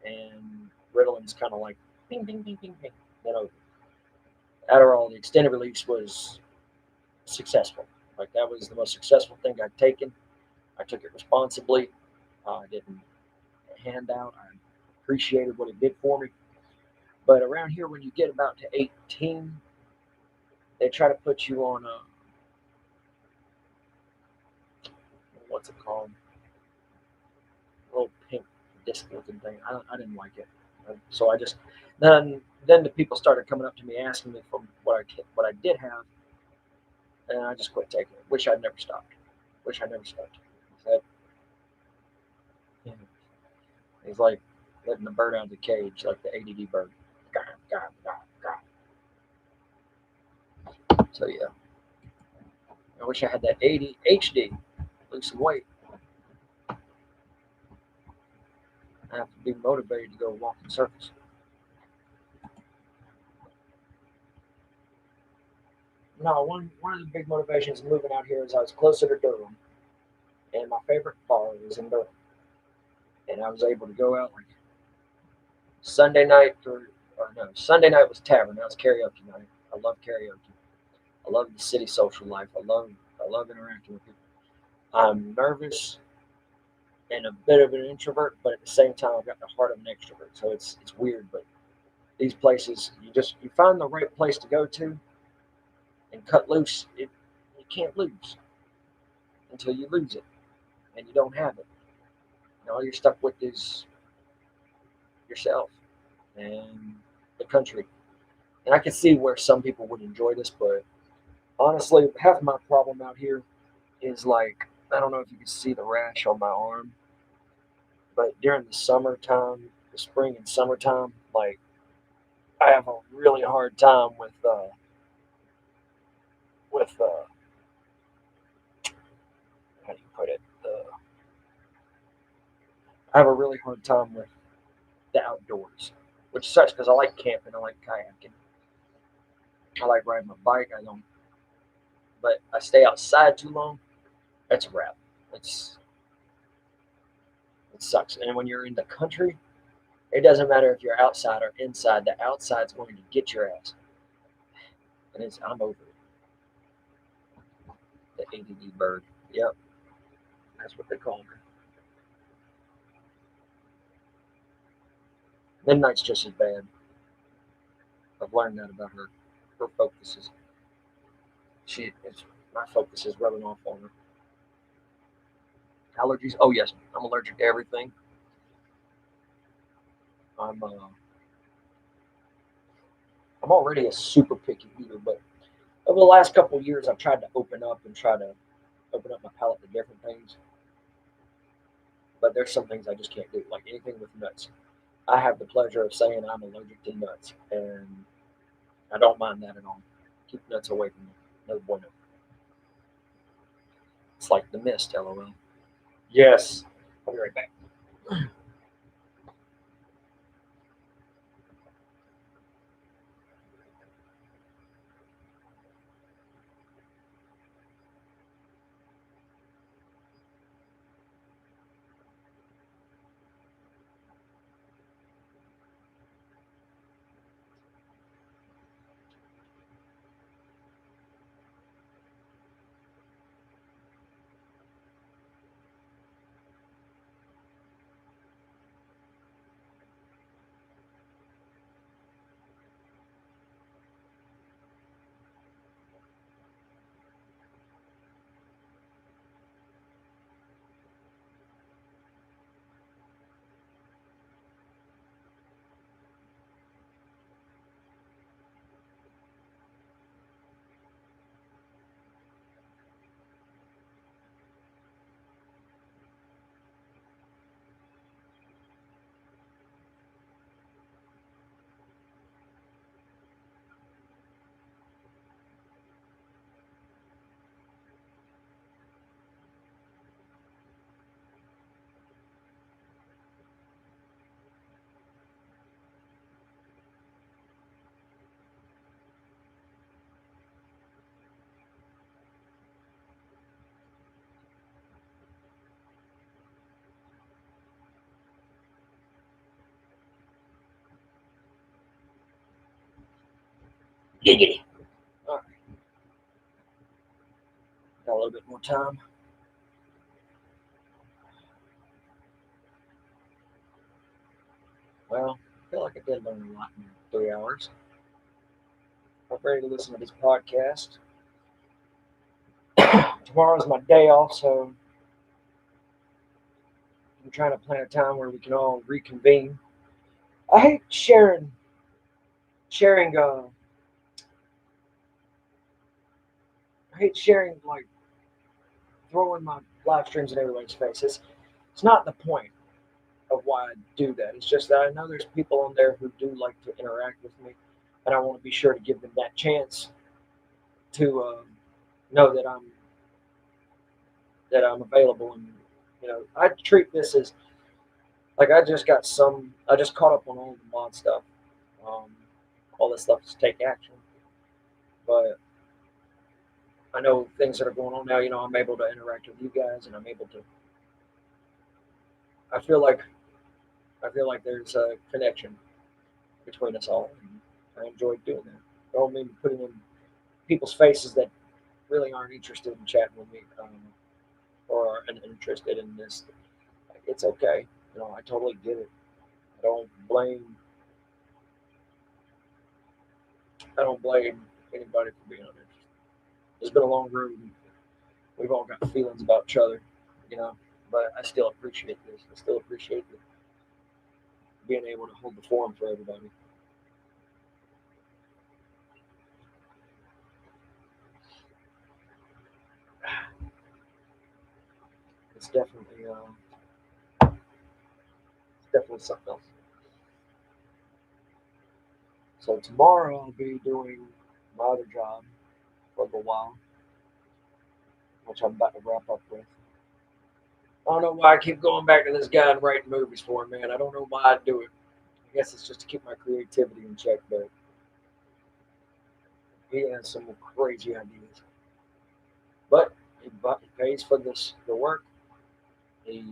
and Ritalin's kind of like bing, bing, bing, bing, bing. You know, Adderall, the extended release was successful. Like that was the most successful thing I'd taken. I took it responsibly. I didn't hand out. I appreciated what it did for me. But around here, when you get about to 18, they try to put you on a what's it called? A little pink disc looking thing. I didn't like it. So I just then the people started coming up to me asking me for what I did have, and I just quit taking it. Wish I'd never stopped. Wish I never stopped. That, you know, it's like letting the bird out of the cage, like the ADD bird. God, God, God, God. So yeah, I wish I had that ADHD. Lose some weight. I have to be motivated to go walk in circles. No, one of the big motivations of moving out here is I was closer to Durham, and my favorite bar was in Durham, and I was able to go out like Sunday night or no Sunday night was tavern. That was karaoke night. I love karaoke. I love the city social life. I love interacting with people. I'm nervous and a bit of an introvert, but at the same time I've got the heart of an extrovert. So it's weird, but these places you find the right place to go to and cut loose. You can't lose until you lose it, and you don't have it. All you're stuck with is yourself and the country. And I can see where some people would enjoy this, but honestly, half of my problem out here is like I don't know if you can see the rash on my arm, but during the summertime, the spring and summertime, like I have a really hard time with how do you put it? I have a really hard time with the outdoors, which sucks because I like camping, I like kayaking, I like riding my bike. I don't, but I stay outside too long. That's a wrap. It's it sucks. And when you're in the country, it doesn't matter if you're outside or inside. The outside's going to get your ass, and I'm over it. The ADD bird. Yep, that's what they call me. Midnight's just as bad. I've learned that about her. Her focus is My focus is rubbing off on her. Allergies? Oh yes, I'm allergic to everything. I'm uh, I'm already a super picky eater, but over the last couple of years, I've tried to open up and try to open up my palate to different things. But there's some things I just can't do, like anything with nuts. I have the pleasure of saying I'm allergic to nuts, and I don't mind that at all. Keep nuts away from me. No bueno. It's like the mist, lol. Yes. I'll be right back. Giggity. All right. Got a little bit more time. Well, I feel like I did learn a lot in 3 hours. I'm ready to listen to this podcast. Tomorrow's my day off, so I'm trying to plan a time where we can all reconvene. I hate sharing. I hate sharing like throwing my live streams in everybody's faces. It's not the point of why I do that. It's just that I know there's people on there who do like to interact with me, and I want to be sure to give them that chance to know that I'm available. And I treat this as like I just caught up on all the mod stuff. Um, all this stuff to take action, but I know things that are going on now. I'm able to interact with you guys, and I'm able to. I feel like I feel like there's a connection between us all, and I enjoy doing that. I don't mean putting in people's faces that really aren't interested in chatting with me, or aren't interested in this. It's okay. I totally get it. I don't blame. I don't blame anybody for being uninterested. It's been a long road. We've all got feelings about each other, you know. But I still appreciate this. I still appreciate being able to hold the forum for everybody. It's definitely something else. So tomorrow I'll be doing my other job for a little while, which I'm about to wrap up with. I don't know why I keep going back to this guy and writing movies for him, man. I don't know why I do it. I guess it's just to keep my creativity in check, but he has some crazy ideas. But he pays for the work. He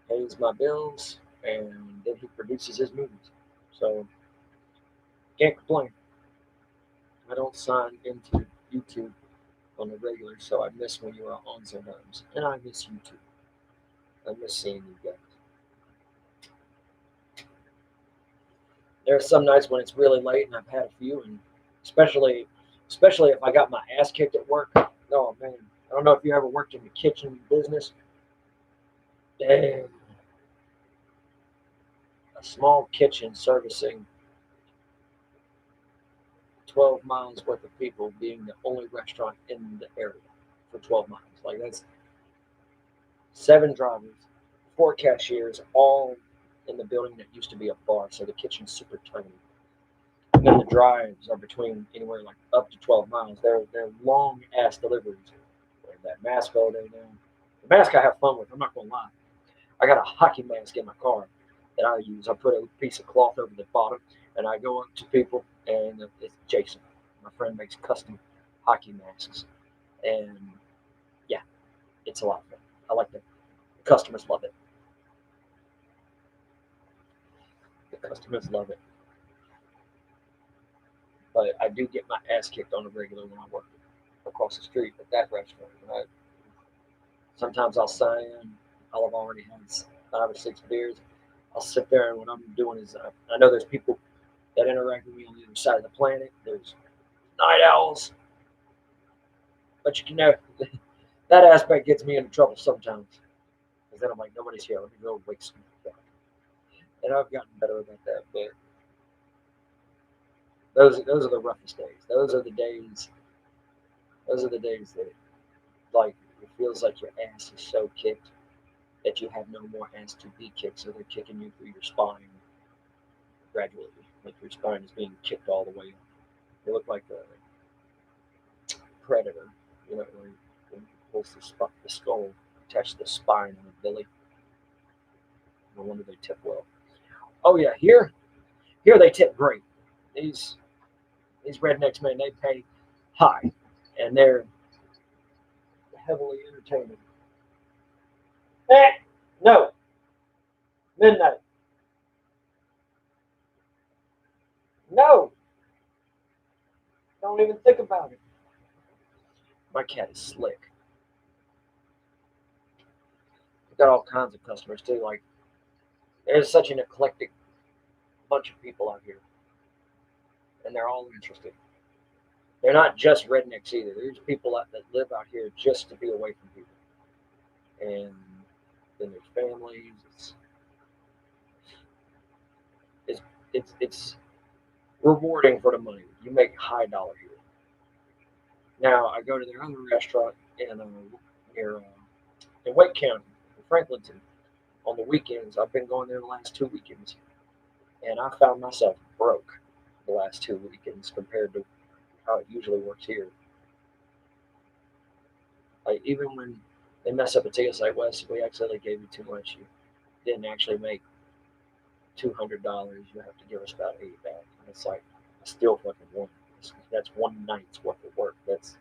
pays my bills, and then he produces his movies. So can't complain. I don't sign into YouTube on the regular, so I miss when you are on sometimes, and I miss you too. I miss seeing you guys. There are some nights when it's really late, and I've had a few, and especially especially if I got my ass kicked at work. Oh man, I don't know if you ever worked in the kitchen business. Damn, a small kitchen servicing 12 miles worth of people, being the only restaurant in the area for 12 miles. Like that's 7 drivers, 4 cashiers, all in the building that used to be a bar. So the kitchen's super tiny. And then the drives are between anywhere like up to 12 miles. They're long ass deliveries. Wear that mask all day now. The mask I have fun with. I'm not gonna lie. I got a hockey mask in my car that I use. I put a piece of cloth over the bottom, and I go up to people, and it's Jason. My friend makes custom hockey masks, and yeah, it's a lot of fun. I like it. The customers love it. The customers love it. But I do get my ass kicked on a regular when I work across the street at that restaurant. Sometimes I'll sign. I'll have already had 5 or 6 beers. I'll sit there, and what I'm doing is I know there's people that interact with me on the other side of the planet. There's night owls, but you can know that aspect gets me into trouble sometimes. Because then I'm like, nobody's here. Let me go wake some up. And I've gotten better about that. But those are the roughest days. Those are the days. Those are the days that like it feels like your ass is so kicked that you have no more ass to be kicked. So they're kicking you through your spine gradually. Like your spine is being kicked all the way up. You look like a predator. You know, when he pulls the skull, attached to the spine and the belly. No wonder they tip well. Oh yeah, here they tip great. These these rednecks, man, they pay high, and they're heavily entertaining. Eh, no, midnight. No, don't even think about it. My cat is slick. We've got all kinds of customers too. Like there's such an eclectic bunch of people out here, and they're all interested. They're not just rednecks either. There's people that live out here just to be away from people, and then there's families. It's it's rewarding for the money. You make high dollar here. Now I go to their other restaurant near in Wake County, in Franklinton, on the weekends. I've been going there the last 2 weekends, and I found myself broke the last 2 weekends compared to how it usually works here. Like even when they mess up a ticket, it's like, Wes, we accidentally gave you too much. You didn't actually make $200. You have to give us about 80 back. And it's like I still fucking won. That's one night's worth of work. That's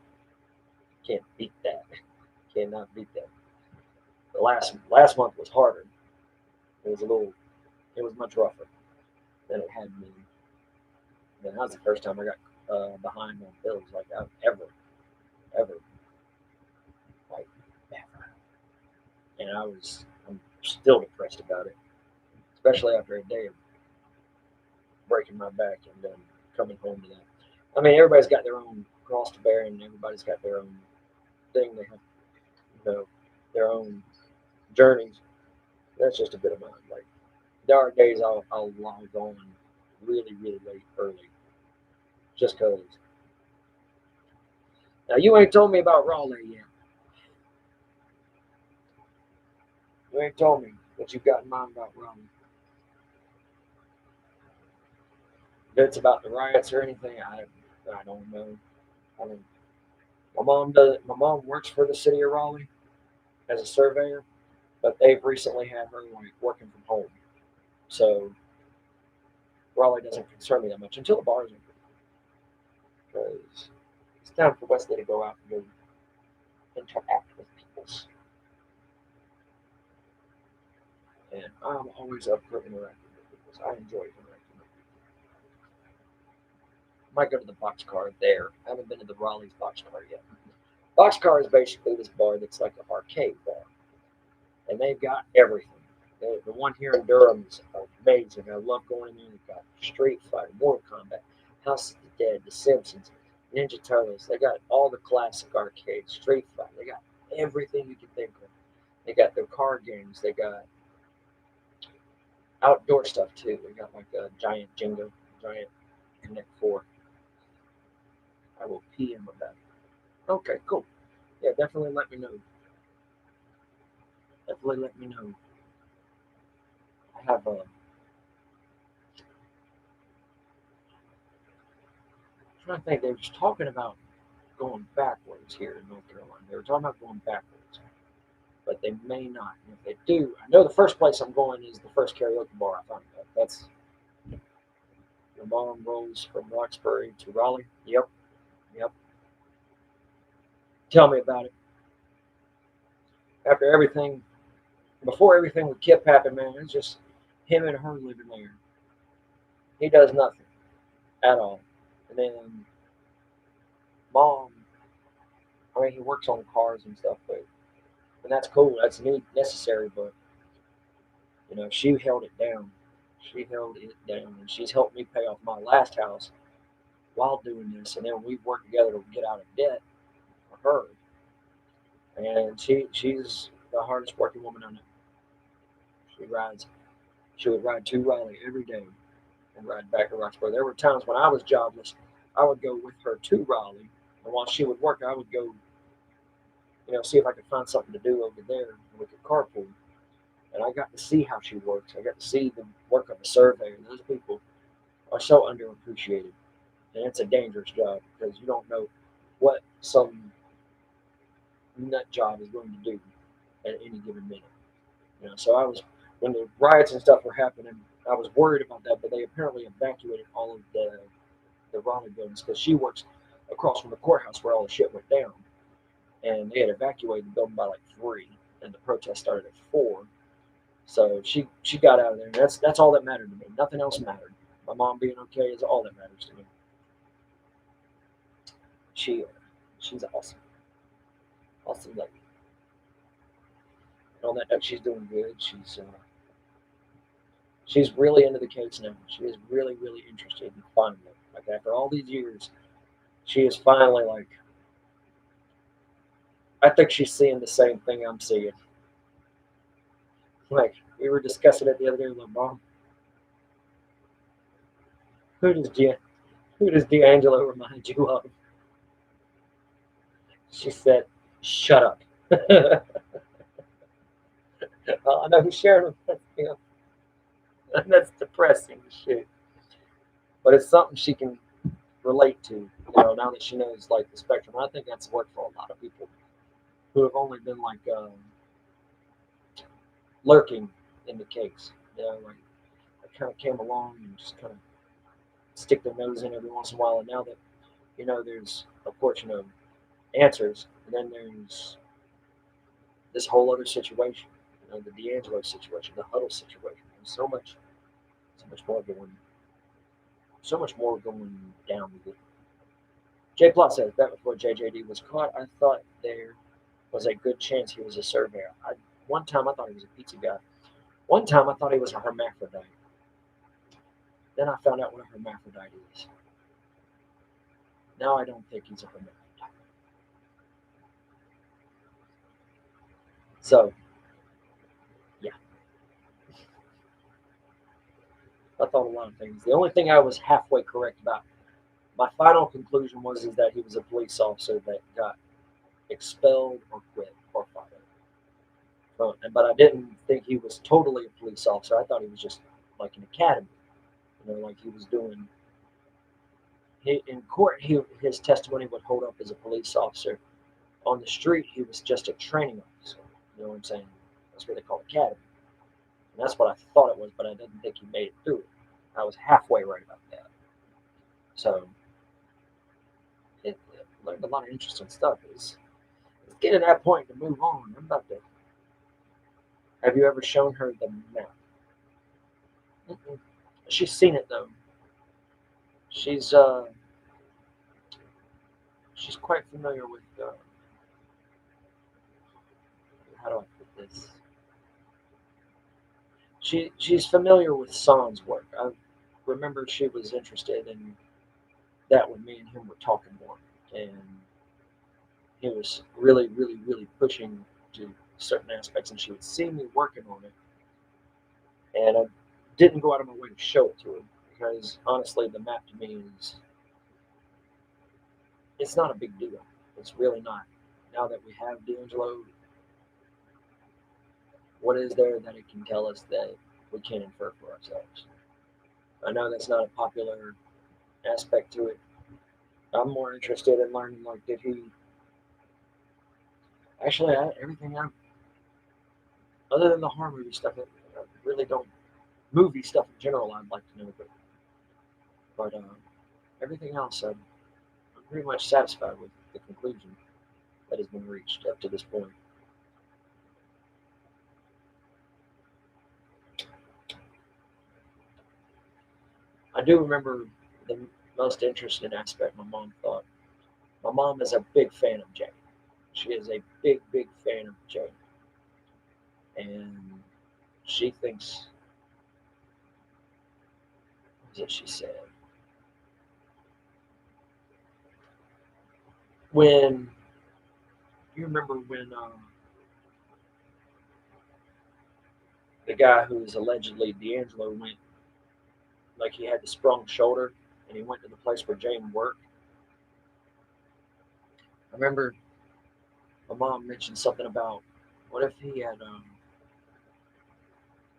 can't beat that. Cannot beat that. The last month was harder. It was a little. It was much rougher than it had been. And that was the first time I got behind on bills like I've ever, like ever. And I'm still depressed about it, especially after a day of breaking my back and then coming home to that. I mean, everybody's got their own cross to bear, and everybody's got their own thing. They have, their own journeys. That's just a bit of mine. Like there are days I'll log on really late early just cause. Now you ain't told me about Raleigh yet. You ain't told me what you got in mind about Raleigh. If it's about the riots or anything, I don't know. I mean, my mom works for the city of Raleigh as a surveyor, but they've recently had her like working from home. So Raleigh doesn't concern me that much until the bars open. Because it's time for Wesley to go out and go interact with people. And I'm always up for interacting with people. I enjoy interacting with people. I might go to the boxcar there. I haven't been to the Raleigh's boxcar yet. Boxcar is basically this bar that's like an arcade bar, and they've got everything. The one here in Durham is amazing. I love going in there. They've got Street Fighter, Mortal Kombat, House of the Dead, The Simpsons. Ninja Turtles. They got all the classic arcades, Street Fighter. They got everything you can think of. They got their card games. They got outdoor stuff too. They got like a giant Jenga, giant Connect Four. I will PM about it. Okay, cool. Yeah, definitely let me know. Definitely let me know. I have a. I'm trying to think. They were just talking about going backwards here in North Carolina. They were talking about going backwards, but they may not. And if they do, I know the first place I'm going is the first karaoke bar I found out. That's your mom rolls from Roxbury to Raleigh. Yep, yep. Tell me about it. After everything, before everything with Kip happened, man, it's just him and her living there. He does nothing at all. And then mom, I mean, he works on cars and stuff, but and that's cool. That's neat, necessary. But she held it down. She held it down, and she's helped me pay off my last house while doing this. And then we worked together to get out of debt for her. And she's the hardest working woman I know. She rides. She would ride to Raleigh every day and ride back to Roxborough. There were times when I was jobless. I would go with her to Raleigh, and while she would work, I would go, see if I could find something to do over there, and we could carpool. And I got to see how she works. I got to see the work of a surveyor. Those people are so underappreciated, and it's a dangerous job because you don't know what some nut job is going to do at any given minute. So I was when the riots and stuff were happening, I was worried about that, but they apparently evacuated all of the Raleigh buildings because she works across from the courthouse where all the shit went down, and they had evacuated the building by like 3, and the protest started at 4. So she got out of there, and that's all that mattered to me. Nothing else mattered. My mom being okay is all that matters to me. She she's awesome, awesome lady. And on that note, she's doing good. She's really into the case now. She is really really interested in finding it. Like after all these years, she is finally like. I think she's seeing the same thing I'm seeing. Like we were discussing it the other day with my mom. Who does G- who does D'Angelo remind you of? She said, "Shut up." I know who's sharing with him. That's depressing shit. But it's something she can relate to, now that she knows like the spectrum. I think that's worked for a lot of people who have only been like lurking in the case. Like I kind of came along and just kind of stick their nose in every once in a while. And now that there's of course answers, and then there's this whole other situation, the D'Angelo situation, the Huddle situation. There's so much more going, so much more going down with it. J Plot says that before JJD was caught, I thought there was a good chance he was a surveyor. One time I thought he was a pizza guy. One time I thought he was a hermaphrodite. Then I found out what a hermaphrodite is. Now I don't think he's a hermaphrodite. So yeah, I thought a lot of things. The only thing I was halfway correct about, my final conclusion was is that he was a police officer that got expelled or quit or fired. But I didn't think he was totally a police officer. I thought he was just like an academy. Like he was doing. In court, his testimony would hold up as a police officer. On the street, he was just a training officer. You know what I'm saying? That's what they call academy. And that's what I thought it was, but I didn't think he made it through it. I was halfway right about that. So it learned a lot of interesting stuff. It's getting to that point to move on. I'm about to. Have you ever shown her the map? Mm-mm. She's seen it though. She's uh she's quite familiar with how do I put this? She's familiar with San's work. I remember she was interested in that when me and him were talking more, and he was really, really, really pushing to certain aspects, and she would see me working on it, and I didn't go out of my way to show it to her because honestly, the map to me is it's not a big deal. It's really not. Now that we have D'Angelo, what is there that it can tell us that we can't infer for ourselves? I know that's not a popular aspect to it. I'm more interested in learning, like, did he actually everything I other than the horror movie stuff? I really don't movie stuff in general. I'd like to know, but everything else, I'm pretty much satisfied with the conclusion that has been reached up to this point. I do remember the most interesting aspect my mom thought. My mom is a big fan of Jane. She is a big, big fan of Jane, and she thinks, what was it she said? When you remember when the guy who is allegedly D'Angelo went, like he had the sprung shoulder, and he went to the place where Jane worked. I remember my mom mentioned something about what if he had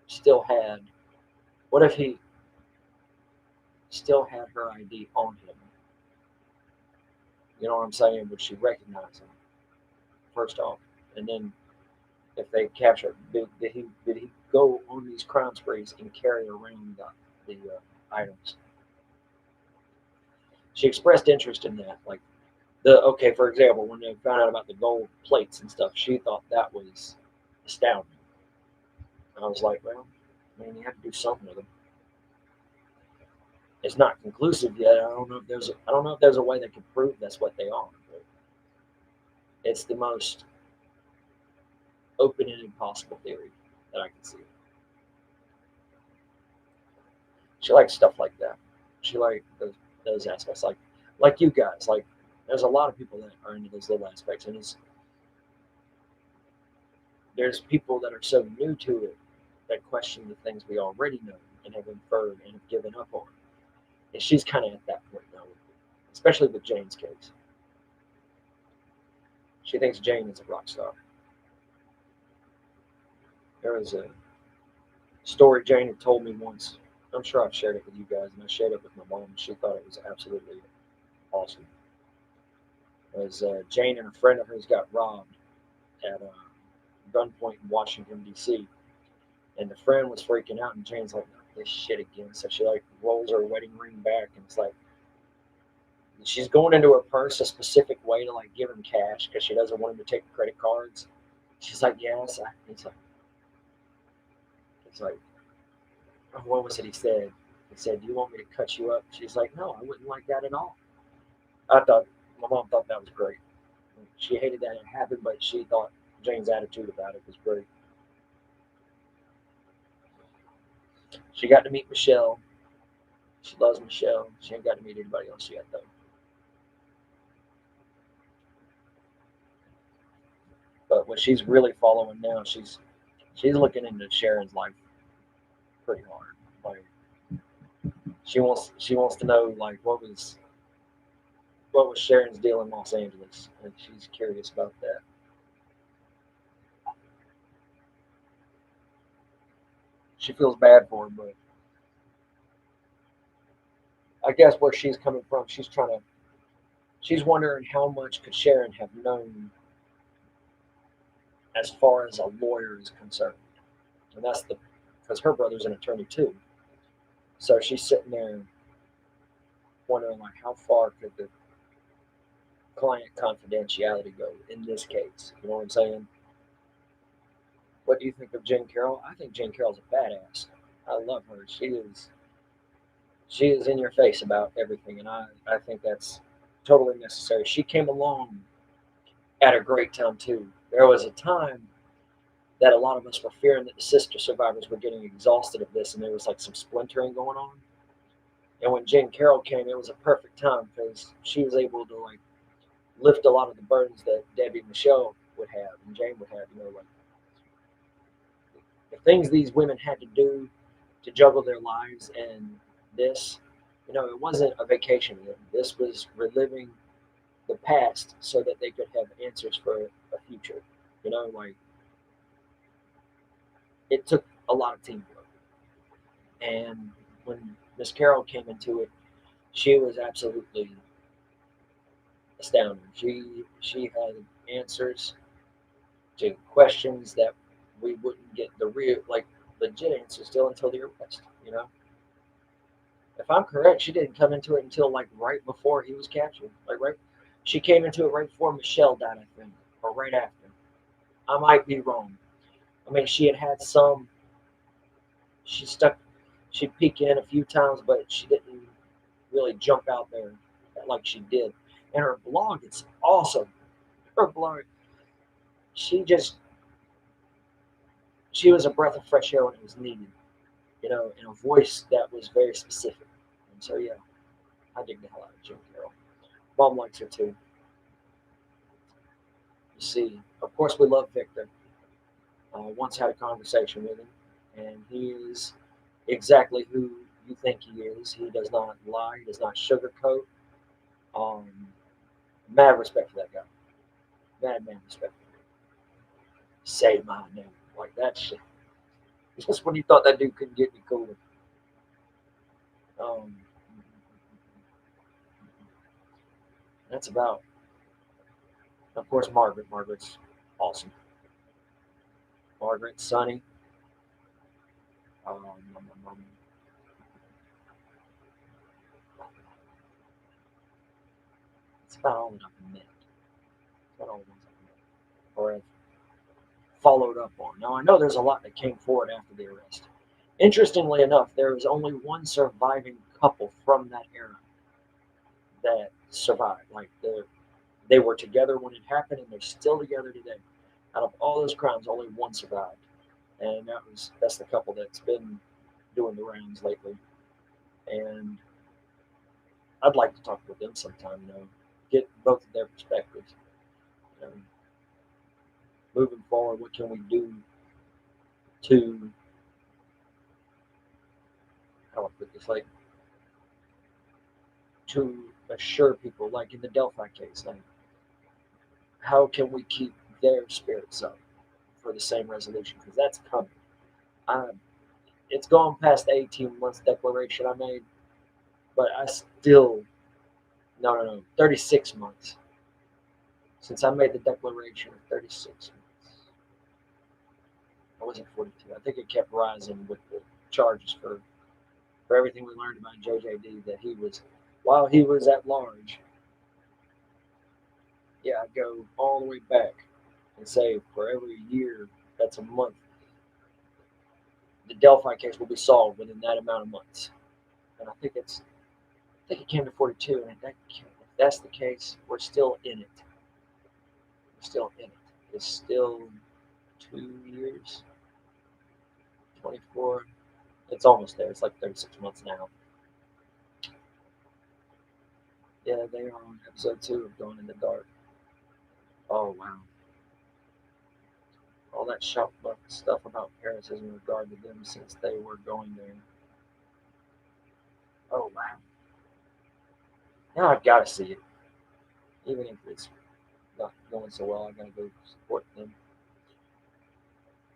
still had, what if he still had her ID on him? You know what I'm saying? Would she recognize him first off, and then if they capture, did he go on these crime sprees and carry around the items? She expressed interest in that, like the okay, for example, when they found out about the gold plates and stuff, she thought that was astounding. And I was like, well, I mean, you have to do something with them. It's not conclusive yet. I don't know if there's a way that could prove that's what they are. But it's the most open-ended possible theory that I can see. She likes stuff like that. She likes those aspects, like you guys. Like there's a lot of people that are into those little aspects, and there's people that are so new to it that question the things we already know and have inferred and have given up on. And she's kind of at that point now, especially with Jane's case. She thinks Jane is a rock star. There was a story Jane had told me once. I'm sure I've shared it with you guys, and I shared it with my mom. She thought it was absolutely awesome. It was Jane and a friend of hers got robbed at gunpoint in Washington D.C. And the friend was freaking out, and Jane's like, "Not this shit again." So she like rolls her wedding ring back, and it's like she's going into her purse a specific way to like give him cash because she doesn't want him to take credit cards. She's like, "Yes." It's like, oh, what was it he said? He said, "Do you want me to cut you up?" She's like, "No, I wouldn't like that at all." I thought my mom thought that was great. She hated that it happened, but she thought Jane's attitude about it was great. She got to meet Michelle. She loves Michelle. She ain't got to meet anybody else yet, though. But what she's really following now, she's looking into Sharon's life pretty hard. Like she wants to know like what was Sharon's deal in Los Angeles, and she's curious about that. She feels bad for him, but I guess where she's coming from, she's wondering how much could Sharon have known as far as a lawyer is concerned, and that's the because her brother's an attorney too. So she's sitting there wondering like how far could the client confidentiality go in this case? You know what I'm saying? What do you think of Jen Carroll? I think Jen Carroll's a badass. I love her. She is in your face about everything, and I think that's totally necessary. She came along at a great time too. There was a time that a lot of us were fearing that the sister survivors were getting exhausted of this, and there was like some splintering going on. And when Jane Carroll came, it was a perfect time because she was able to like lift a lot of the burdens that Debbie and Michelle would have and Jane would have. Like the things these women had to do to juggle their lives and this, it wasn't a vacation. This was reliving the past so that they could have answers for a future. Like it took a lot of teamwork. And when Miss Carroll came into it, she was absolutely astounding. She had answers to questions that we wouldn't get the real like legit answers still until the arrest. If I'm correct, she didn't come into it until like right before he was captured. Like right, she came into it right before Michelle died, I think, or right after. I might be wrong. I mean, she had had some. She stuck. She peeked in a few times, but she didn't really jump out there like she did. And her blog is awesome. Her blog, she just she was a breath of fresh air when it was needed. In a voice that was very specific. And so yeah, I dig the hell out of Jim Carroll. Mom likes her too. You see, of course, we love Victor. Once had a conversation with him, and he is exactly who you think he is. He does not lie. He does not sugarcoat. Um, Mad respect for that guy. Mad respect. Say my name like that shit. Just when you thought that dude couldn't get any cooler. Um, that's about. Of course, Margaret. Margaret's awesome. Margaret, Sonny. Um, um, um, it's about all that I've met. It's about all the ones I've met or have followed up on. Now I know there's a lot that came forward after the arrest. Interestingly enough, there is only one surviving couple from that era that survived. Like they were together when it happened, and they're still together today. Out of all those crimes, only one survived, and that's the couple that's been doing the rounds lately. And I'd like to talk with them sometime. Get both of their perspectives. You know, moving forward, what can we do to how do I put this like to assure people, like in the Delphi case, like how can we keep their spirits up for the same resolution? Because that's coming. Um, it's gone past the 18 months declaration I made, but I still, no, 36 months since I made the declaration of 36 months. I wasn't 42. I think it kept rising with the charges for everything we learned about JJD that he was, while he was at large, yeah, I'd go all the way back and say for every year that's a month, the Delphi case will be solved within that amount of months. And I think it came to 42, and if that's the case, we're still in it. We're still in it. It's still 2 years, 24. It's almost there. It's like 36 months now. Yeah, they are on episode 2 of Going in the Dark. Oh, wow. All that shop stuff about Paris is in regard to them since they were going there. Oh, wow. Now I've got to see it. Even if it's not going so well, I got to go support them.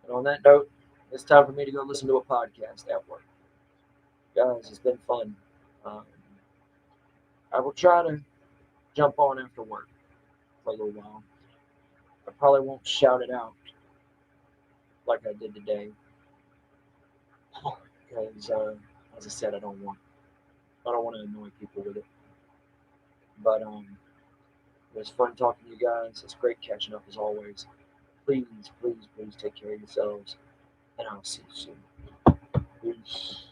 And on that note, it's time for me to go listen to a podcast at work. Guys, it's been fun. Um, I will try to jump on after work for a little while. I probably won't shout it out like I did today because, as I said, I don't want to annoy people with it. But it was fun talking to you guys. It's great catching up as always. Please, please, please take care of yourselves, and I'll see you soon. Peace.